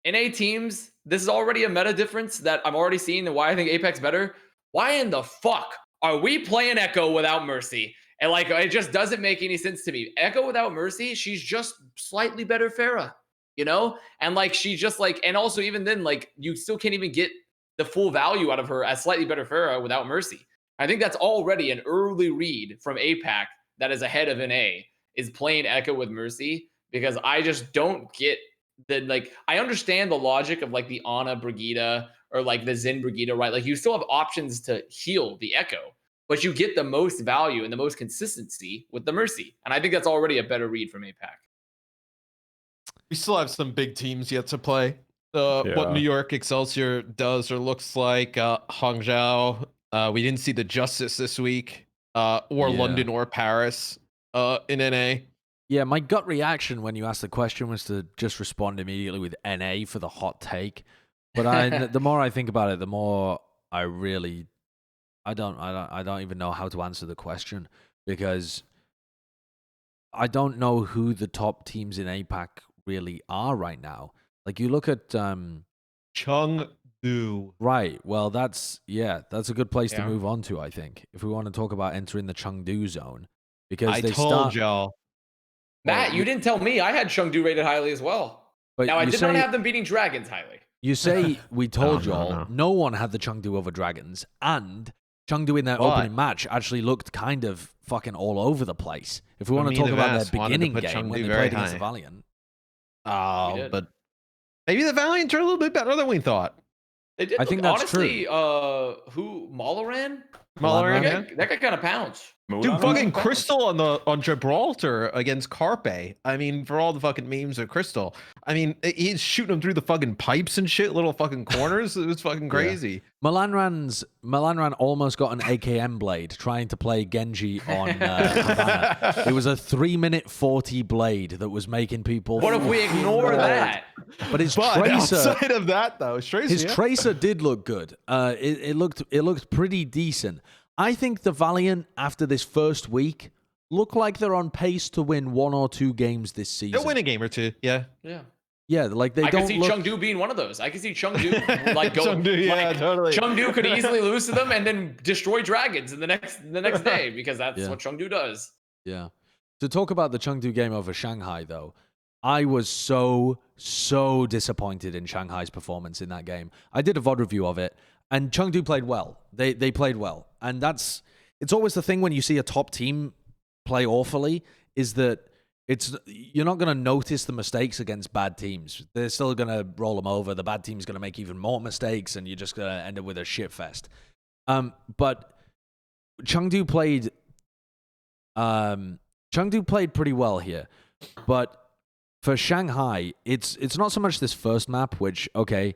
NA teams, this is already a meta difference that I'm already seeing and why I think Apex better. Why in the fuck are we playing Echo without Mercy? And like, it just doesn't make any sense to me. Echo without Mercy, she's just slightly better Pharah, you know? And like, she just like, and also even then, like, you still can't even get the full value out of her as slightly better Pharah without Mercy. I think that's already an early read from APAC that is ahead of NA, is playing Echo with Mercy, because I just don't get the, like, I understand the logic of like the Ana Brigida or like the Zen Brigida, right? Like, you still have options to heal the Echo, but you get the most value and the most consistency with the Mercy. And I think that's already a better read from APAC. We still have some big teams yet to play. What New York Excelsior does or looks like, Hangzhou. We didn't see the Justice this week, or London or Paris in NA. Yeah, my gut reaction when you asked the question was to just respond immediately with NA for the hot take. But the more I think about it, the more I really, I don't even know how to answer the question, because I don't know who the top teams in APAC really are right now. Like, you look at Chengdu. Right. Well, that's a good place to move on to, I think, if we want to talk about entering the Chengdu zone, because they told y'all. Matt, you didn't tell me. I had Chengdu rated highly as well. But now, I did not have them beating Dragons highly. You say we told y'all. No. No one had the Chengdu over Dragons, and Chengdu in their opening match actually looked kind of fucking all over the place. If we want to talk about their beginning game when they played against the Valiant. Oh, but maybe the Valiant are a little bit better than we thought. They did. I think that's honestly, true. Who Malaran? Malaran, that guy kind of pounds. Dude, fucking Crystal on Gibraltar against Carpe. I mean, for all the fucking memes of Crystal, I mean, he's shooting them through the fucking pipes and shit, little fucking corners. It was fucking crazy. Malanran almost got an AKM blade trying to play Genji on Havana. It was a 3-minute 40 blade that was making people. What if we ignore that? But his Tracer, outside of that though, his Tracer did look good. It looked pretty decent. I think the Valiant, after this first week, look like they're on pace to win 1 or 2 games this season. They'll win a game or two, yeah. Yeah, like they I don't. I can see Chengdu being one of those. I can see Chengdu like go. Chengdu, yeah, like, totally. Chengdu could easily lose to them and then destroy Dragons in the next day, because that's what Chengdu does. Yeah. To talk about the Chengdu game over Shanghai, though, I was so disappointed in Shanghai's performance in that game. I did a VOD review of it, and Chengdu played well. They played well, and it's always the thing when you see a top team play awfully, is that you're not going to notice the mistakes against bad teams. They're still going to roll them over. The bad team's going to make even more mistakes, and you're just going to end up with a shit fest. But Chengdu played pretty well here. But for Shanghai, it's not so much this first map, which, okay,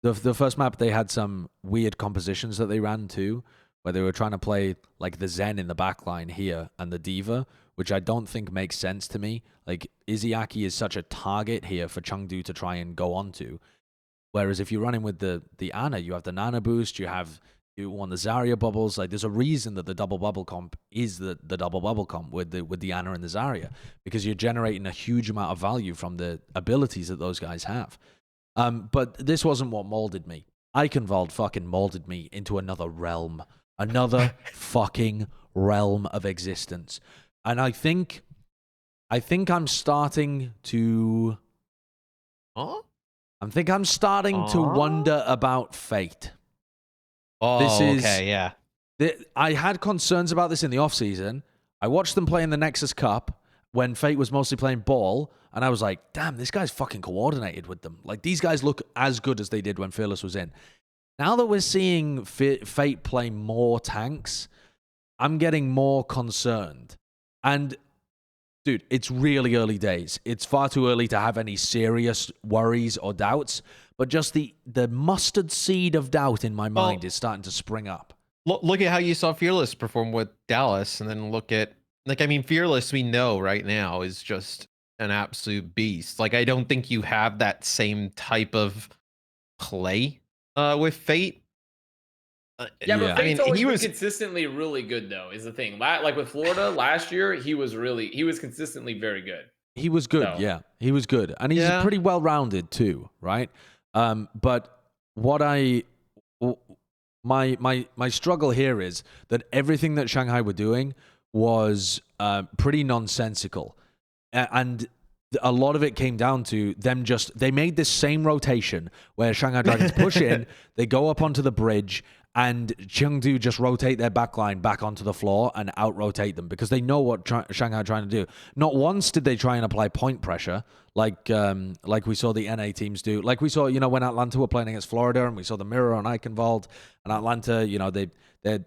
the first map they had some weird compositions that they ran too, where they were trying to play like the Zen in the backline here and the Diva, which I don't think makes sense to me. Like, Izayaki is such a target here for Chengdu to try and go onto. Whereas if you're running with the Ana, you have the Nana boost, you want the Zarya bubbles. Like, there's a reason that the double bubble comp is the double bubble comp with the Ana and the Zarya, because you're generating a huge amount of value from the abilities that those guys have. But this wasn't what molded me. Eichenwald fucking molded me into another realm. Another fucking realm of existence. And I think I'm starting to... Huh? I think I'm starting to wonder about Fate. Oh, okay, yeah. I had concerns about this in the offseason. I watched them play in the Nexus Cup when Fate was mostly playing ball, and I was like, damn, this guy's fucking coordinated with them. Like, these guys look as good as they did when Fearless was in. Now that we're seeing Fate play more tanks, I'm getting more concerned. And, dude, it's really early days. It's far too early to have any serious worries or doubts, but just the mustard seed of doubt in my mind is starting to spring up. Look at how you saw Fearless perform with Dallas, and then look at, like, I mean, Fearless, we know right now, is just an absolute beast. Like, I don't think you have that same type of play with Fate. But Fate's always been consistently really good, though, is the thing. Like with Florida last year, he was consistently very good. He was good, yeah. He was good. And he's pretty well-rounded too, right? But what my struggle here is that everything that Shanghai were doing was pretty nonsensical. And a lot of it came down to them they made this same rotation where Shanghai Dragons push in, they go up onto the bridge, and Chengdu just rotate their backline back onto the floor and out-rotate them because they know what Shanghai are trying to do. Not once did they try and apply point pressure like we saw the NA teams do. Like we saw, when Atlanta were playing against Florida, and we saw the mirror on Eichenwald, and Atlanta, they're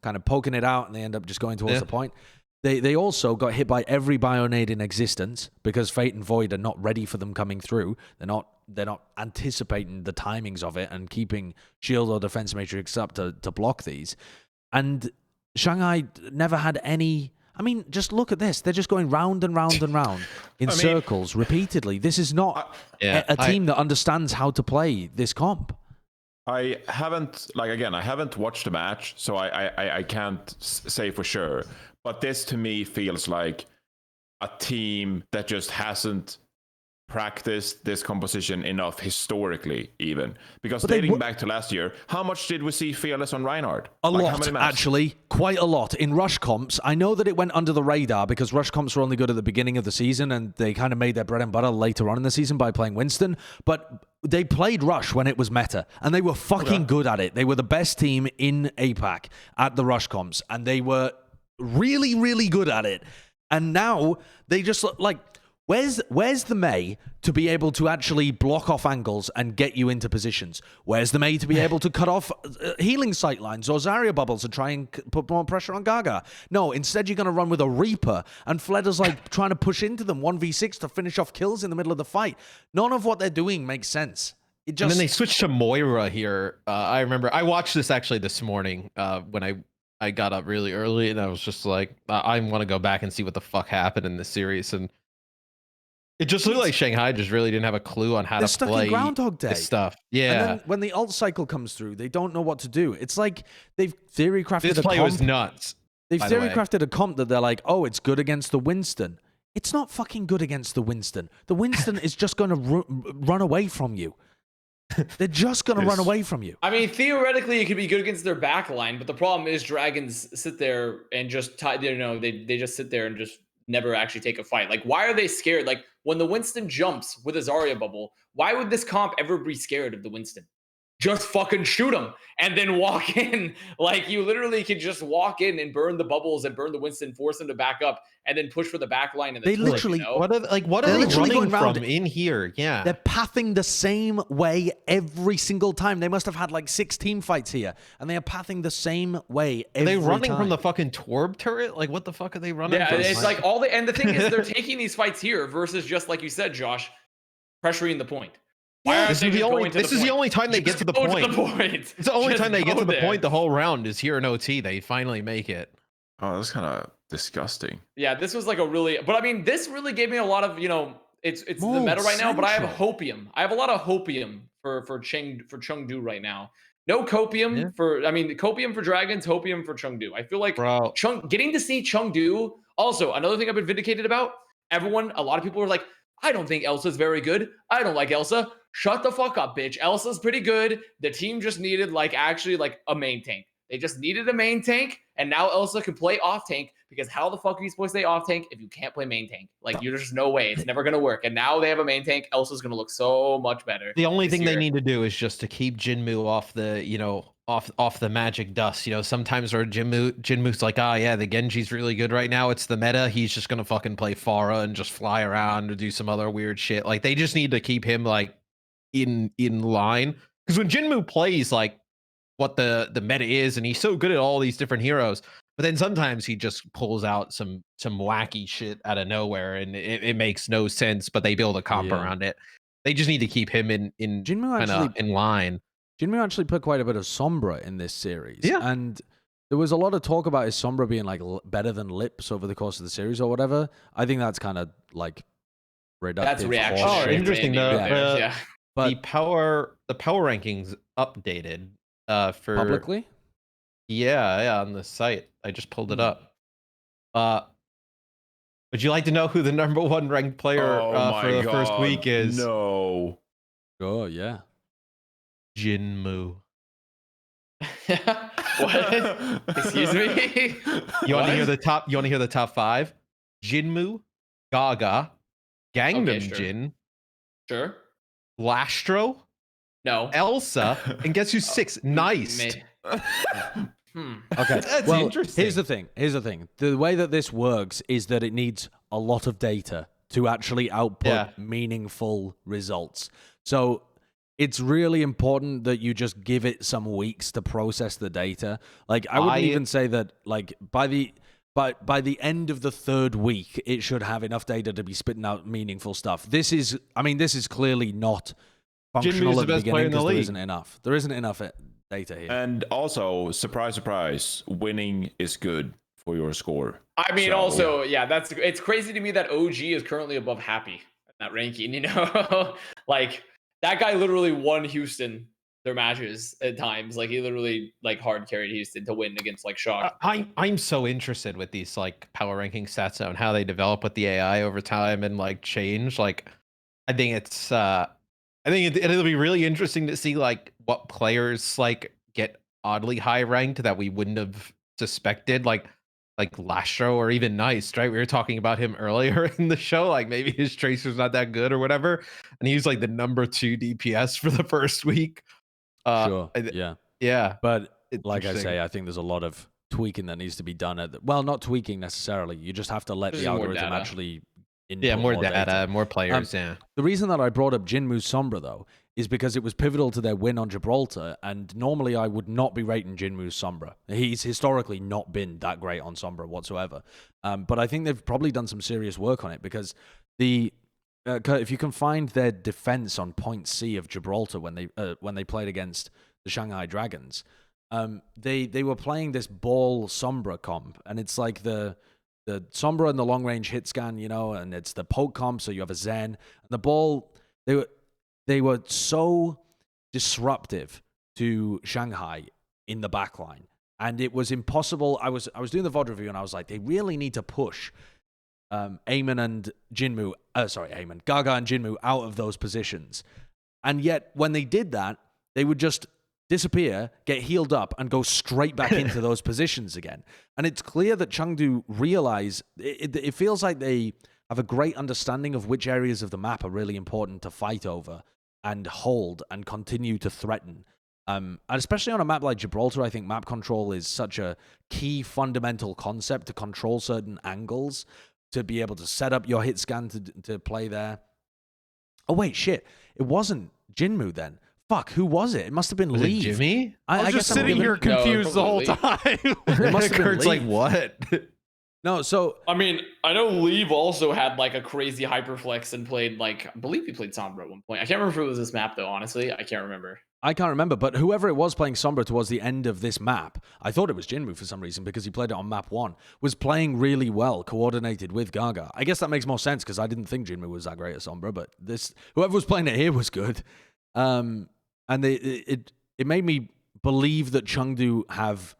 kind of poking it out, and they end up just going towards the point. They also got hit by every Bionade in existence because Fate and Void are not ready for them coming through. They're not anticipating the timings of it and keeping shield or defense matrix up to block these. And Shanghai never had any. I mean, just look at this. They're just going round and round and round in circles repeatedly. This is not a team that understands how to play this comp. I haven't watched the match, so I can't say for sure. But this to me feels like a team that just hasn't practiced this composition enough historically, even. Because dating back to last year, how much did we see Fearless on Reinhardt? A lot, actually. Quite a lot. In Rush comps, I know that it went under the radar because Rush comps were only good at the beginning of the season, and they kind of made their bread and butter later on in the season by playing Winston. But they played Rush when it was meta, and they were fucking good at it. They were the best team in APAC at the Rush comps, and they were really, really good at it. And now they just where's the Mei to be able to actually block off angles and get you into positions? Where's the Mei to be able to cut off healing sightlines or Zarya bubbles and try and put more pressure on Gaga? No, instead you're going to run with a Reaper, and Fleder's trying to push into them 1v6 to finish off kills in the middle of the fight. None of what they're doing makes sense. And then they switched to Moira here. I remember I watched this actually this morning when I got up really early, and I was just like, I want to go back and see what the fuck happened in this series. And it just looked like Shanghai just really didn't have a clue on how to play Groundhog Day this stuff. Yeah. And then when the ult cycle comes through, they don't know what to do. It's like they've theory crafted this play was nuts. They've theory crafted a comp that they're like, oh, it's good against the Winston. It's not fucking good against the Winston. The Winston is just going to run away from you. They're just going to run away from you. I mean, theoretically, it could be good against their back line, but the problem is Dragons sit there and just they just sit there and just never actually take a fight. Like, why are they scared? Like, when the Winston jumps with a Zarya bubble, why would this comp ever be scared of the Winston? Just fucking shoot him and then walk in. Like, you literally can just walk in and burn the bubbles and burn the Winston, force them to back up, and then push for the back line. And they literally, what are they running from in here? Yeah, they're pathing the same way every single time. They must have had 6 team fights here, and they are pathing the same way every time. Are they running from the fucking Torb turret? Like, what the fuck are they running from? Yeah, it's and the thing is, they're taking these fights here versus just like you said, Josh, pressuring the point. Yeah, this is the only time they get to the point. It's the only time they get to the point the whole round is here in OT. They finally make it. Oh, that's kind of disgusting. Yeah, this was but I mean, this really gave me a lot of, it's the meta right now, but I have hopium. I have a lot of hopium for Chengdu right now. No copium copium for Dragons, hopium for Chengdu. I feel like getting to see Chengdu. Also, another thing I've been vindicated about, a lot of people are like, I don't think Elsa's very good. I don't like Elsa. Shut the fuck up, bitch. Elsa's pretty good. The team just needed a main tank. They just needed a main tank, and now Elsa can play off tank, because how the fuck are you supposed to play off tank if you can't play main tank? There's just no way. It's never going to work. And now they have a main tank. Elsa's going to look so much better. The only thing they need to do is just to keep Jinmu off the, off the magic dust. Sometimes where Jinmu's like, the Genji's really good right now. It's the meta. He's just going to fucking play Pharah and just fly around or do some other weird shit. They just need to keep him in line, because when Jinmu plays what the meta is, and he's so good at all these different heroes, but then sometimes he just pulls out some wacky shit out of nowhere, and it makes no sense, but they build a comp around it. They just need to keep him in line. Jinmu actually put quite a bit of Sombra in this series, yeah, and there was a lot of talk about his Sombra being better than Lips over the course of the series or whatever. I think that's kind of reductive. That's reaction. Oh, interesting. The power rankings updated for publicly. Yeah, on the site. I just pulled it up. Would you like to know who the #1 ranked player for the first week is? No. Oh yeah, Jinmu. What? Excuse me? You want to hear What? the top? You want to hear the top 5? Jinmu, Gaga, Gangnam Okay, sure. Jin, Sure. Lastro, No. Elsa, and guess who's 6? Nice. Okay. That's well, interesting. Here's the thing. The way that this works is that it needs a lot of data to actually output meaningful results. So it's really important that you just give it some weeks to process the data. Like I wouldn't even say that like by the end of the 3rd week, it should have enough data to be spitting out meaningful stuff. This is clearly not functional at the beginning because there isn't enough. There isn't enough data here. And also, surprise, surprise, winning is good for your score. I mean, also, yeah, it's crazy to me that OG is currently above Happy in that ranking, you know? Like, that guy literally won Houston their matches at times. Like, he literally, like, hard carried Houston to win against, like, Shock. I'm so interested with these, like, power ranking stats and how they develop with the AI over time and, like, change. Like, I think it's, it'll be really interesting to see, like, what players, like, get oddly high ranked that we wouldn't have suspected. Like Lastro or even Nice, right? We were talking about him earlier in the show. Like maybe his tracer's not that good or whatever, and he was like the number 2 DPS for the first week. Sure. Yeah. But like I say, I think there's a lot of tweaking that needs to be done. Well, not tweaking necessarily. You just have to let the algorithm actually input more data, more players. The reason that I brought up Jinmu Sombra though is because it was pivotal to their win on Gibraltar, and normally I would not be rating Jinmu Sombra. He's historically not been that great on Sombra whatsoever. But I think they've probably done some serious work on it because if you can find their defense on point C of Gibraltar when they played against the Shanghai Dragons, they were playing this ball Sombra comp, and it's like the Sombra and the long range hit scan, you know, and it's the poke comp, so you have a Zen. And the ball, they were so disruptive to Shanghai in the backline, and it was impossible. I was doing the VOD review, and I was like, they really need to push Gaga and Jinmu out of those positions. And yet, when they did that, they would just disappear, get healed up, and go straight back into those positions again. And it's clear that Chengdu realize it feels like they have a great understanding of which areas of the map are really important to fight over and hold and continue to threaten. And especially on a map like Gibraltar, I think map control is such a key fundamental concept to control certain angles, to be able to set up your hit scan to play there. Oh, wait, shit. It wasn't Jinmu then. Fuck, who was it? It must have been Lee. Jimmy? I was just sitting here confused the whole time. It must have been like, what? No, so I mean, I know Leave also had like a crazy hyperflex and played like, I believe he played Sombra at one point. I can't remember if it was this map though, honestly. I can't remember. I can't remember, but whoever it was playing Sombra towards the end of this map, I thought it was Jinmu for some reason because he played it on map 1, was playing really well, coordinated with Gaga. I guess that makes more sense because I didn't think Jinmu was that great at Sombra, but whoever was playing it here was good. And it made me believe that Chengdu have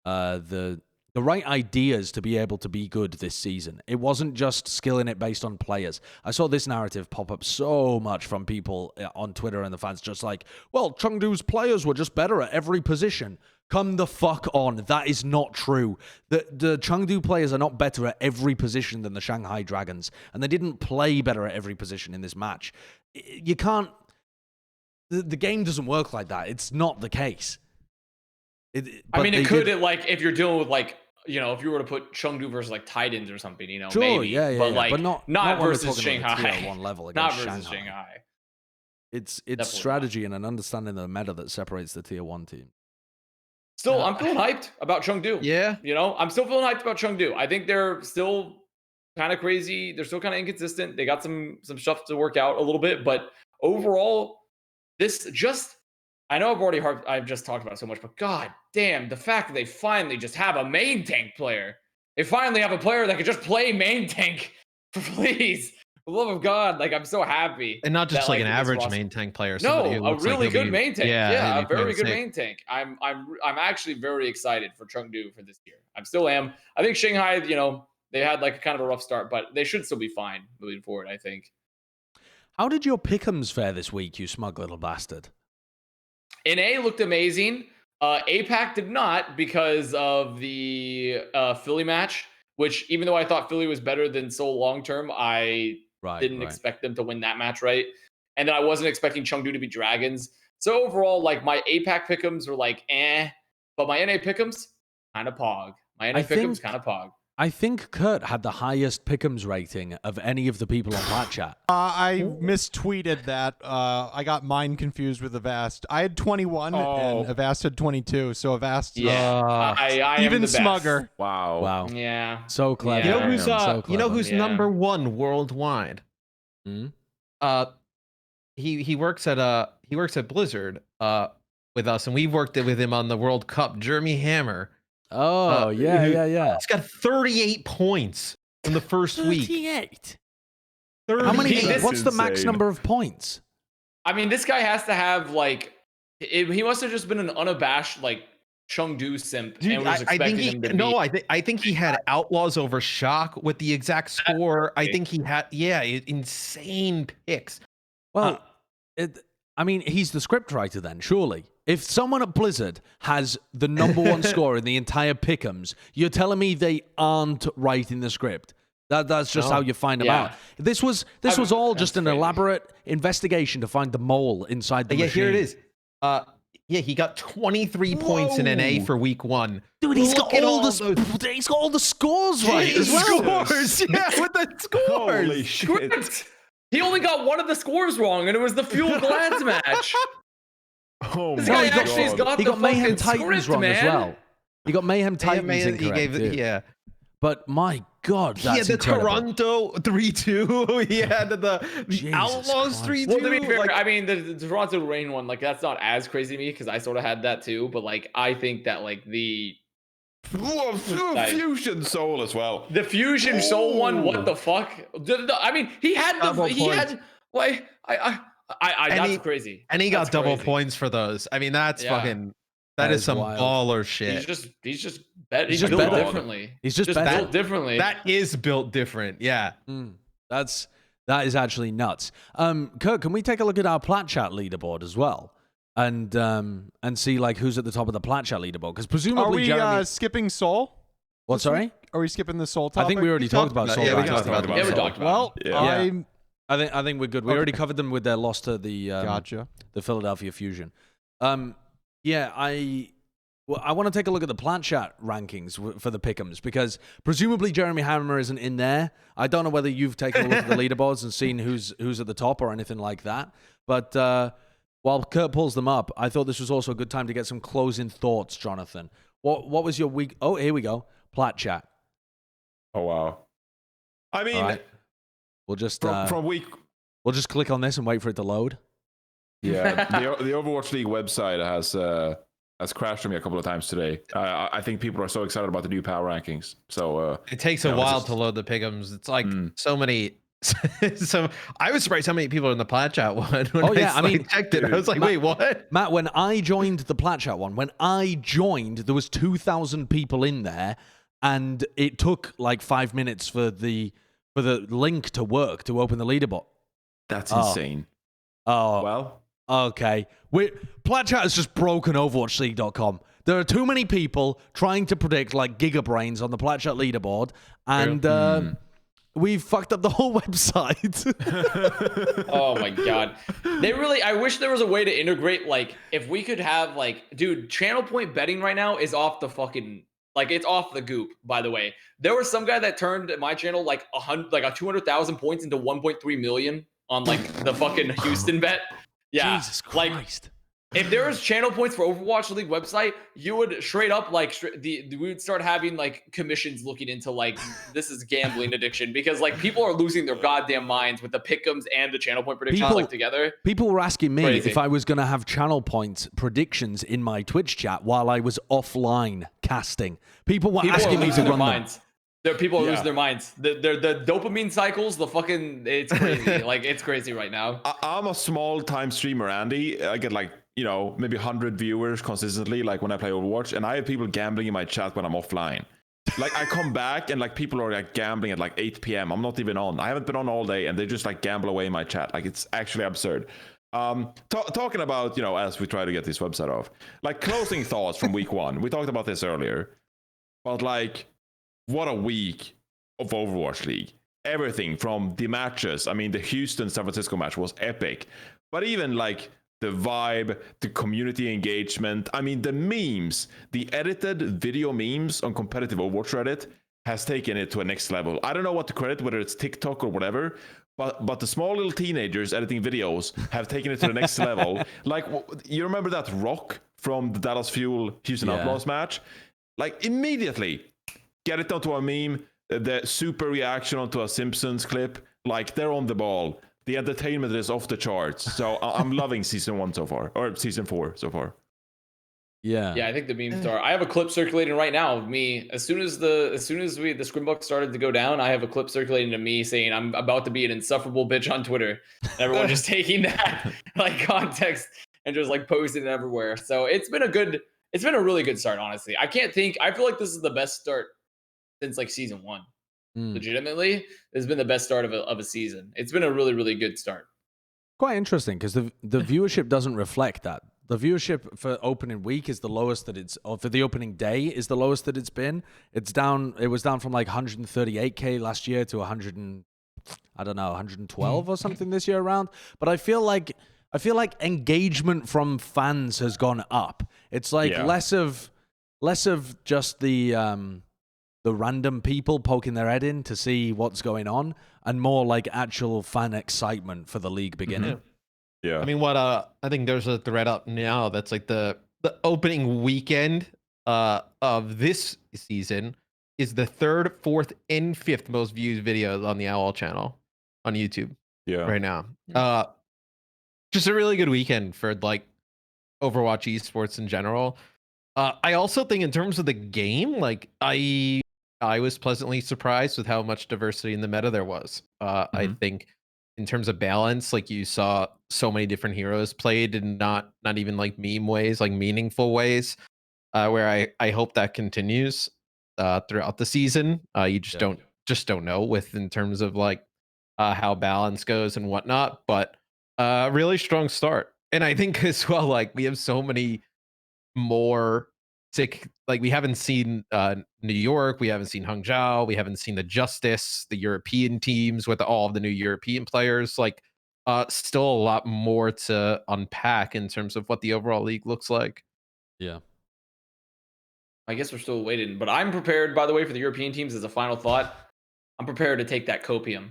the right ideas to be able to be good this season. It wasn't just skilling it based on players. I saw this narrative pop up so much from people on Twitter and the fans, just like, well, Chengdu's players were just better at every position. Come the fuck on. That is not true. The Chengdu players are not better at every position than the Shanghai Dragons, and they didn't play better at every position in this match. You can't... The game doesn't work like that. It's not the case. I mean, it could, like, if you're dealing with, like, you know, if you were to put Chengdu versus like Titans or something, you know, sure, maybe. Yeah, but like, but not versus Shanghai. Tier 1 level Not against versus Shanghai. Shanghai. It's Definitely strategy and an understanding of the meta that separates the tier 1 team. Still, I'm feeling hyped about Chengdu. Yeah. You know, I'm still feeling hyped about Chengdu. I think they're still kind of crazy. They're still kind of inconsistent. They got some stuff to work out a little bit, but overall, I know I've just talked about it so much, but god damn, the fact that they finally just have a main tank player. They finally have a player that could just play main tank. Please. For the love of God, like, I'm so happy. And not just that, like an average main tank player. A really good main tank. Yeah, a very good safe. main tank. I'm actually very excited for Chengdu for this year. I think Shanghai, you know, they had like kind of a rough start, but they should still be fine moving forward, I think. How did your pick'ems fare this week, you smug little bastard? NA looked amazing. APAC did not because of the Philly match, which even though I thought Philly was better than Seoul long term, I didn't expect them to win that match, right? And then I wasn't expecting Chengdu to be Dragons. So overall, like my APAC pick'ems were like but my NA pick'ems kind of pog. My NA pick'ems kind of pog. I think Kurt had the highest pick'ems rating of any of the people on Plat Chat. I mistweeted that. I got mine confused with Avast. I had 21 and Avast had 22. So Avast, I even am the best. smugger. Wow. Yeah. So clever. Yeah. You know who's number one worldwide? Hmm? He works at Blizzard with us, and we've worked with him on the World Cup. Jeremy Hammer. Oh, yeah. He's got 38 points in the first week. 38. 38. How many? That's What's the max insane. number of points? I mean, this guy has to have like, he must have just been an unabashed like Chengdu simp. Dude, and was I think expecting him to be. I think he had Outlaws over Shock with the exact score. I think he had insane picks. Well, he's the scriptwriter then, surely. If someone at Blizzard has the number one score in the entire pick'ems, you're telling me they aren't writing the script. That's just how you find them out. This was all just an elaborate investigation to find the mole inside the machine. Here it is. He got 23 points in NA for week 1. Dude, he's got all the scores right as well. Scores, with the scores. Holy shit. He only got one of the scores wrong, and it was the Fuel Glads match. Oh This my guy actually has God. got He the got Mayhem fucking Titans script, wrong man. as well. He got Mayhem Titans incorrect, too. But my God, He had that's the incredible. Toronto 3-2. He had the Jesus Outlaws Christ. 3-2. Well, to be fair, like, I mean, the Toronto Rain one, like that's not as crazy to me because I sort of had that too. But like, I think that like the Fusion Soul as well. The Fusion Soul one, what the fuck? I mean, he had that's crazy. And he got That's double crazy. points for those. I mean, that's fucking. That is some wild. baller shit. He's just just built better. differently. He's just better. built differently. That is built different. Yeah. That is actually nuts. Kurt, can we take a look at our Plat Chat leaderboard as well? And see like who's at the top of the Plat Chat leaderboard? Because presumably Are we Jeremy... skipping Soul? What, sorry? Are we skipping the Soul topic? I think we already talked about Soul. Yeah, we Riders. talked about Yeah, we Soul. talked about Well, I think we're good. We already covered them with their loss to the gotcha. the Philadelphia Fusion. I want to take a look at the Plat Chat rankings for the pick'ems because presumably Jeremy Hammer isn't in there. I don't know whether you've taken a look at the leaderboards and seen who's at the top or anything like that. But while Kurt pulls them up, I thought this was also a good time to get some closing thoughts, Jonathan. What was your week? Oh, here we go. Plat Chat. Oh, wow. I mean, All right. We'll just from week... we'll just click on this and wait for it to load. Yeah, the Overwatch League website has crashed on me a couple of times today. I think people are so excited about the new power rankings. So It takes a while to load the pick'ems. It's like so many. So I was surprised how many people are in the Plat Chat one. When I checked it. I was like, wait, what? Matt, when I joined the Plat Chat one, there was 2,000 people in there, and it took like 5 minutes for the link to work to open the leaderboard. that's insane. Oh, Well, okay. Plat Chat has just broken OverwatchLeague.com. There are too many people trying to predict like gigabrains on the Plat Chat leaderboard, and we've fucked up the whole website. Oh my God. I wish there was a way to integrate, like, if we could have, like, dude, channel point betting right now is off the fucking, like, it's off the goop, by the way. There was some guy that turned my channel like 200,000 points into 1.3 million on, like, the fucking Houston bet. Yeah. Jesus like, Christ. if there was channel points for Overwatch League website, you would straight up like we would start having like commissions looking into like this is gambling addiction because like people are losing their goddamn minds with the pick'ems and the channel point predictions like together. People were asking me Crazy. if I was going to have channel point predictions in my Twitch chat while I was offline casting. People were asking me to run them. People are losing their minds. The dopamine cycles, it's crazy. Like it's crazy right now. I'm a small time streamer, Andy. I get like, maybe 100 viewers consistently, like when I play Overwatch, and I have people gambling in my chat when I'm offline. Like I come back and like people are like gambling at like 8 p.m. I'm not even on. I haven't been on all day and they just like gamble away in my chat. Like it's actually absurd. Talking about, as we try to get this website off, like closing thoughts from week one. We talked about this earlier, but like, what a week of Overwatch League. Everything from the matches. I mean, the Houston-San Francisco match was epic, but even like the vibe, the community engagement. I mean, the memes, the edited video memes on competitive Overwatch Reddit has taken it to a next level. I don't know what to credit, whether it's TikTok or whatever, but the small little teenagers editing videos have taken it to the next level. Like, you remember that rock from the Dallas Fuel Houston Outlaws match? Like, immediately get it onto a meme, the super reaction onto a Simpsons clip. Like, they're on the ball. The entertainment is off the charts. So I'm loving season 1 so far, or season 4 so far. Yeah, I think the memes are. I have a clip circulating right now of me. As soon as the scrimbucks started to go down, I have a clip circulating to me saying I'm about to be an insufferable bitch on Twitter. And everyone just taking that like context and just like posting it everywhere. So it's been a really good start, honestly. I feel like this is the best start since like season 1. Legitimately, this has been the best start of a season. It's been a really, really good start. Quite interesting because the viewership doesn't reflect that. The viewership for opening week is the lowest that or for the opening day is the lowest that it's been. It's down. It was down from like 138K last year to 112 or something this year around. But I feel like engagement from fans has gone up. It's like less of just the random people poking their head in to see what's going on, and more like actual fan excitement for the league beginning. Yeah. I mean, I think there's a thread up now that's like the opening weekend of this season is the 3rd, 4th, and 5th most viewed videos on the Owl channel on YouTube. Right now. Just a really good weekend for like Overwatch esports in general. I also think in terms of the game, like I was pleasantly surprised with how much diversity in the meta there was. I think in terms of balance, like you saw so many different heroes played in not even like meme ways, like meaningful ways, where I hope that continues throughout the season. You just don't know in terms of like how balance goes and whatnot, but really strong start. And I think as well, like we have so many more sick, like we haven't seen New York, we haven't seen Hangzhou, we haven't seen the Justice, the European teams with all of the new European players. Like still a lot more to unpack in terms of what the overall league looks like. Yeah. I guess we're still waiting, but I'm prepared, by the way, for the European teams as a final thought. I'm prepared to take that copium.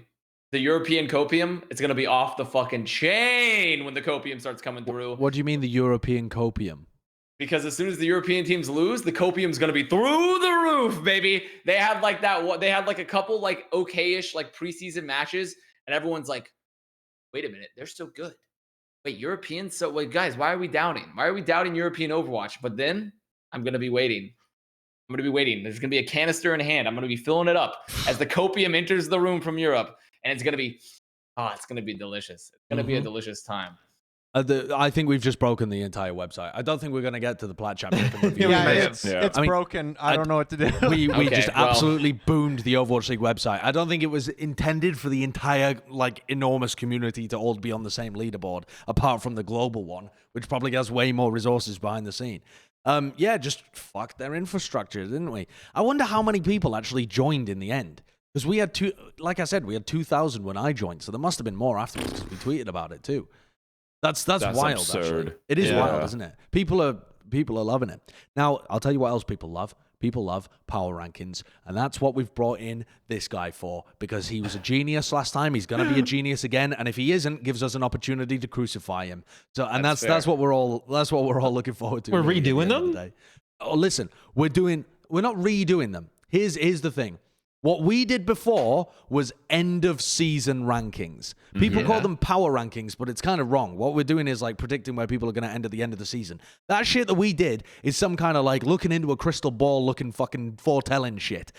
The European copium, it's going to be off the fucking chain when the copium starts coming through. What do you mean the European copium? Because as soon as the European teams lose, the copium's going to be through the roof, baby. They had like they had like a couple like okay-ish like preseason matches, and everyone's like, wait a minute, they're still good. Wait, Europeans? So wait, guys, why are we doubting? Why are we doubting European Overwatch? But then I'm going to be waiting. There's going to be a canister in hand. I'm going to be filling it up as the copium enters the room from Europe. And it's going to be, it's going to be delicious. It's going to be a delicious time. I think we've just broken the entire website. I don't think we're going to get to the Plat Chat. It's broken. I don't know what to do. We absolutely boomed the Overwatch League website. I don't think it was intended for the entire like enormous community to all be on the same leaderboard, apart from the global one, which probably has way more resources behind the scene. Just fucked their infrastructure, didn't we? I wonder how many people actually joined in the end. Because we had like I said, we had 2,000 when I joined, so there must have been more afterwards because we tweeted about it too. That's wild. Absurd. Actually. It is wild, isn't it? People are loving it. Now, I'll tell you what else people love. People love power rankings, and that's what we've brought in this guy for, because he was a genius last time. He's going to be a genius again, and if he isn't, gives us an opportunity to crucify him. So, and that's what we're all looking forward to. We're redoing them. Oh, listen, we're not redoing them. Here's the thing. What we did before was end of season rankings. People call them power rankings, but it's kind of wrong. What we're doing is like predicting where people are going to end at the end of the season. That shit that we did is some kind of like looking into a crystal ball looking fucking foretelling shit.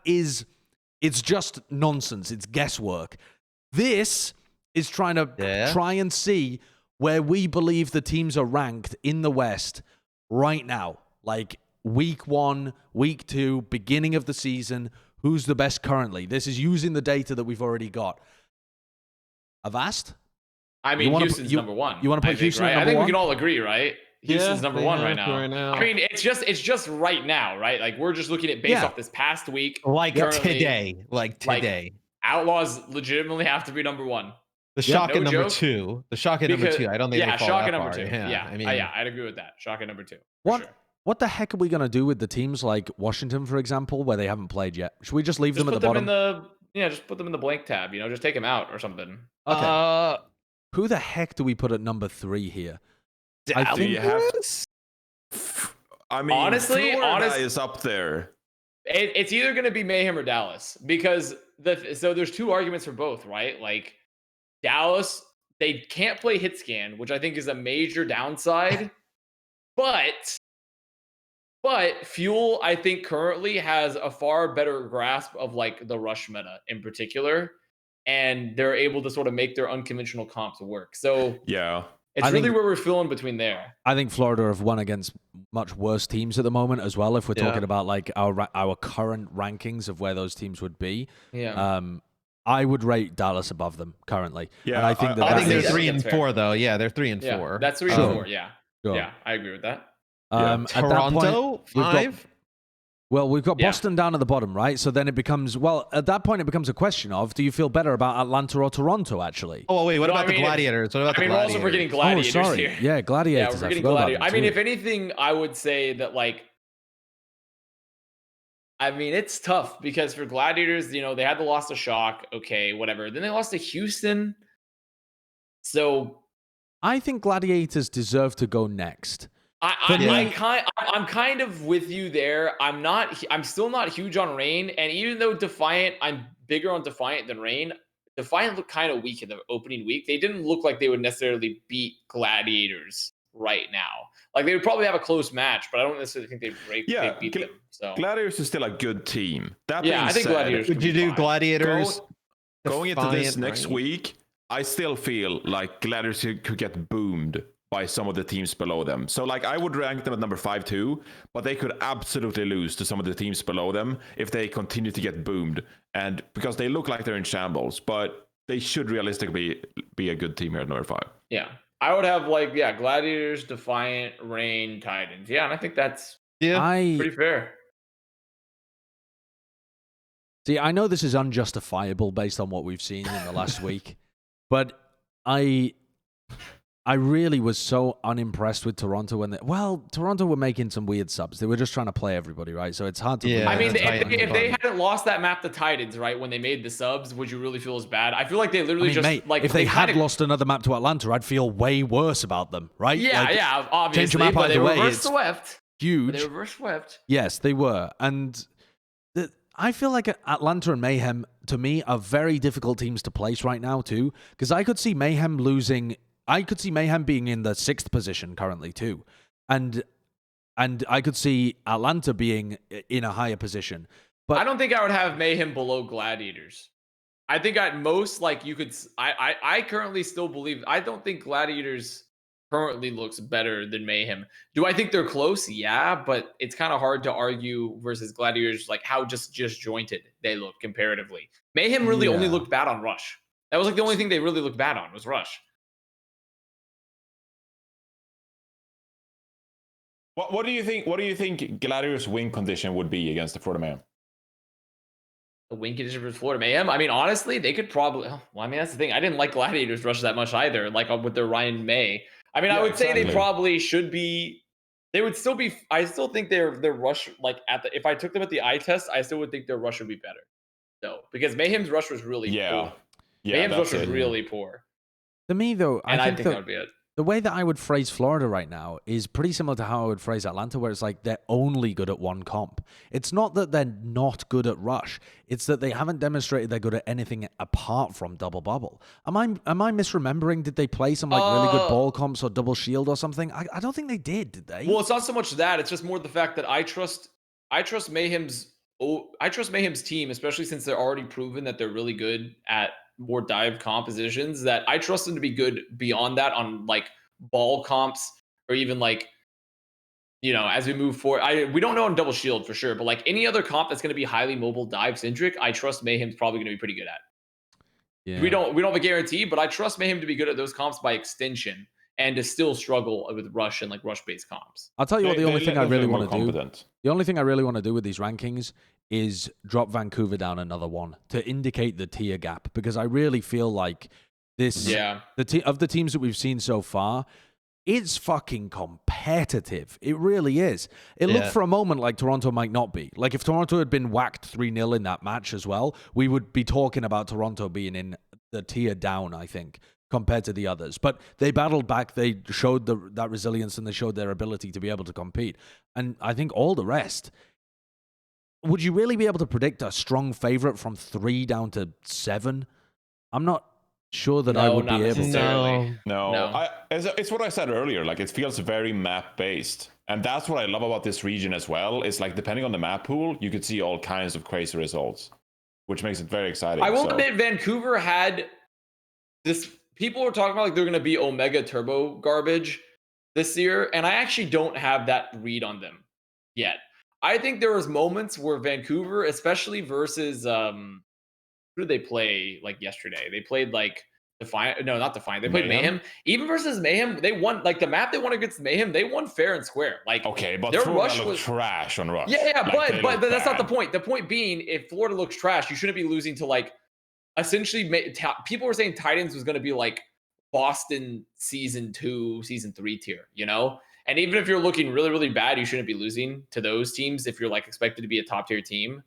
It's just nonsense. It's guesswork. This is trying and see where we believe the teams are ranked in the West right now. Like week 1, week 2, beginning of the season. Who's the best currently? This is using the data that we've already got. Avast? I mean, wanna Houston's put- number one. you wanna put I think, Houston at right? I number think one? we can all agree, right? Houston's number they one right have to now. I mean, it's just right now, right? Like we're just looking at based Yeah. off this past week. like currently, today, like today. Outlaws legitimately have to be number one. The shock no at number joke, 2. The shock at number because- 2. I don't think yeah, they fall shock that at number far. 2. Yeah, I mean, I'd agree with that. Shock at number 2. For sure. What the heck are we gonna do with the teams like Washington, for example, where they haven't played yet? Should we just leave Just them at put the them bottom? just put them in the blank tab. Just take them out or something. Okay. Who the heck do we put at number 3 here? I think you have- Dallas? I mean, Honestly, Florida is up there. It's either going to be Mayhem or Dallas because so there's two arguments for both, right? Like Dallas, they can't play hit scan, which I think is a major downside. but Fuel, I think currently has a far better grasp of like the rush meta in particular, and they're able to sort of make their unconventional comps work. So Yeah. it's I really think- where we're feeling between there. I think Florida have won against much worse teams at the moment as well. If we're Yeah. talking about like our current rankings of where those teams would be, Yeah. I would rate Dallas above them currently. Yeah, and I think I think they're That's 3 and fair. 4 though. Yeah, they're 3 and 4. Yeah, that's 3 Sure. and 4. Yeah. Sure. Yeah, I agree with that. At that Toronto point, we've got- 5. Well, we've got Yeah. Boston down at the bottom, right? So then it becomes, well, at that point, it becomes a question of, do you feel better about Atlanta or Toronto, actually? Oh wait, what No, about I mean, the Gladiators? What about I mean, the we're Gladiators? also forgetting Oh, Gladiators sorry. here. Yeah, Yeah, Gladiators. we're I forgetting forgot about Gladiators. them I mean, too. if anything, I would say that like, I mean, it's tough because for Gladiators, they had the loss to Shock. Okay, whatever. Then they lost to Houston. So I think Gladiators deserve to go next. I'm kind of with you there. I'm still not huge on Rain, and even though Defiant, I'm bigger on Defiant than Rain. Defiant looked kind of weak in the opening week. They didn't look like they would necessarily beat Gladiators right now. Like they would probably have a close match, but I don't necessarily think they'd beat them. So Gladiators is still a good team. That yeah, being I think said, Gladiators. Would you do Gladiators? going into this Defiant, next right? week, I still feel like Gladiators could get boomed by some of the teams below them. So like I would rank them at number 5 too, but they could absolutely lose to some of the teams below them if they continue to get boomed, and because they look like they're in shambles, but they should realistically be a good team here at number 5. Yeah, I would have Gladiators, Defiant, Rain, Titans. Yeah, and I think that's pretty fair. See, I know this is unjustifiable based on what we've seen in the last week, but I really was so unimpressed with Toronto when Toronto were making some weird subs. They were just trying to play everybody, right? So it's hard to. Yeah. I mean, that's if they hadn't lost that map to Titans, right, when they made the subs, would you really feel as bad? I feel like they literally if they had lost another map to Atlanta, I'd feel way worse about them, right? Yeah, obviously. Change the map but either they way. reverse It's swept. huge. They reverse swept. Yes, they were. And I feel like Atlanta and Mayhem, to me, are very difficult teams to place right now, too. Because I could see Mayhem losing. I could see Mayhem being in the 6th position currently, too. And I could see Atlanta being in a higher position. But I don't think I would have Mayhem below Gladiators. I think at most, you could. I currently still believe. I don't think Gladiators currently looks better than Mayhem. Do I think they're close? Yeah, but it's kind of hard to argue versus Gladiators, like how just jointed they look comparatively. Mayhem really only looked bad on Rush. That was the only thing they really looked bad on was Rush. What do you think? What do you think Gladiators' win condition would be against the Florida Mayhem? The win condition for Florida Mayhem. I mean, honestly, they could probably. Well, I mean, that's the thing. I didn't like Gladiators Rush that much either. With their Ryan May. I mean, I would say they probably should be. They would still be. I still think their rush if I took them at the eye test, I still would think their rush would be better. though, because Mayhem's rush was really poor. Mayhem's rush was really poor. To me, though, And I think that would be it. the way that I would phrase Florida right now is pretty similar to how I would phrase Atlanta, where it's like they're only good at one comp. It's not that they're not good at rush. It's that they haven't demonstrated they're good at anything apart from double bubble. Am I misremembering? Did they play some really good ball comps or double shield or something? I don't think they did they? Well, it's not so much that. It's just more the fact that I trust Mayhem's team, especially since they're already proven that they're really good at more dive compositions, that I trust them to be good beyond that on like ball comps or even like, you know, as we move forward. We don't know on double shield for sure, but like any other comp that's going to be highly mobile dive centric, I trust Mayhem's probably going to be pretty good at. Yeah. We don't have a guarantee, but I trust Mayhem to be good at those comps by extension and to still struggle with Rush and like Rush-based comps. I'll tell you what, the only thing I really want to do. Competent. The only thing I really want to do with these rankings is drop Vancouver down another one to indicate the tier gap, because I really feel like this, of the teams that we've seen so far, it's fucking competitive. It really is. It looked for a moment like Toronto might not be. Like if Toronto had been whacked 3-0 in that match as well, we would be talking about Toronto being in the tier down, I think, compared to the others. But they battled back. They showed that resilience, and they showed their ability to be able to compete. And I think all the rest, would you really be able to predict a strong favorite from 3 down to 7? I'm not sure that I would be able to. No. It's what I said earlier. Like, it feels very map based, and that's what I love about this region as well. It's like, depending on the map pool, you could see all kinds of crazy results, which makes it very exciting. I will admit, Vancouver had this. People were talking about like they're going to be Omega Turbo garbage this year, and I actually don't have that read on them yet. I think there was moments where Vancouver, especially versus who did they play like yesterday? They played like Defiant. No, not Defiant. They played Mayhem. Even versus Mayhem, they won like the map they won against Mayhem. They won fair and square. Like, okay, but their Florida rush was trash on Rush. Yeah, like, but that's not the point. The point being, if Florida looks trash, you shouldn't be losing to like essentially. People were saying Titans was going to be like Boston season 2, season 3 tier, you know? And even if you're looking really, really bad, you shouldn't be losing to those teams if you're like expected to be a top tier team.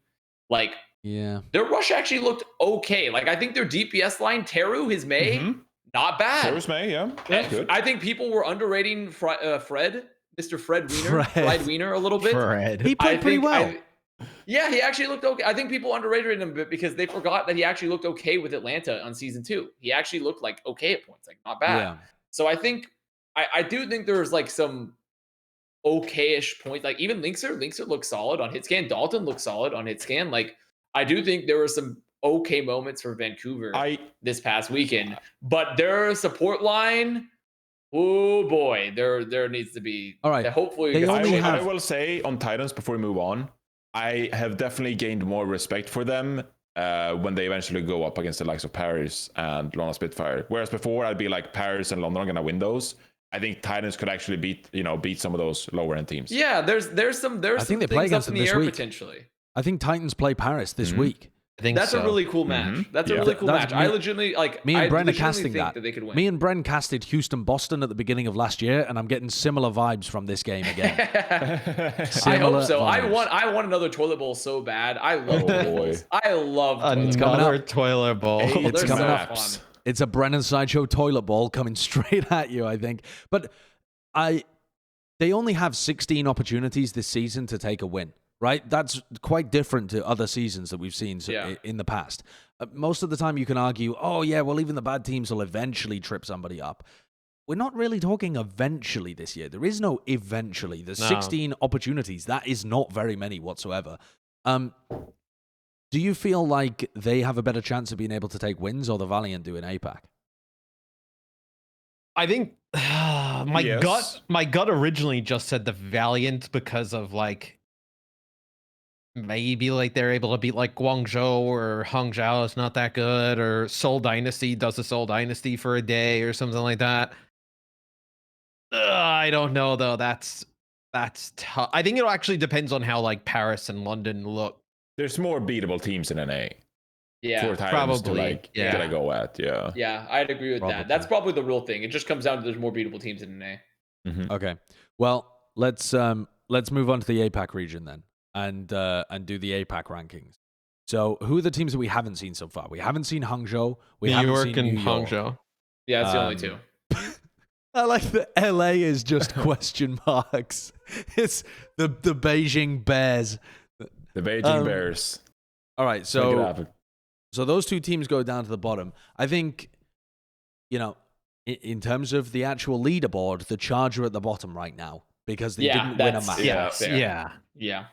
Like, their rush actually looked okay. Like, I think their DPS line, Teru, his May, not bad. Teru's May, that's good. I think people were underrating Fred, Mr. Fred Wiener, Fried Wiener a little bit. He played pretty well. Yeah, he actually looked okay. I think people underrated him a bit because they forgot that he actually looked okay with Atlanta on season 2. He actually looked like okay at points, like not bad. So I think I do think there's like some okay-ish points. Like even Linkser looks solid on hit scan. Dalton looks solid on hit scan. Like I do think there were some okay moments for Vancouver this past weekend, but their support line, oh boy, there needs to be. All right. Hopefully, I will say on Titans before we move on, I have definitely gained more respect for them when they eventually go up against the likes of Paris and London Spitfire. Whereas before, I'd be like, Paris and London are gonna win those. I think Titans could actually beat some of those lower end teams. Yeah, there's some I think they play against them this week. Potentially. I think Titans play Paris this week. I think that's a really cool match. That's a really cool match. I legitimately like. Me and Bren are casting that they could win. Me and Bren casted Houston Boston at the beginning of last year, and I'm getting similar vibes from this game again. I hope so. Vibes. I want another toilet bowl so bad. I love boys. I love another toilet bowl. It's coming up. It's a Brennan Sideshow toilet bowl coming straight at you, I think. But they only have 16 opportunities this season to take a win, right? That's quite different to other seasons that we've seen in the past. Most of the time you can argue, oh yeah, well even the bad teams will eventually trip somebody up. We're not really talking eventually this year. There is no eventually. There's 16 opportunities. That is not very many whatsoever. Do you feel like they have a better chance of being able to take wins, or the Valiant do in APAC? I think my gut originally just said the Valiant because of like maybe like they're able to beat like Guangzhou, or Hangzhou is not that good, or Seoul Dynasty does a Seoul Dynasty for a day or something like that. I don't know though. That's tough. I think it actually depends on how like Paris and London look. There's more beatable teams in NA. Yeah, probably. That I go at. Yeah, I'd agree with that. That's probably the real thing. It just comes down to there's more beatable teams in NA. Okay. Well, let's move on to the APAC region then, and do the APAC rankings. So, who are the teams that we haven't seen so far? We haven't seen Hangzhou. New York and Hangzhou. Yeah, it's the only two. I like that LA is just question marks. It's the Beijing Bears. The Beijing Bears. All right, so those two teams go down to the bottom. I think, in terms of the actual leaderboard, the Charge are at the bottom right now because they didn't win a match. Yeah,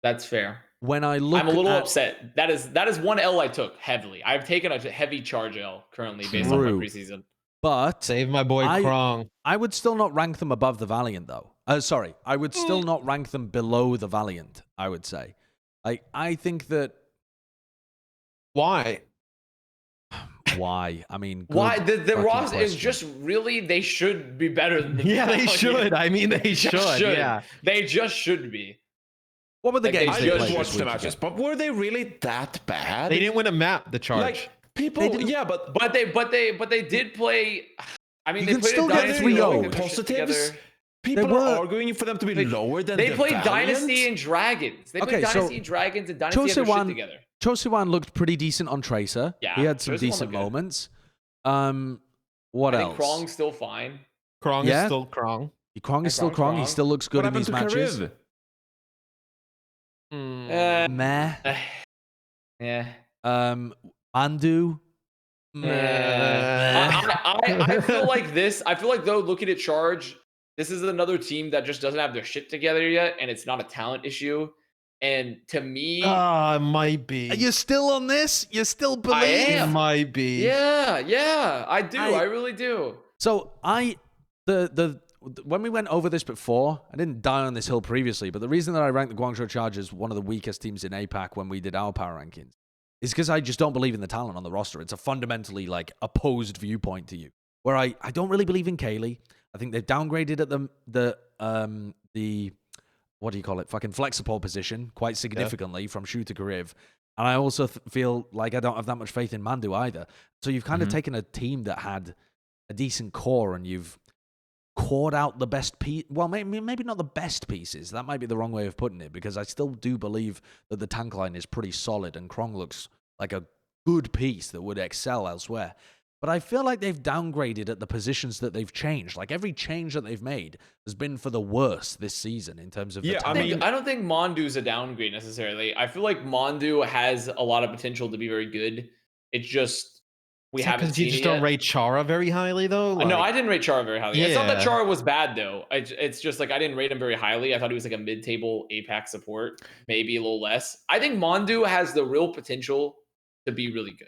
that's fair. When I look, I'm a little upset. That is one L I took heavily. I've taken a heavy Charge L currently based on my preseason. But save my boy Krong. I would still not rank them above the Valiant, though. I would still not rank them below the Valiant, I would say. I think that... Why? why. I mean, good Why the fucking roster is question. just really they should be better than the Yeah, they should. I mean, they just should. Yeah. They just should be. What were the Like, games I they just played I this watched the week matches, again? but were they really that bad? They didn't win a map, the charge. Like people, yeah, but But they did play. I mean, You they can played still a get Dynasty. 3-0. they put their shit positives. together. People were- are arguing for them to be They- lower than They the played Valiant. Dynasty and Dragons. They played Okay, so Dynasty and Dragons and Dynasty had their shit Chosewan together. Chosewan looked pretty decent on Tracer. Yeah, He had some Chosewan decent looked good. moments. What I else? think Krong's still fine. Krong Yeah. is still Krong. Krong is still Krong's Krong. He Krong. still looks good What in happened these to matches. Kariv? Meh. Yeah. Mandu. Meh. I feel like this. I feel like though, looking at Charge, this is another team that just doesn't have their shit together yet, and it's not a talent issue. And to me, It might be. Are you still on this? You still believe? am. It might be. yeah, I do. I really do. So when we went over this before, I didn't die on this hill previously, but the reason that I ranked the Guangzhou Chargers one of the weakest teams in APAC when we did our power rankings is because I just don't believe in the talent on the roster. It's a fundamentally like opposed viewpoint to you, where I don't really believe in Kaylee. I think they've downgraded at the what do you call it? Fucking flex support position quite significantly from Shu to Kariv. And I also feel like I don't have that much faith in Mandu either. So you've kind of taken a team that had a decent core and you've cored out the best piece. Well, maybe not the best pieces. That might be the wrong way of putting it, because I still do believe that the tank line is pretty solid and Krong looks like a good piece that would excel elsewhere. But I feel like they've downgraded at the positions that they've changed. Like every change that they've made has been for the worse this season in terms of the talent. I don't think Mondu's a downgrade necessarily. I feel like Mondu has a lot of potential to be very good. It's just we haven't because seen you just it don't yet. rate Chara very highly, though. No, I didn't rate Chara very highly. It's not that Yeah. Chara was bad though. It's just like I didn't rate him very highly. I thought he was like a mid-table APAC support, maybe a little less. I think Mondu has the real potential to be really good.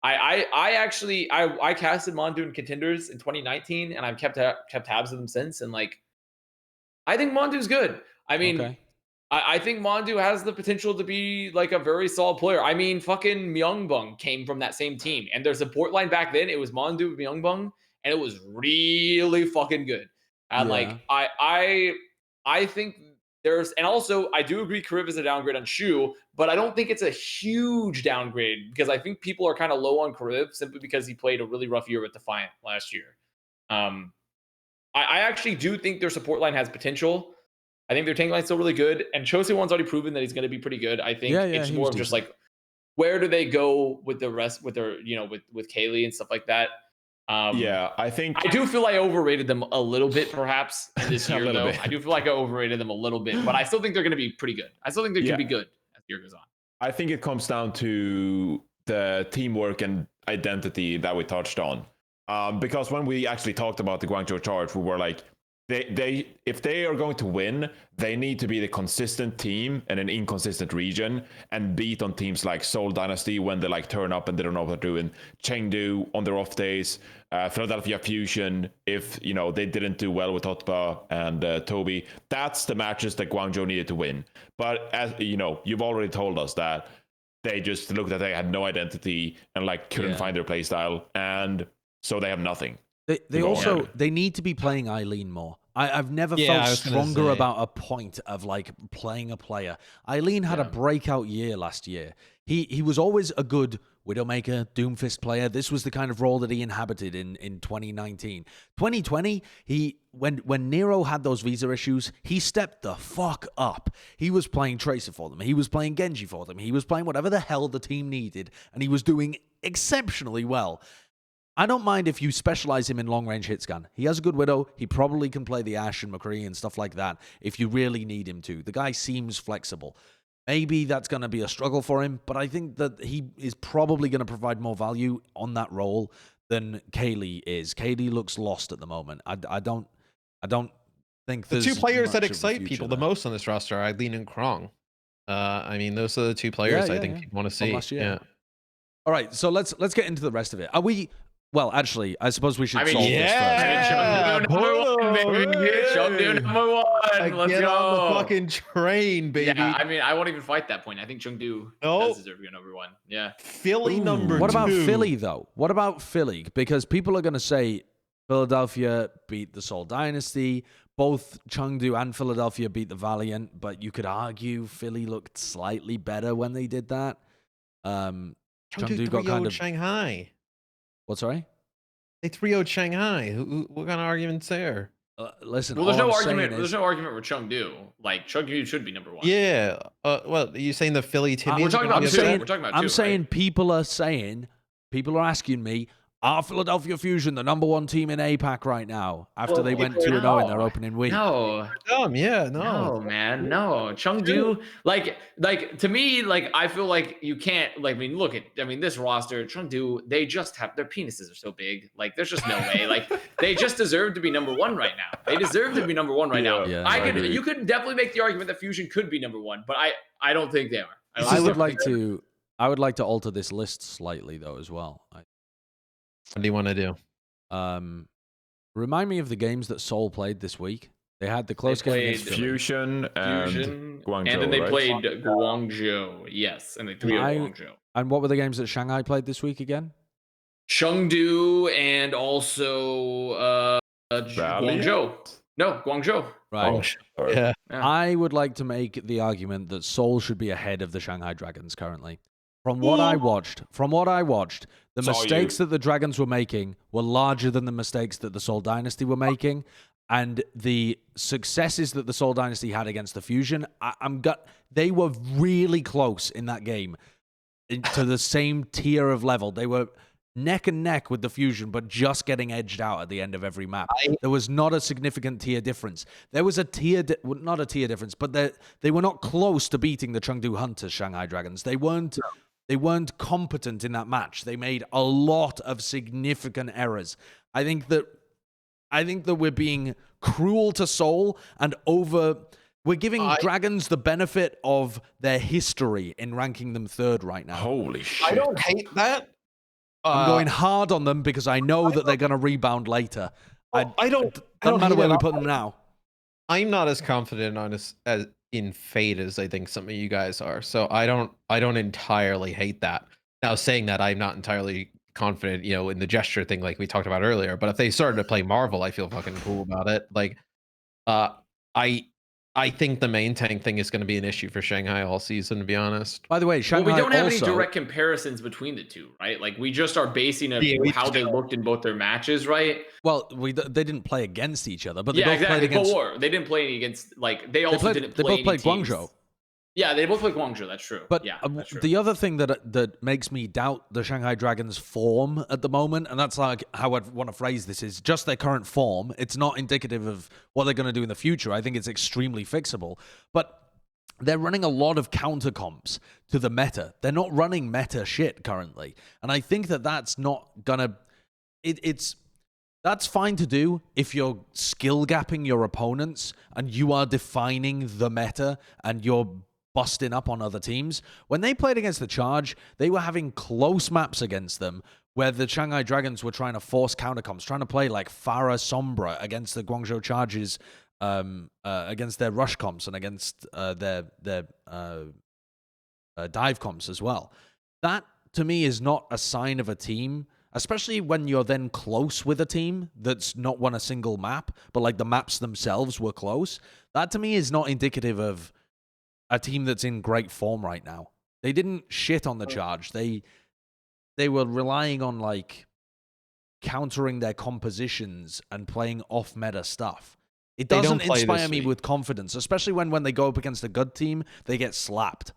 I actually casted Mondu in contenders in 2019, and I've kept tabs of them since. And like, I think Mondu's good. I mean, Okay. I think Mondu has the potential to be like a very solid player. I mean, fucking Myungbong came from that same team, and their support line back then it was Mondu, Myungbong, and it was really fucking good. And like, I think there's, and also I do agree Kariv is a downgrade on Shu, but I don't think it's a huge downgrade because I think people are kind of low on Kariv simply because he played a really rough year with Defiant last year. I actually do think their support line has potential. I think their tank line's still really good, and Chosewan's already proven that he's going to be pretty good. I think it's more of just like, where do they go with the rest, with their, with Kaylee and stuff like that. Yeah, I think I do feel I overrated them a little bit, perhaps this year. little Though bit. I do feel like I overrated them a little bit, but I still think they're going to be pretty good. I still think they're going to be good as the year goes on. I think it comes down to the teamwork and identity that we touched on. Because when we actually talked about the Guangzhou Charge, we were like, they if they are going to win, they need to be the consistent team in an inconsistent region and beat on teams like Seoul Dynasty when they like turn up and they don't know what they're doing. Chengdu on their off days, Philadelphia Fusion if they didn't do well with Hotba and Toby. That's the matches that Guangzhou needed to win. But as you've already told us that they just looked at they had no identity and like couldn't find their play style, and so they have nothing. They also they need to be playing Eileen more. I've never felt stronger about a point of like playing a player. Eileen had a breakout year last year. He was always a good Widowmaker, Doomfist player. This was the kind of role that he inhabited in 2019. 2020, when Nero had those visa issues, he stepped the fuck up. He was playing Tracer for them. He was playing Genji for them. He was playing whatever the hell the team needed, and he was doing exceptionally well. I don't mind if you specialize him in long-range hit scan. He has a good Widow. He probably can play the Ashe and McCree and stuff like that if you really need him to. The guy seems flexible. Maybe that's going to be a struggle for him, but I think that he is probably going to provide more value on that role than Kaylee is. Kaylee looks lost at the moment. I don't think the there's two players much that of a excite future people there. the most on this roster are Eileen and Krong. I mean, those are the two players I think people want to see. last year. Yeah. All right, so let's get into the rest of it. Are we? Well, actually, I suppose we should solve this first. Number one baby. Chengdu number one. Let's Get go. on the fucking train, baby. Yeah, I mean, I won't even fight that point. I think Chengdu does deserve to be number one. Yeah. Philly number What 2. about Philly, though? What about Philly? Because people are going to say Philadelphia beat the Seoul Dynasty. Both Chengdu and Philadelphia beat the Valiant, but you could argue Philly looked slightly better when they did that. Chengdu got kind of Shanghai. What? Sorry, they 3-0'd Shanghai. What kind of arguments there? Listen. Well, there's all no I'm argument. saying There's no argument with Chengdu. Like Chengdu should be number one. Yeah. Well, are you saying the Philly Timmies? We're talking about I'm two. saying, We're talking about I'm two, saying right? people are asking me, are Philadelphia Fusion the number one team in APAC right now after they went 2-0 in their opening week? No. Yeah, No, man, no. Chengdu, like to me, like I feel like you can't, like, I mean, look at, I mean, this roster, Chengdu, they just have, their penises are so big, like, there's just no way, like, they just deserve to be number one right now. They deserve to be number one right now. Yeah, I agree. You could definitely make the argument that Fusion could be number one, but I don't think they are. I would like to alter this list slightly though as well. What do you want to do? Remind me of the games that Seoul played this week. They had the close game against Philly. Fusion and Guangzhou, and then they right? played Guangzhou. Yes, and they 3-0 Guangzhou. And what were the games that Shanghai played this week again? Chengdu and also Guangzhou. No, Guangzhou. Right. Yeah. I would like to make the argument that Seoul should be ahead of the Shanghai Dragons currently. From what I watched, the mistakes that the Dragons were making were larger than the mistakes that the Seoul Dynasty were making, and the successes that the Seoul Dynasty had against the Fusion, they were really close in that game to the same tier of level. They were neck and neck with the Fusion, but just getting edged out at the end of every map. There was not a significant tier difference. There was not a tier difference, but they were not close to beating the Chengdu Hunters, Shanghai Dragons. They weren't competent in that match. They made a lot of significant errors. I think that we're being cruel to Seoul and we're giving Dragons the benefit of their history in ranking them third right now. Holy shit. I don't hate that. I'm going hard on them because I know that they're going to rebound later. I don't matter hate where it. we put them now. I'm not as confident on as in Fate as I think some of you guys are. So I don't entirely hate that. Now, saying that, I'm not entirely confident, in the gesture thing like we talked about earlier. But if they started to play Marvel, I feel fucking cool about it. Like, I think the main tank thing is going to be an issue for Shanghai all season, to be honest. By the way, Shanghai we don't have also, any direct comparisons between the two, right? Like, we just are basing how they looked in both their matches, right? Well, they didn't play against each other, but they both exactly. played against. But they didn't play any against, like, they also didn't play. They both played teams. Guangzhou. Yeah, they both played Guangzhou. That's true. But yeah, that's true. the other thing that makes me doubt the Shanghai Dragons' form at the moment, and that's like how I want to phrase this, is just their current form. It's not indicative of what they're going to do in the future. I think it's extremely fixable. But they're running a lot of counter comps to the meta. They're not running meta shit currently. And I think that's not going to... That's fine to do if you're skill gapping your opponents and you are defining the meta and you're busting up on other teams. When they played against the Charge, they were having close maps against them where the Shanghai Dragons were trying to force countercomps, trying to play like Farah Sombra against the Guangzhou Charges, against their rush comps and against their dive comps as well. That, to me, is not a sign of a team, especially when you're then close with a team that's not won a single map, but like the maps themselves were close. That, to me, is not indicative of a team that's in great form right now. They didn't shit on the Charge. They were relying on like countering their compositions and playing off-meta stuff. It doesn't inspire me with confidence, especially when they go up against a good team, they get slapped.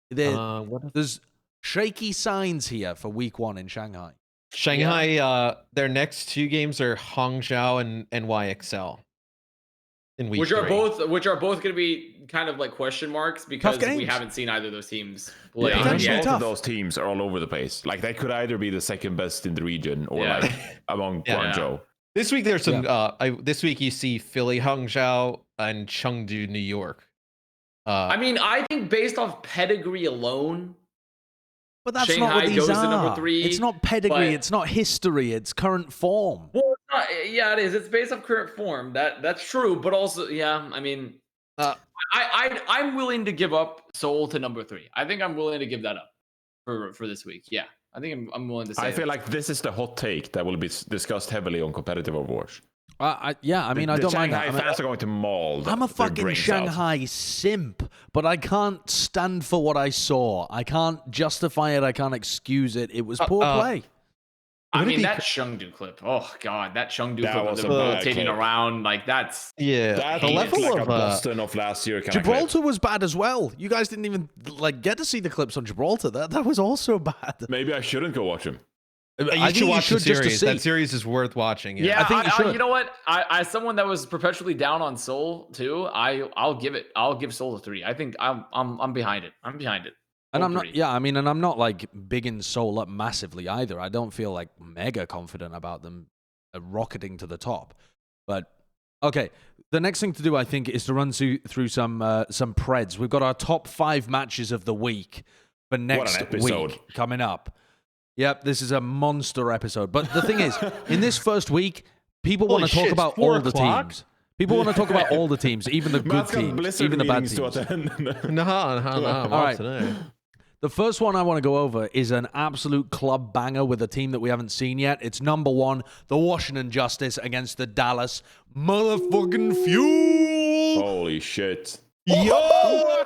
There's shaky signs here for week 1 in Shanghai. Shanghai, their next 2 games are Hangzhou and NYXL. In week 3. Which are both going to be kind of like question marks because we haven't seen either of those teams play. Both of those teams are all over the place. Like, they could either be the second best in the region or like among Guangzhou. This week there's some. This week you see Philly, Hangzhou, and Chengdu, New York. I mean, I think based off pedigree alone, but that's Shanghai not what these goes are. to number 3. It's not pedigree. It's not history. It's current form. Well, it's Yeah, it is. It's based off current form. That's true, but also, yeah, I mean, I'm willing to give up Soul to number 3. I think I'm willing to give that up for this week. Yeah, I think I'm willing to say. I feel like this is the hot take that will be discussed heavily on competitive Overwatch. Yeah, I mean, I don't mind that. Shanghai fans are going to maul. I'm a fucking Shanghai simp, but I can't stand for what I saw. I can't justify it. I can't excuse it. It was poor play. I mean, that Chengdu clip. Oh god, that Chengdu clip was rotating around like that's that the level like of a Boston of last year. Gibraltar was bad as well. You guys didn't even get to see the clips on Gibraltar. That was also bad. Maybe I shouldn't go watch him. You should watch the series. That series is worth watching. Yeah, I think you should. You know what? I as someone that was perpetually down on Soul too, I'll give Soul a 3. I think I'm behind it. I'm behind it. And I'm not, I mean, and I'm not like bigging Soul up massively either. I don't feel like mega confident about them rocketing to the top. But okay, the next thing to do, I think, is to run through some preds. We've got our top 5 matches of the week for next week coming up. Yep, this is a monster episode. But the thing is, in this first week, people want to talk about all the teams. People want to talk about all the teams, even the good teams, even the bad teams. No. All right. The first one I want to go over is an absolute club banger with a team that we haven't seen yet. It's number 1, the Washington Justice against the Dallas motherfucking Fuel. Holy shit. Yo!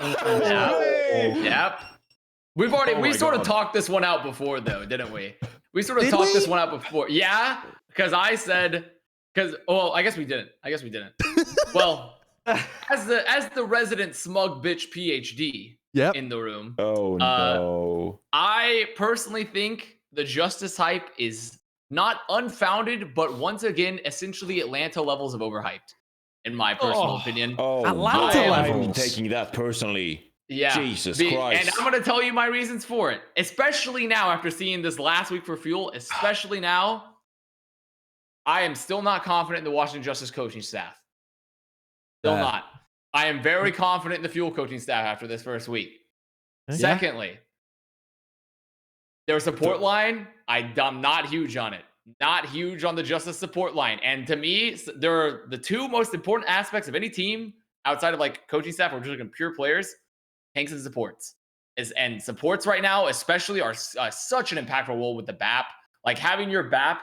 Yep. We sort of talked this one out before, though, didn't we? We sort of talked this one out before. Yeah, because I said, I guess we didn't. Well, as the resident smug bitch PhD in the room. Oh no. I personally think the Justice hype is not unfounded, but once again, essentially Atlanta levels of overhyped, in my personal opinion. Atlanta levels. I'm taking that personally. Yeah. Jesus Christ. And I'm going to tell you my reasons for it, especially now after seeing this last week for Fuel, especially now. I am still not confident in the Washington Justice coaching staff. Still not. I am very confident in the Fuel coaching staff after this first week. Yeah. Secondly, their support line, I'm not huge on it. Not huge on the Justice support line. And to me, they're the 2 most important aspects of any team outside of like coaching staff or just like pure players, tanks and supports. And supports right now, especially, are such an impactful role with the BAP. Like having your BAP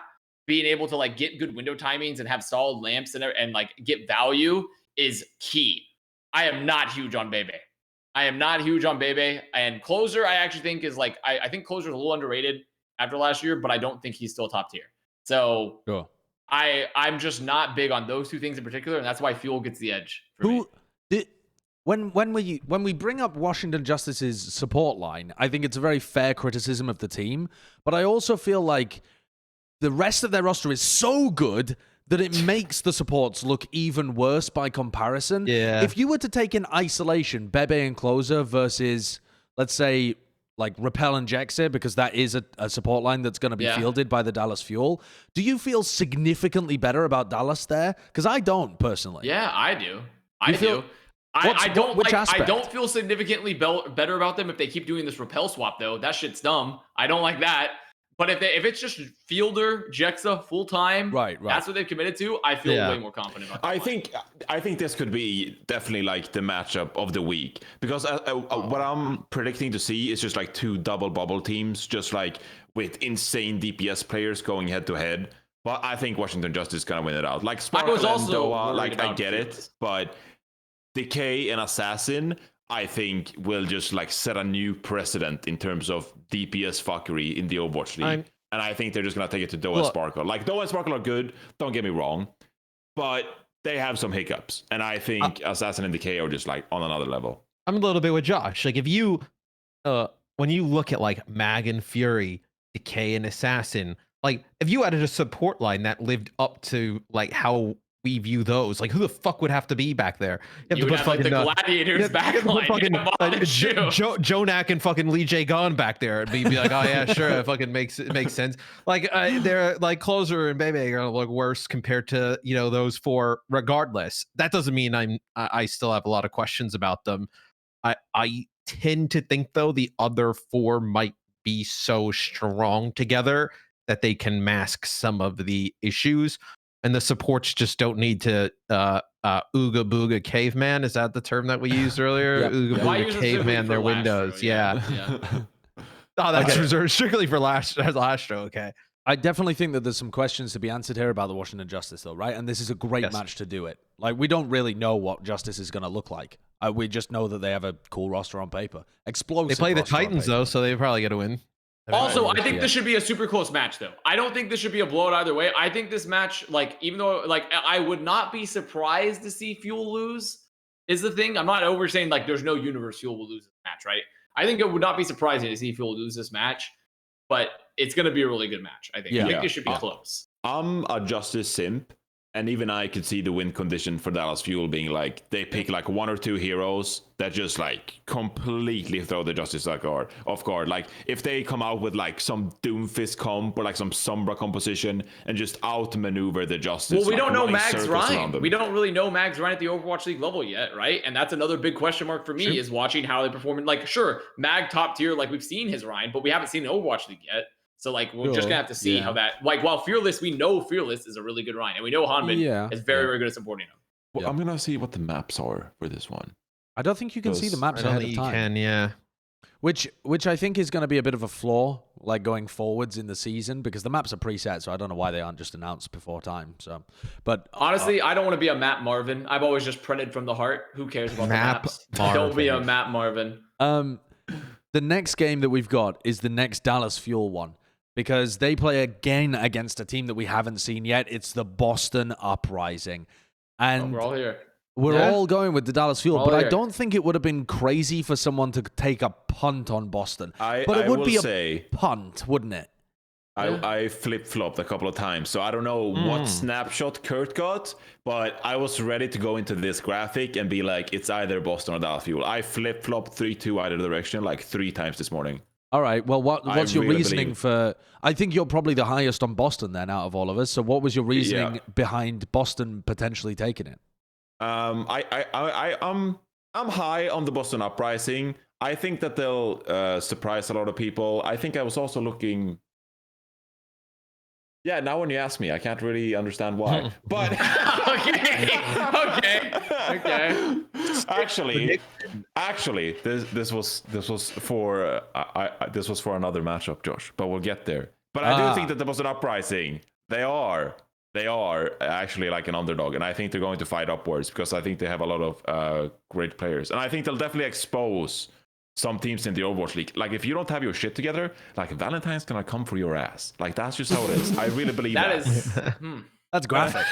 being able to like get good window timings and have solid lamps and like get value is key. I am not huge on Bebe. And Closer, I actually think is like, I think Closer is a little underrated after last year, but I don't think he's still top tier. So sure. I'm just not big on those 2 things in particular, and that's why Fuel gets the edge. When we bring up Washington Justice's support line, I think it's a very fair criticism of the team, but I also feel like the rest of their roster is so good that it makes the supports look even worse by comparison. Yeah. If you were to take in isolation Bebe and Closer versus, let's say, like Repel and Jexer, because that is a support line that's going to be fielded by the Dallas Fuel, do you feel significantly better about Dallas there? Because I don't, personally. Yeah, I do. I don't feel significantly better about them if they keep doing this Repel swap, though. That shit's dumb. I don't like that. But if it's just Fielder, Jexa, full time, right, that's what they've committed to, I feel way more confident about that. I think this could be definitely like the matchup of the week, because what I'm predicting to see is just like 2 double bubble teams, just like with insane DPS players going head to head. But I think Washington Justice is gonna win it out. Like Sparkle and Doa, like I get it, but Decay and Assassin, I think, will just like set a new precedent in terms of DPS fuckery in the Overwatch League. And I think they're just going to take it to Doa and Sparkle. Like, Doa and Sparkle are good, don't get me wrong, but they have some hiccups. And I think Assassin and Decay are just like on another level. I'm a little bit with Josh. Like, if you, when you look at like Mag and Fury, Decay and Assassin, like, if you added a support line that lived up to like how we view those, like, who the fuck would have to be back there? You have to put fucking the Gladiators back line. Jonak and fucking Lee J Gon back there, and be like, oh yeah, sure, it fucking makes sense. Like, they're like Closer and Bebe are gonna look worse compared to those 4. Regardless, that doesn't mean I still have a lot of questions about them. I tend to think though the other 4 might be so strong together that they can mask some of the issues. and the supports just don't need to ooga booga caveman. Is that the term that we used earlier? Yep. Ooga Why booga use it specifically caveman for their Lastro? windows. Yeah. Yeah. Oh, that's Okay. reserved strictly for Lastro. Okay. I definitely think that there's some questions to be answered here about the Washington Justice, though, right? And this is a great Yes. match to do it. Like, we don't really know what Justice is going to look like. We just know that they have a cool roster on paper. Explosive. They play the roster on Titans paper. though, so they probably get a win. Also, I think Yeah. this should be a super close match, though. I don't think this should be a blowout either way. I think this match, like, even though, like, I would not be surprised to see Fuel lose, is the thing. I'm not over saying, like, there's no universe Fuel will lose this match, right? I think it would not be surprising to see Fuel lose this match, but it's going to be a really good match, I think. Yeah. I think this should be close. I'm a Justice simp, and even I could see the win condition for Dallas Fuel being like they pick like one or two heroes that just like completely throw the Justice off guard. Like if they come out with like some Doomfist comp or like some Sombra composition and just outmaneuver the Justice. Well, we don't know running Mags circles around Ryan. them. We don't really know Mags Ryan at the Overwatch League level yet, right? And that's another big question mark for me is watching how they perform. Like, sure, Mag top tier, like we've seen his Ryan, but we haven't seen an Overwatch League yet. So, like, we're just going to have to see how that, like, while Fearless, we know Fearless is a really good Ryan. And we know Hanbin is very, very good at supporting him. Well, I'm gonna see what the maps are for this one. I don't think you can see the maps I don't ahead think of you time. can, yeah. Which I think is going to be a bit of a flaw, like going forwards in the season, because the maps are preset, so I don't know why they aren't just announced before time. So, but Honestly, I don't want to be a Matt Marvin. I've always just printed from the heart. Who cares about Map the maps? Don't be a Marvin. Matt Marvin. the next game that we've got is the next Dallas Fuel one, because they play again against a team that we haven't seen yet. It's the Boston Uprising, and We're all here. we're Yeah. all going with the Dallas Fuel, All but I here. don't think it would have been crazy for someone to take a punt on Boston. But it would will be a say punt, wouldn't it? I flip-flopped a couple of times, so I don't know what snapshot Kurt got, but I was ready to go into this graphic and be like, it's either Boston or Dallas Fuel. I flip-flopped 3-2 either direction like 3 times this morning. All right. Well, what's your really reasoning believe- for? I think you're probably the highest on Boston then out of all of us. So, what was your reasoning behind Boston potentially taking it? I'm high on the Boston Uprising. I think that they'll surprise a lot of people. I think I was also looking. Yeah, now when you ask me, I can't really understand why. But Okay. Actually, this was for this was for another matchup, Josh. But we'll get there. But I do think that the Boston Uprising, they are actually like an underdog, and I think they're going to fight upwards because I think they have a lot of great players, and I think they'll definitely expose some teams in the Overwatch League. Like if you don't have your shit together, like Valentine's gonna come for your ass. Like that's just how it is. I really believe that. That is. That's graphic.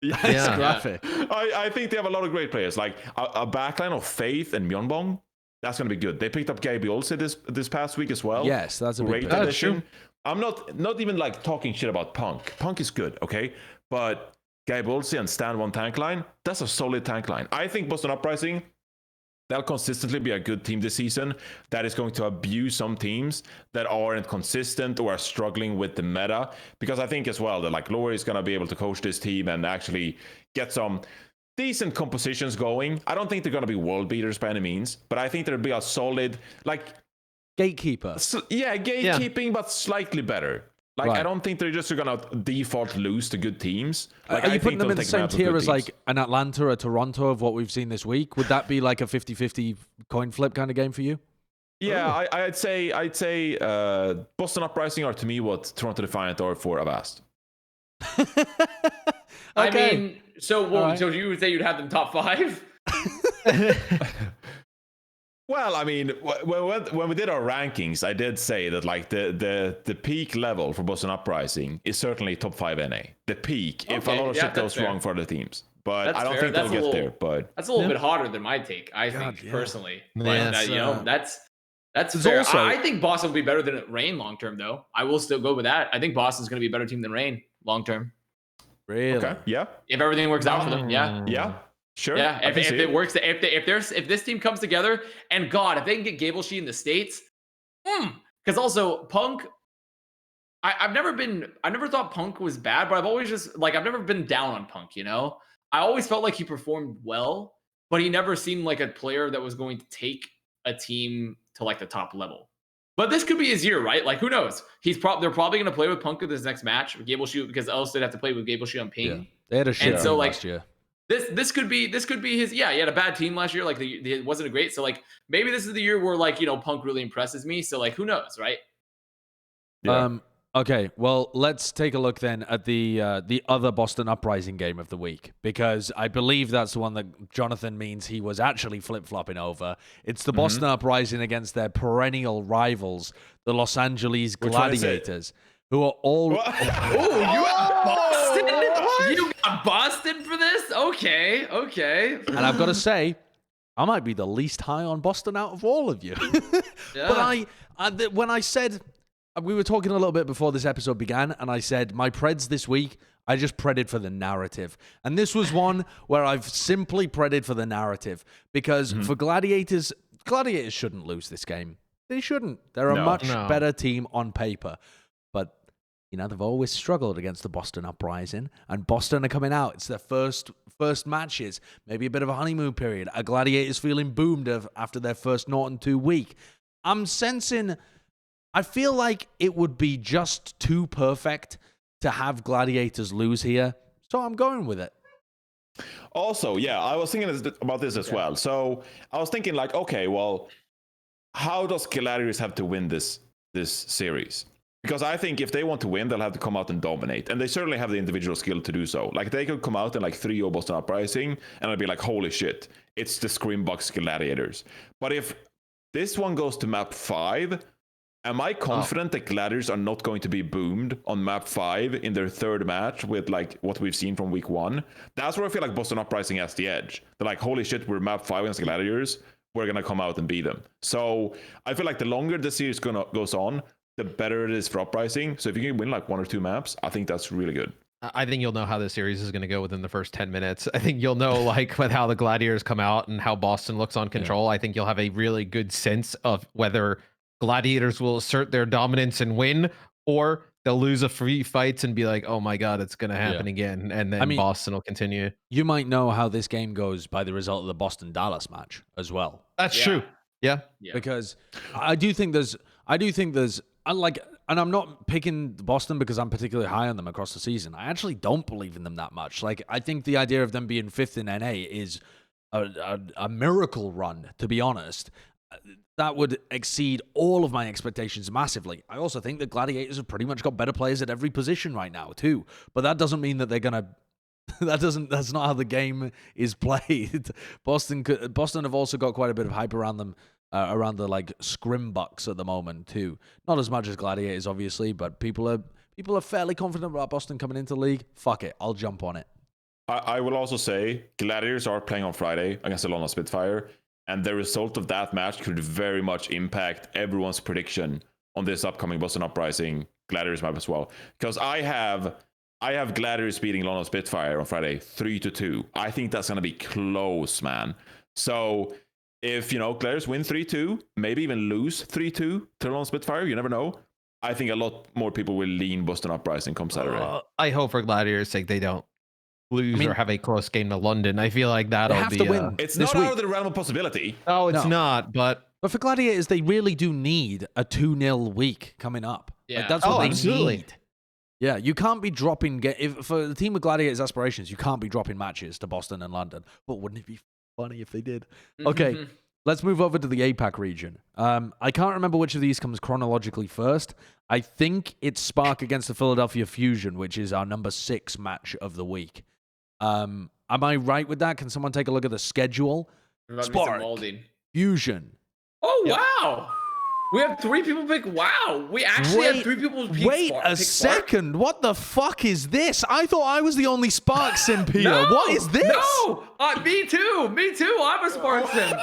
Yeah. That's graphic. I think they have a lot of great players, like a backline of Faith and Myeonbong. That's going to be good. They picked up Gabe Olse this past week as well. Yes, that's a big great pick. addition. I'm not even like talking shit about Punk. Punk is good, okay? But Gabe Olse and Stan One tank line, that's a solid tank line. I think Boston Uprising, they'll consistently be a good team this season that is going to abuse some teams that aren't consistent or are struggling with the meta. Because I think as well that like Lori is going to be able to coach this team and actually get some decent compositions going. I don't think they're going to be world beaters by any means, but I think there'll be a solid, like, Gatekeeper. gatekeeping, but slightly better. Like, Right. I don't think they're just going to default lose to good teams. Like, Are I you putting think them they'll in the take same out of tier good as teams. like an Atlanta or a Toronto of what we've seen this week? Would that be like a 50-50 coin flip kind of game for you? Yeah, I'd say Boston Uprising are to me what Toronto Defiant are for Avast. I Okay. mean, so right. so you would say you'd have them top 5? Well, I mean, when we did our rankings, I did say that like the peak level for Boston Uprising is certainly top 5 NA. The peak, if a Okay, lot of yeah, shit that's goes fair. wrong for other teams. But That's I don't fair. think That's they'll a get little- there. But That's a little bit hotter than my take, I think, yeah. personally. Yeah, But, it's, you know, that's There's fair. also- I think Boston will be better than Rain long term, though. I will still go with that. I think Boston's going to be a better team than Rain long term. Really? okay, yeah, If everything works out for them, yeah. sure. Yeah, I if can see it works, if this team comes together, and God, if they can get Gable She in the States, because also Punk, I never thought Punk was bad, but I've always just like I've never been down on Punk. You know, I always felt like he performed well, but he never seemed like a player that was going to take a team to like the top level. But this could be his year, right? Like, who knows? They're probably going to play with Punk in this next match. Gable Shoot, because else they'd have to play with Gable Shoot on ping. Yeah. They had a shit team last year. This could be his. Yeah, he had a bad team last year. Like, it wasn't a great. So like, maybe this is the year where like, Punk really impresses me. So like, who knows, right? Yeah. Okay, well, let's take a look then at the other Boston Uprising game of the week, because I believe that's the one that Jonathan means he was actually flip-flopping over. It's the Boston Uprising against their perennial rivals, the Los Angeles Gladiators, who are all... You got Boston? You got Boston for this? Okay. And I've got to say, I might be the least high on Boston out of all of you. Yeah. But when I said... We were talking a little bit before this episode began, and I said, my Preds this week, I just predded for the narrative. And this was one where I've simply predded for the narrative. Because for Gladiators shouldn't lose this game. They shouldn't. They're a much better team on paper. But, they've always struggled against the Boston Uprising. And Boston are coming out. It's their first matches. Maybe a bit of a honeymoon period. A Gladiators feeling boomed after their first 0-2 week. I'm sensing... I feel like it would be just too perfect to have Gladiators lose here, so I'm going with it. Also, yeah, I was thinking about this as well. So I was thinking like, okay, well, how does Gladiators have to win this series? Because I think if they want to win, they'll have to come out and dominate. And they certainly have the individual skill to do so. Like, they could come out in like 3-0 Boston Uprising, and I'd be like, holy shit, it's the scrimbucks Gladiators. But if this one goes to map 5... Am I confident that Gladiators are not going to be boomed on map 5 in their third match with like what we've seen from week 1? That's where I feel like Boston Uprising has the edge. They're like, holy shit, we're map 5 against Gladiators. We're going to come out and beat them. So I feel like the longer the series goes on, the better it is for Uprising. So if you can win like 1 or 2 maps, I think that's really good. I think you'll know how the series is going to go within the first 10 minutes. I think you'll know like with how the Gladiators come out and how Boston looks on control. I think you'll have a really good sense of whether Gladiators will assert their dominance and win, or they'll lose a few fights and be like, oh my God, it's going to happen again. And then Boston will continue. You might know how this game goes by the result of the Boston-Dallas match as well. That's true. Yeah. Because I do think there's, unlike, and I'm not picking Boston because I'm particularly high on them across the season. I actually don't believe in them that much. Like, I think the idea of them being 5th in NA is a miracle run, to be honest. That would exceed all of my expectations massively. I also think the Gladiators have pretty much got better players at every position right now too. But that doesn't mean that they're gonna. That's not how the game is played. Boston have also got quite a bit of hype around them, around the like scrimbucks at the moment too. Not as much as Gladiators, obviously, but people are fairly confident about Boston coming into the league. Fuck it, I'll jump on it. I will also say Gladiators are playing on Friday against the London Spitfire. And the result of that match could very much impact everyone's prediction on this upcoming Boston Uprising Gladiators map as well. Because I have Gladiators beating London Spitfire on Friday 3-2. I think that's going to be close, man. So if, Gladiators win 3-2, maybe even lose 3-2 to London Spitfire, you never know. I think a lot more people will lean Boston Uprising come Saturday. I hope for Gladiators' sake they don't lose or have a close game to London. I feel like that'll have be to win. It's not out of the realm of possibility. No, it's not. But for Gladiators, they really do need a 2-0 week coming up. Yeah. Like, that's what they absolutely need. Yeah, you can't be dropping. For the team of Gladiators aspirations, you can't be dropping matches to Boston and London. But wouldn't it be funny if they did? Okay, let's move over to the APAC region. I can't remember which of these comes chronologically first. I think it's Spark against the Philadelphia Fusion, which is our number 6 match of the week. Am I right with that? Can someone take a look at the schedule? Spark, Fusion. Oh, wow. We have 3 people pick. Wow. We actually have 3 people pick. Wait a second. Spark? What the fuck is this? I thought I was the only Spark simp here. No, what is this? No. Me too. I'm a Spark simp.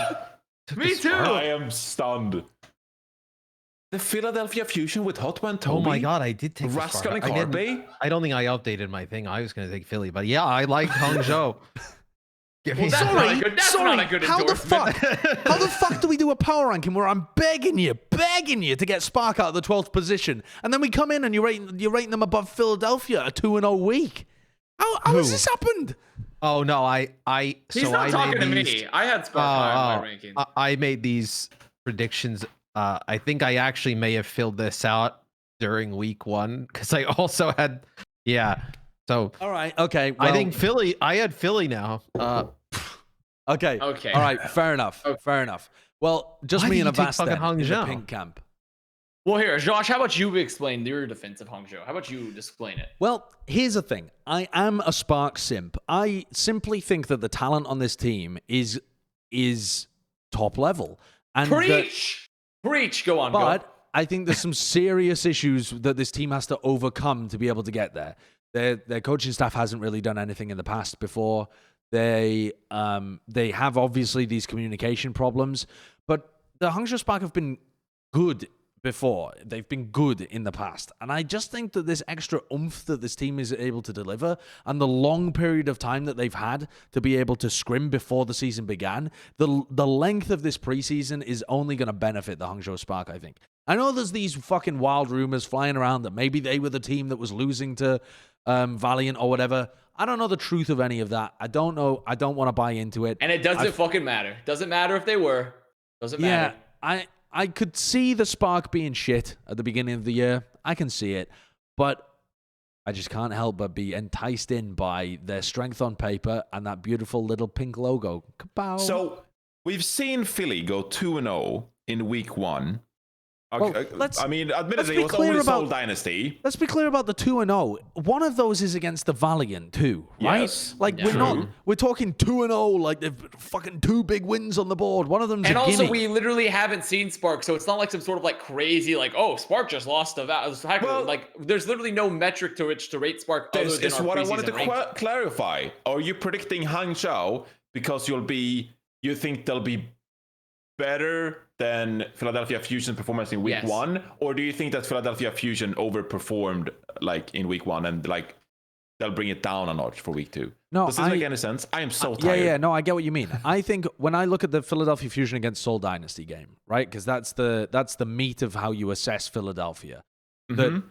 Me too. I am stunned. The Philadelphia Fusion with Hotman and Toby. Oh my God, I did take Rascal and Carpe. I don't think I updated my thing. I was going to take Philly, but yeah, I like Hangzhou. That's not a good how endorsement. How the fuck do we do a power ranking where I'm begging you to get Spark out of the 12th position, and then we come in and you're rating them above Philadelphia, a 2-0 week? How has this happened? Oh no, He's not talking to me. I had Spark high in my ranking. I made these predictions I think I actually may have filled this out during week 1 because I also had, So All right. Okay. I think Philly. I had Philly now. Okay. Okay. All right. Fair enough. Okay. Fair enough. Well, just Why me did and you take Avast fucking then in the Hangzhou? pink camp. Well, here, Josh, how about you explain your defense of Hangzhou? How about you explain it? Well, here's the thing. I am a Spark simp. I simply think that the talent on this team is top level. And Preach! Preach! Go on, But I think there's some serious issues that this team has to overcome to be able to get there. Their coaching staff hasn't really done anything in the past before. They have obviously these communication problems, but the Hangzhou Spark have been good before. They've been good in the past. And I just think that this extra oomph that this team is able to deliver and the long period of time that they've had to be able to scrim before the season began, the length of this preseason is only going to benefit the Hangzhou Spark, I think. I know there's these fucking wild rumors flying around that maybe they were the team that was losing to Valiant or whatever. I don't know the truth of any of that. I don't know. I don't want to buy into it. And it doesn't fucking matter. Doesn't matter if they were. Doesn't matter. Yeah, I could see the Spark being shit at the beginning of the year. I can see it. But I just can't help but be enticed in by their strength on paper and that beautiful little pink logo. Kapow. So we've seen Philly go 2-0 in week 1. Well, admittedly, it was only Seoul Dynasty. Let's be clear about the 2-0. One of those is against the Valiant too, right? Yes. Like we're talking 2-0, like they've fucking 2 big wins on the board. One of them's and a also gimme. we literally haven't seen Spark, so it's not like some sort of like crazy like, oh, Spark just lost to Well, like there's literally no metric to which to rate Spark other This than is our what I preseason wanted to rankings. clarify. Are you predicting Hangzhou because you think they'll be better than Philadelphia Fusion's performance in week 1, or do you think that Philadelphia Fusion overperformed like in week 1 and like they'll bring it down a notch for week 2? No, does this make any sense? I am so tired. No, I get what you mean. I think when I look at the Philadelphia Fusion against Seoul Dynasty game, right? Because that's the meat of how you assess Philadelphia. That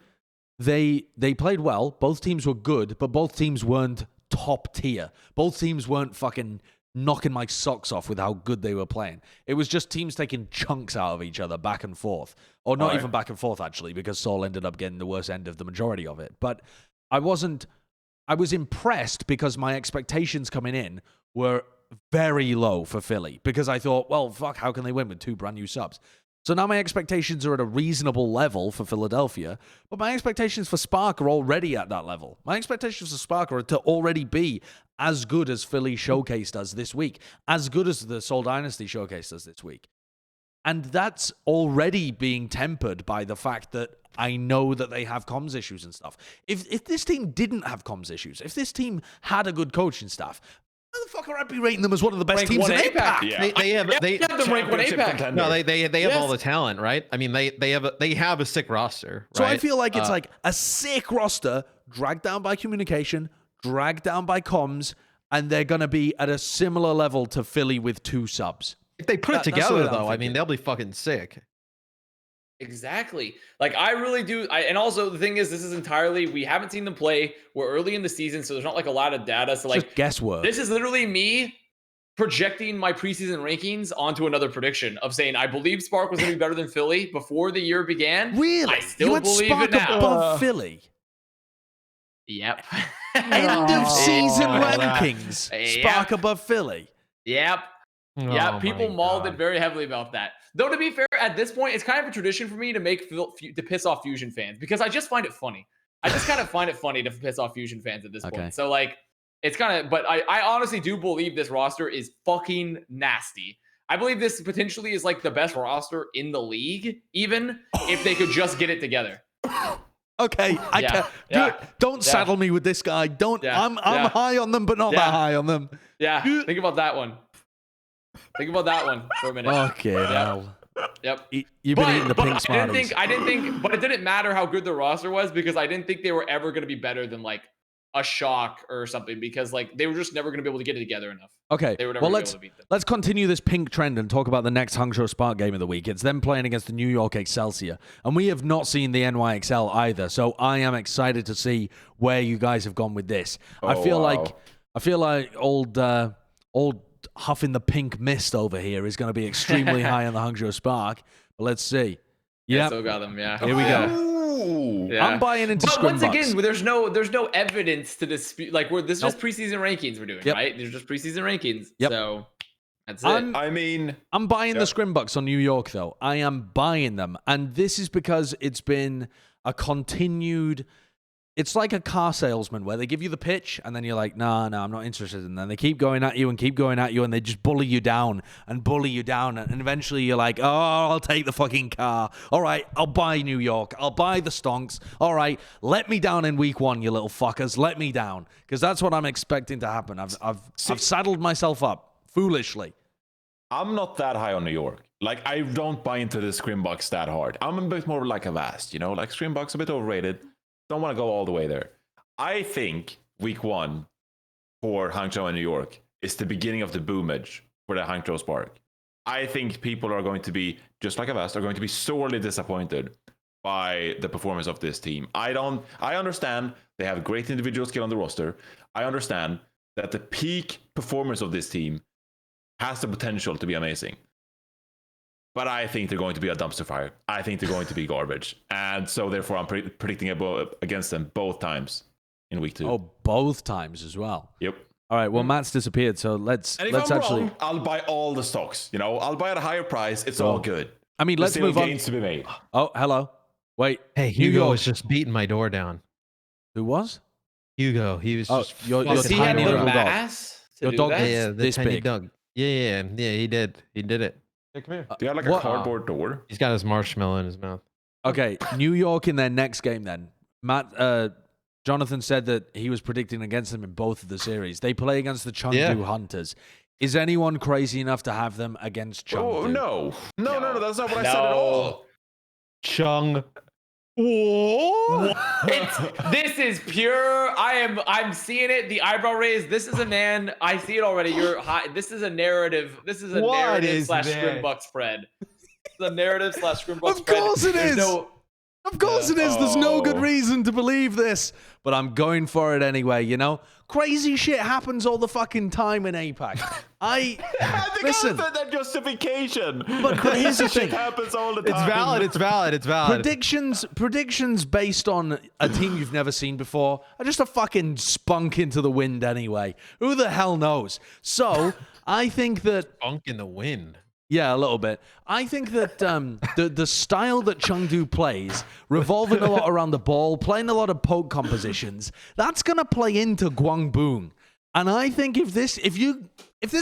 they played well. Both teams were good, but both teams weren't top tier. Both teams weren't fucking knocking my socks off with how good they were playing. It was just teams taking chunks out of each other back and forth. Or not even back and forth, actually, because Seoul ended up getting the worst end of the majority of it. But I was impressed because my expectations coming in were very low for Philly. Because I thought, well, fuck, how can they win with 2 brand new subs? So now my expectations are at a reasonable level for Philadelphia, but my expectations for Spark are already at that level. My expectations for Spark are to already be as good as Philly showcased us this week, as good as the Seoul Dynasty showcased us this week. And that's already being tempered by the fact that I know that they have comms issues and stuff. If this team didn't have comms issues, if this team had a good coaching staff, motherfucker, I'd be rating them as one of the best Rank teams in 1 APAC. Yeah. They have them rank 1 APAC. No, they have Yes. all the talent, right? I mean, they have a sick roster. So I right? feel like it's like a sick roster, dragged down by communication, dragged down by comms, and they're going to be at a similar level to Philly with 2 subs. if they put it that's the together way I'm though, I thinking. mean, they'll be fucking sick. Exactly. Like I really do. And also the thing is, this is entirely, we haven't seen them play. We're early in the season, so there's not like a lot of data. So like Just guesswork. this is literally me projecting my preseason rankings onto another prediction of saying I believe Spark was going to be better than Philly before the year began. Really? I still you had believe Spark it now. above Philly? Yep. End of season Oh, wow. rankings. Yep. Spark above Philly. Yep. Yeah, Oh people my mauled God. it very heavily about that. Though to be fair, at this point, it's kind of a tradition for me to to piss off Fusion fans because I just find it funny. I just kind of find it funny to piss off Fusion fans at this Okay. point. So like, it's kind of, but I honestly do believe this roster is fucking nasty. I believe this potentially is like the best roster in the league, even if they could just get it together. Okay, I Yeah, can't. yeah, Don't yeah. saddle me with this guy. Don't. Yeah, I'm yeah. high on them, but not Yeah. that high on them. Yeah, think about that one. Think about that one for a minute. Okay, now. Yep. You've been eating the pink I Smarties. didn't think, but it didn't matter how good the roster was because I didn't think they were ever going to be better than like a Shock or something because like they were just never going to be able to get it together enough. Okay, They were never well, going to be able to beat them. let's continue this pink trend and talk about the next Hangzhou Spark game of the week. It's them playing against the New York Excelsior. And we have not seen the NYXL either, so I am excited to see where you guys have gone with this. I feel like old Huff in the Pink Mist over here is going to be extremely high on the Hangzhou Spark But let's see. Yeah, Yeah, still got them. Yeah. here we go. Ooh. Yeah. I'm buying into But once scrimbucks. again, there's no evidence to dispute. Like this is just preseason rankings we're doing, Yep. right? These are just preseason rankings. Yep. So that's it. I mean, I'm buying the Yep. scrimbucks on New York, though. I am buying them. And this is because it's been a continued... It's like a car salesman where they give you the pitch and then you're like, no, I'm not interested. And then they keep going at you and keep going at you and they just bully you down and bully you down. And eventually you're like, oh, I'll take the fucking car. All right, I'll buy New York. I'll buy the stonks. All right, let me down in week 1, you little fuckers. Let me down. Because that's what I'm expecting to happen. I've saddled myself up foolishly. I'm not that high on New York. Like, I don't buy into the scrimbucks that hard. I'm a bit more like Avast, like scrimbucks a bit overrated. Don't want to go all the way there. I think week 1 for Hangzhou and New York is the beginning of the boomage for the Hangzhou Spark. I think people are going to be, just like Avast, are going to be sorely disappointed by the performance of this team. I understand they have great individual skill on the roster. I understand that the peak performance of this team has the potential to be amazing. But I think they're going to be a dumpster fire. I think they're going to be garbage. And so therefore I'm predicting against them both times in week 2. Oh, both times as well. Yep. All right, well, Matt's disappeared, so let's And if I'm actually... wrong, I'll buy all the stocks. I'll buy at a higher price. It's all good. I mean, let's There's move still on. gains to be made. Oh, hello. Wait. Hey, New Hugo York. was just beating my door down. Who was? Hugo, he was just your Does he have tiny the little dog. mass to Your do dog that? is- yeah, the this tiny big. dog. Yeah, he did it. Hey, come here. Do you have like a what- cardboard door? He's got his marshmallow in his mouth. Okay, New York in their next game then. Jonathan said that he was predicting against them in both of the series. They play against the Chengdu Hunters. Is anyone crazy enough to have them against Chengdu? Oh, no. No, that's not what I said at all. Chung. This is pure. I'm seeing it. The eyebrow raise. This is a man. I see it already. You're high. This is a narrative. This is a What narrative is slash this? scrimbuck spread. The narrative slash scrimbuck Of spread. course it There's is. Of course it is. There's no good Oh. reason to believe this. But I'm going for it anyway, Crazy shit happens all the fucking time in APAC. Listen. That justification. But here's the thing. Shit happens all the time. It's valid. Predictions based on a team you've never seen before are just a fucking spunk into the wind anyway. Who the hell knows? So I think that Funk in the wind. yeah, a little bit. I think that the style that Chengdu plays, revolving a lot around the ball, playing a lot of poke compositions, that's gonna play into Guangboong. And I think if this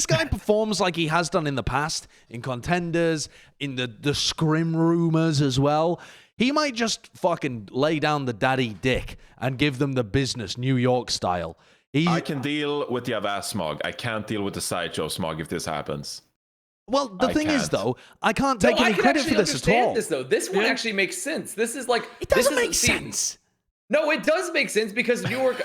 guy performs like he has done in the past, in contenders, in the scrim rumors as well, he might just fucking lay down the daddy dick and give them the business New York style. I can deal with the Avast smog. I can't deal with the Sideshow smog if this happens. Well, the I thing is, can't. though, I can't take any I can credit actually for this at understand all. this though. This one actually makes sense. This is like It doesn't this make is, sense. No, it does make sense because New York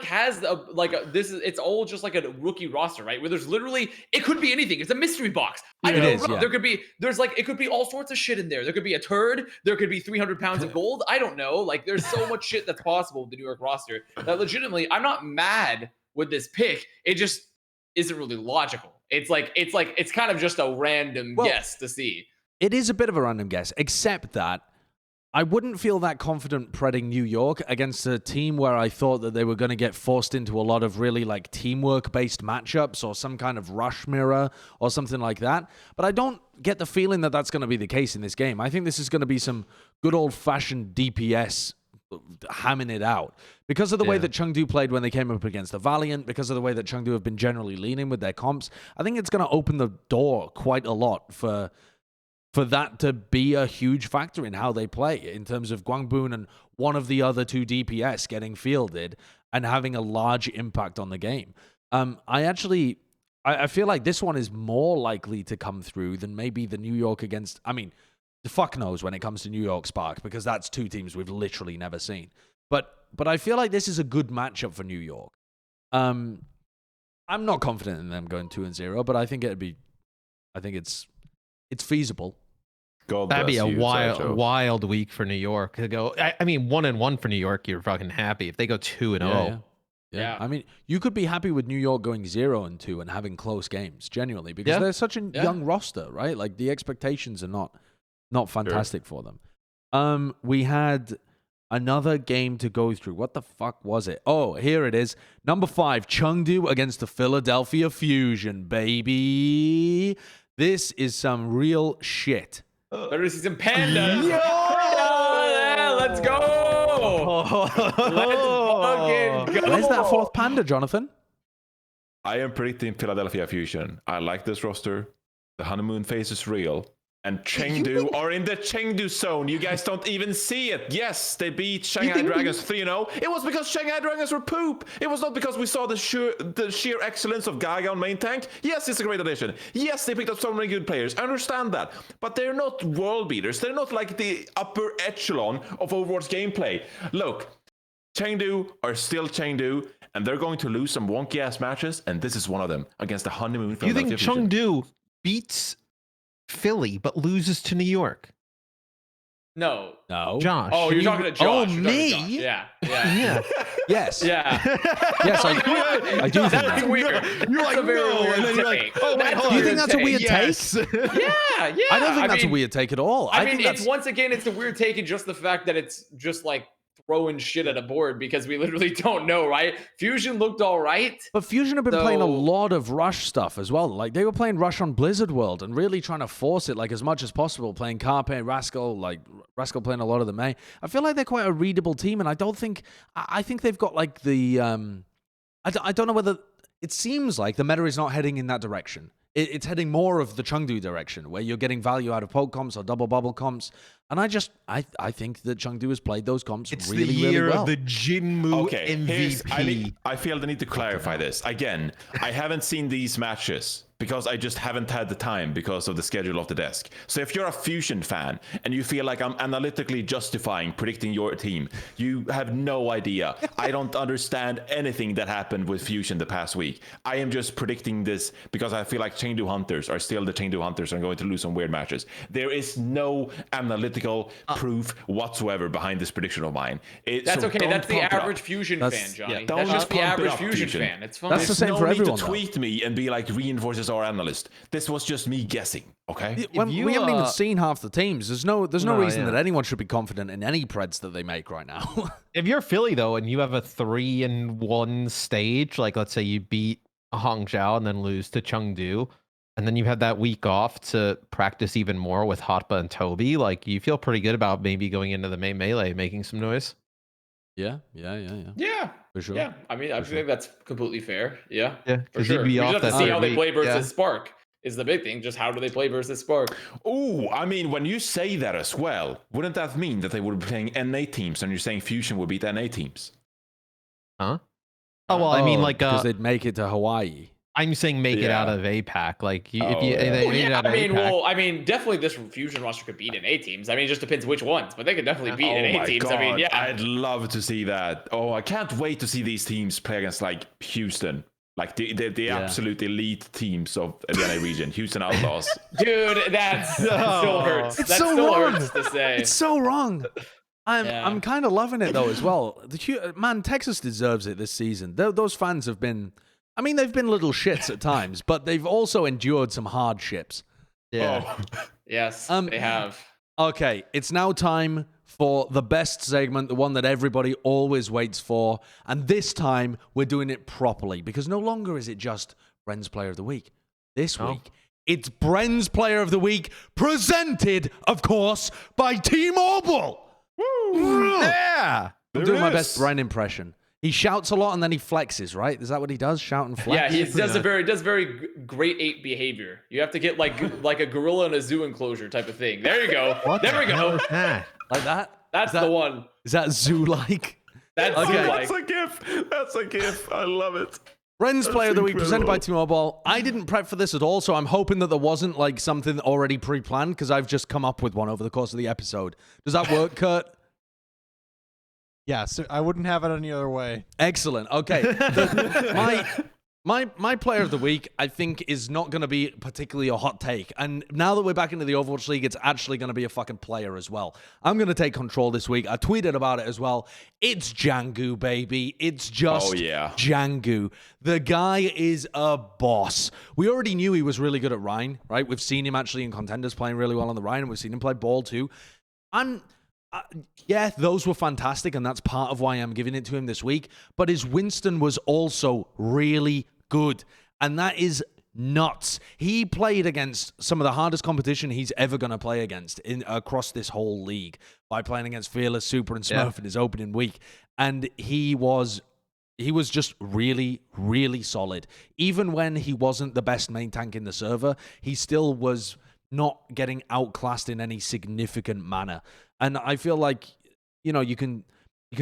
has it's all just like a rookie roster, right? Where there's literally it could be anything. It's a mystery box. I It know is, yeah. it could be all sorts of shit in there. There could be a turd. There could be 300 pounds of gold. I don't know. Like there's so much shit that's possible with the New York roster that legitimately I'm not mad with this pick. It just isn't really logical. It's kind of just a random guess to see. It is a bit of a random guess, except that I wouldn't feel that confident predding New York against a team where I thought that they were going to get forced into a lot of really like teamwork-based matchups or some kind of rush mirror or something like that. But I don't get the feeling that that's going to be the case in this game. I think this is going to be some good old-fashioned DPS hamming it out because of the way that Chengdu played when they came up against the Valiant, because of the way that Chengdu have been generally leaning with their comps. I think it's going to open the door quite a lot for that to be a huge factor in how they play in terms of Guangboong and one of the other two DPS getting fielded and having a large impact on the game. I feel like this one is more likely to come through than maybe the New York against, the fuck knows when it comes to New York Spark, because that's two teams we've literally never seen. But I feel like this is a good matchup for New York. I'm not confident in them going 2-0, but I think it's feasible. God That'd be bless a you, Sideshow. wild week for New York to go. 1-1 for New York. You're fucking happy. If they go 2-0, Yeah. Yeah. I mean, you could be happy with New York going 0-2 and having close games, genuinely, because they're such a young roster, right? Like the expectations are not fantastic for them. We had another game to go through. What the fuck was it? Oh, here it is. Number 5, Chengdu against the Philadelphia Fusion, baby. This is some real shit. Better see some pandas. Yeah, let's go. Let's fucking go. Where's that 4th panda, Jonathan? I am predicting Philadelphia Fusion. I like this roster. The honeymoon phase is real. And Chengdu are in the Chengdu zone. You guys don't even see it. Yes, they beat Shanghai Dragons 3-0. It was because Shanghai Dragons were poop. It was not because we saw the sheer excellence of Gaga on main tank. Yes, it's a great addition. Yes, they picked up so many good players. I understand that. But they're not world beaters. They're not like the upper echelon of Overwatch gameplay. Look, Chengdu are still Chengdu, and they're going to lose some wonky-ass matches, and this is one of them against the honeymoon Philadelphia You think Fusion. Chengdu beats Philly but loses to New York? No. Josh. Oh, you're talking to Josh. Oh, You're talking me? to Josh. Yeah. Yes. Yeah. Yes, I do think That's that. weird. You're like, That's a very no, weird and then you're like, take. oh, wait, That's hold You on. think that's a weird Yes. take? Yeah. I don't think that's mean, a weird take at all. I mean, think it's once again, it's a weird take in just the fact that it's just like throwing shit at a board because we literally don't know, right? Fusion looked all right. But Fusion have been playing a So- lot of Rush stuff as well. Like, they were playing Rush on Blizzard World and really trying to force it, like, as much as possible, playing Carpe, Rascal, like, Rascal playing a lot of the May. I feel like they're quite a readable team, and I don't think... I think they've got, like, the... I don't know whether... It seems like the meta is not heading in that direction. It's heading more of the Chengdu direction, where you're getting value out of poke comps or double bubble comps. And I think that Chengdu has played those comps It's really, the year really well. of the Jinmu Okay, MVP. I feel the need to clarify this. Again, I haven't seen these matches because I just haven't had the time because of the schedule of the desk. So if you're a Fusion fan and you feel like I'm analytically justifying predicting your team, you have no idea. I don't understand anything that happened with Fusion the past week. I am just predicting this because I feel like Chengdu Hunters are still the Chengdu Hunters and going to lose some weird matches. There is no analytical proof whatsoever behind this prediction of mine. That's so okay. don't That's the pump it up. average Fusion fan, Johnny. Don't That's just the pump it average up, Fusion Fusion. fan. It's fine. That's the same no for need everyone, to though. tweet me and be like reinforces our analyst. This was just me guessing, okay? We haven't even seen half the teams. There's no reason yeah. that anyone should be confident in any Preds that they make right now. If you're Philly though, and you have a 3-1 stage, like let's say you beat Hangzhou and then lose to Chengdu, and then you have that week off to practice even more with Hotba and Toby, like you feel pretty good about maybe going into the main melee, making some noise. Yeah. Yeah. For sure. Yeah. I mean, I think that's completely fair. Yeah. Yeah, For 'cause you'd sure. be We off just have to that see how they week. play versus Yeah. Spark is the big thing. Just how do they play versus Spark? Oh, I mean, when you say that as well, wouldn't that mean that they would be playing NA teams and you're saying Fusion would beat NA teams? Huh? Oh well, I mean, like because they'd make it to Hawaii. I'm saying make it out Yeah. of APAC. Like if Oh, you, yeah. they Oh, made it yeah. out of APAC. Definitely this Fusion roster could beat NA teams. I mean, it just depends which ones, but they could definitely beat NA teams. God, I mean, yeah. I'd love to see that. Oh, I can't wait to see these teams play against like Houston, like the absolute elite teams of the NA region, Houston Outlaws. Dude, that still hurts. It's that so still wrong. hurts to say. It's so wrong. Yeah. I'm kind of loving it though as well. Man, Texas deserves it this season. Those fans have been. I mean, they've been little shits at times, but they've also endured some hardships. Yeah. Oh. Yes, they have. Okay, it's now time for the best segment, the one that everybody always waits for. And this time, we're doing it properly because no longer is it just Bren's Player of the Week. This week, it's Bren's Player of the Week, presented, of course, by T-Mobile. Yeah. I'm doing my best Bren impression. He shouts a lot and then he flexes, right? Is that what he does? Shout and flex? Yeah, he does very great ape behavior. You have to get like a gorilla in a zoo enclosure type of thing. There you go. There we go. Like that? That's the one. Is that zoo-like? That's Okay. That's a gif. That's a gif. I love it. Bren's Player of the Week, presented by incredible. T-Mobile. I didn't prep for this at all, so I'm hoping that there wasn't like something already pre-planned because I've just come up with one over the course of the episode. Does that work, Kurt? Yeah, so I wouldn't have it any other way. Excellent. Okay. My player of the week, I think, is not going to be particularly a hot take. And now that we're back into the Overwatch League, it's actually going to be a fucking player as well. I'm going to take control this week. I tweeted about it as well. It's Chengdu, baby. It's just Chengdu. The guy is a boss. We already knew he was really good at Rhine, right? We've seen him actually in contenders playing really well on the Rhine, and we've seen him play ball too. Yeah, those were fantastic, and that's part of why I'm giving it to him this week. But his Winston was also really good, and that is nuts. He played against some of the hardest competition he's ever going to play against across this whole league by playing against Fearless, Super, and Smurf in his opening week, and he was just really, really solid. Even when he wasn't the best main tank in the server, he still was not getting outclassed in any significant manner. And I feel like, you know, you can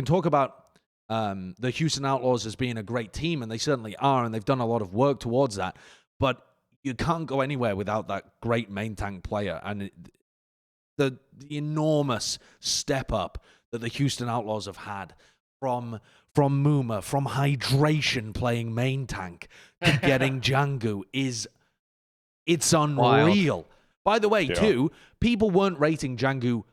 talk about the Houston Outlaws as being a great team, and they certainly are, and they've done a lot of work towards that. But you can't go anywhere without that great main tank player. And the enormous step up that the Houston Outlaws have had from Muma, from Hydration playing main tank to getting Chengdu it's unreal. Wild. By the way, too, people weren't rating Chengdu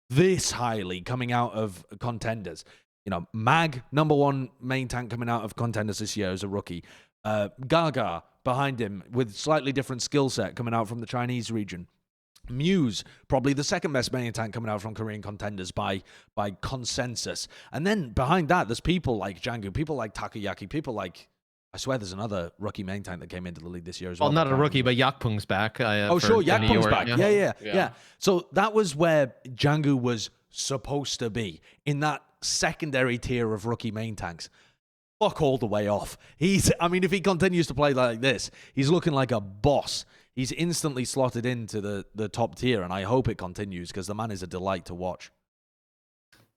this highly coming out of contenders. You know, Mag, number one main tank coming out of contenders this year as a rookie. Gaga behind him with slightly different skill set coming out from the Chinese region. Muse, probably the second best main tank coming out from Korean contenders by consensus. And then behind that, there's people like Chengdu, people like Takoyaki, people like, I swear there's another rookie main tank that came into the league this year as well. Well, not a rookie, but Yakpung's back. Yakpung's back. Yeah. So that was where Chengdu was supposed to be, in that secondary tier of rookie main tanks. Fuck all the way off. If he continues to play like this, he's looking like a boss. He's instantly slotted into the top tier, and I hope it continues because the man is a delight to watch.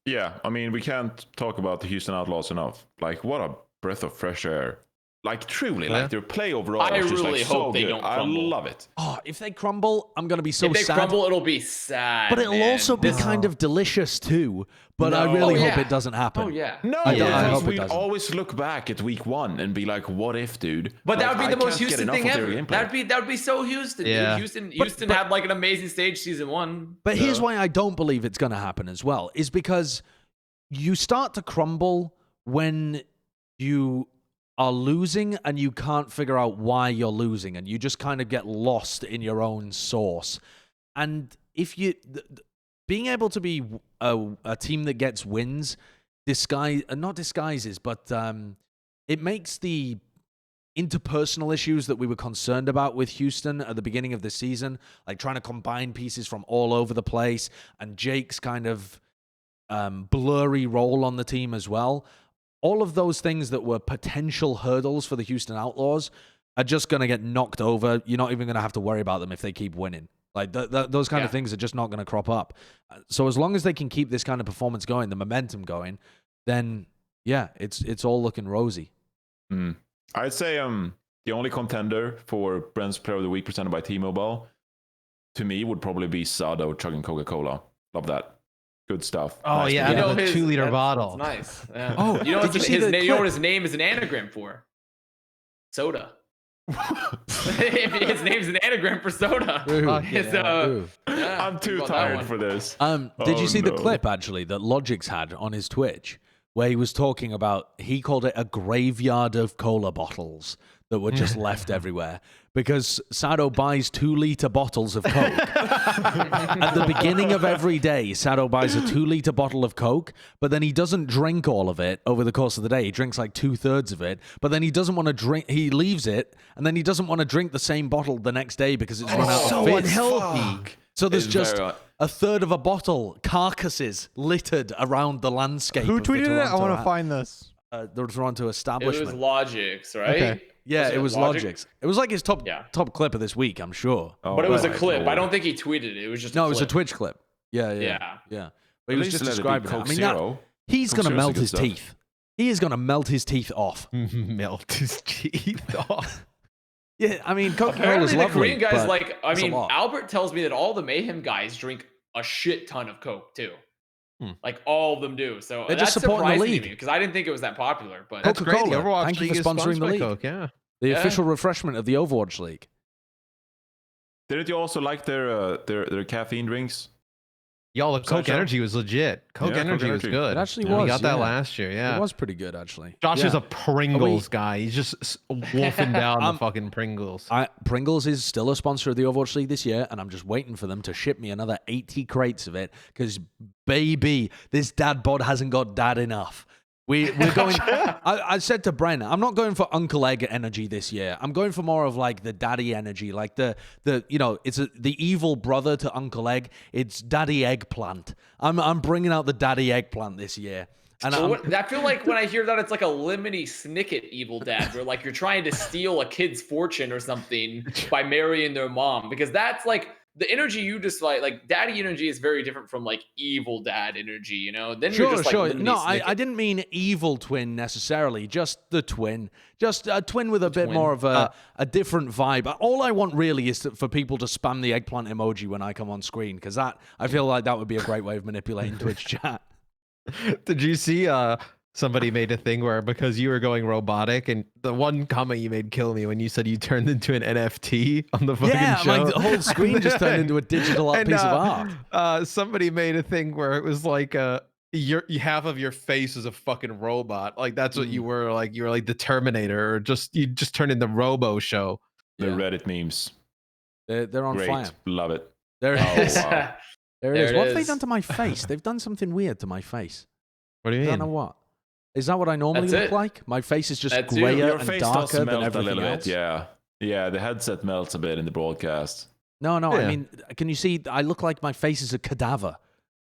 Yeah, I mean, we can't talk about the Houston Outlaws enough. Like, what a breath of fresh air. Like, truly, like, their play overall is just, like, so good. I love it. Oh, if they crumble, I'm going to be so sad. If they crumble, it'll be sad, but it'll also be kind of delicious, too. But I really hope it doesn't happen. Oh, yeah. No, because we always look back at week one and be like, what if, dude? But that would be the most Houston thing ever. That would be so Houston. Yeah. Dude. Houston had, like, an amazing stage season one. But here's why I don't believe it's going to happen as well, is because you start to crumble when you are losing and you can't figure out why you're losing, and you just kind of get lost in your own source. And if you being able to be a team that gets wins not disguises, but it makes the interpersonal issues that we were concerned about with Houston at the beginning of the season, like trying to combine pieces from all over the place, and Jake's kind of blurry role on the team as well. All of those things that were potential hurdles for the Houston Outlaws are just going to get knocked over. You're not even going to have to worry about them if they keep winning. Like those kind of things are just not going to crop up. So as long as they can keep this kind of performance going, the momentum going, then yeah, it's all looking rosy. I'd say the only contender for Bren's Player of the Week presented by T-Mobile to me would probably be Sado chugging Coca-Cola. Love that. Good stuff. Oh, nice. Yeah, the 2-liter bottle. That's nice. Yeah. Oh, you know what his name is an anagram for? Soda. His name's an anagram for soda. I'm too tired for this. Did you see the clip, actually, that Logix had on his Twitch, where he was talking about, he called it a graveyard of cola bottles that were just left everywhere, because Sado buys 2-liter bottles of Coke. At the beginning of every day, Sado buys a 2-liter bottle of Coke, but then he doesn't drink all of it over the course of the day. He drinks like 2/3 of it, but then he doesn't want to drink, he leaves it, and then he doesn't want to drink the same bottle the next day because it's run out of fizz. Unhealthy. So there's just a third of a bottle, carcasses littered around the landscape. Who tweeted it? I want to find this. The Toronto establishment. It was Logix, right? Okay. Yeah, it was Logix. It was like his top clip of this week, I'm sure. But it was a clip. I don't think he tweeted it. It was just it was a Twitch clip. Yeah. But he was just describing it. I mean, he's going to melt his teeth. He is going to melt his teeth off. Melt his teeth off. Yeah, I mean, Coca-Cola's lovely. The Korean guys, like, I mean, Albert tells me that all the Mayhem guys drink a shit ton of Coke, too. Like, all of them do. So they're that's just supporting the league, because I didn't think it was that popular. But that's great. Overwatch Thank you for sponsoring the league. Coke, yeah. The official refreshment of the Overwatch League. Didn't you also like their caffeine drinks? Y'all, the Coke Sideshow? Energy was legit. Coke Yeah, Energy was Energy. good. It actually We was. got that yeah. last year. Yeah. It was pretty good, actually. Josh Yeah. is a Pringles guy. He's just wolfing down the fucking Pringles. Pringles is still a sponsor of the Overwatch League this year, and I'm just waiting for them to ship me another 80 crates of it, because, baby, this dad bod hasn't got dad enough. We're going. I said to Bren, I'm not going for Uncle Egg energy this year. I'm going for more of like the daddy energy, like the it's the evil brother to Uncle Egg. It's Daddy Eggplant. I'm bringing out the Daddy Eggplant this year. And I feel like when I hear that, it's like a Lemony Snicket evil dad, where like you're trying to steal a kid's fortune or something by marrying their mom, because that's like the energy you just like daddy energy is very different from like evil dad energy, you know? Then you're just like Lemony No, Snicket. I didn't mean evil twin necessarily, just the twin. Just a twin with a bit twin. more of a different vibe. All I want really is for people to spam the eggplant emoji when I come on screen, because I feel like that would be a great way of manipulating Twitch chat. Did you see somebody made a thing where, because you were going robotic, and the one comment you made killed me when you said you turned into an NFT on the fucking show. Yeah, my whole screen just turned into a digital piece of art. Somebody made a thing where it was like half of your face is a fucking robot. Like that's what you were like. You were like the Terminator, or you just turned into Robo Show. The Reddit memes. They're on Great. fire. Love it. There Oh, it is. wow. There it is. There it What have they is. done to my face? They've done something weird to my face. What do you I mean? don't know what. Is that what I normally That's look it. like? My face is just That's you. grayer Your and face does darker than melt a everything little else. bit. Yeah, the headset melts a bit in the broadcast. No, Yeah. I mean, can you see? I look like my face is a cadaver.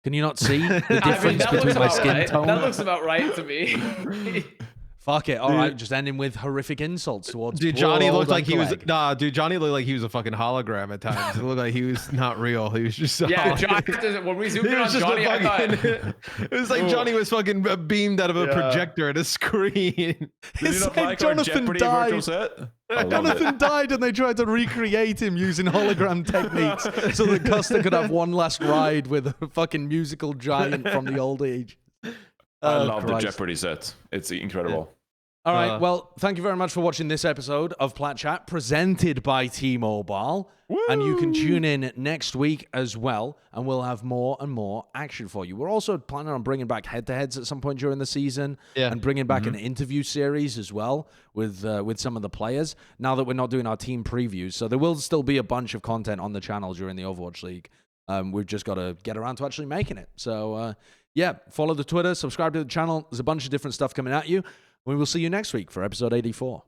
Can you not see the I mean, difference that looks between my about skin right. tone? That looks about right to me. Fuck it. All right, just ending with horrific insults towards. Dude, poor Johnny old looked like he Uncle was. Egg. Nah, dude, Johnny looked like he was a fucking hologram at times. It looked like he was not real. He was just. Yeah, hologram. John. When we zoomed He in on was just Johnny, a I fucking. thought, It was like Johnny was fucking beamed out of a Yeah. projector at a screen. Did you It's not like like our Jonathan Jeopardy died. virtual set? I love it. Jonathan died, and they tried to recreate him using hologram techniques so that Costa could have one last ride with a fucking musical giant from the old age. I Oh, love Christ. the Jeopardy set. It's incredible. All right, well, thank you very much for watching this episode of Plat Chat, presented by T-Mobile. And you can tune in next week as well, and we'll have more and more action for you. We're also planning on bringing back head-to-heads at some point during the season, and bringing back an interview series as well with some of the players, now that we're not doing our team previews. So there will still be a bunch of content on the channel during the Overwatch League. We've just got to get around to actually making it. So, follow the Twitter, subscribe to the channel. There's a bunch of different stuff coming at you. We will see you next week for episode 84.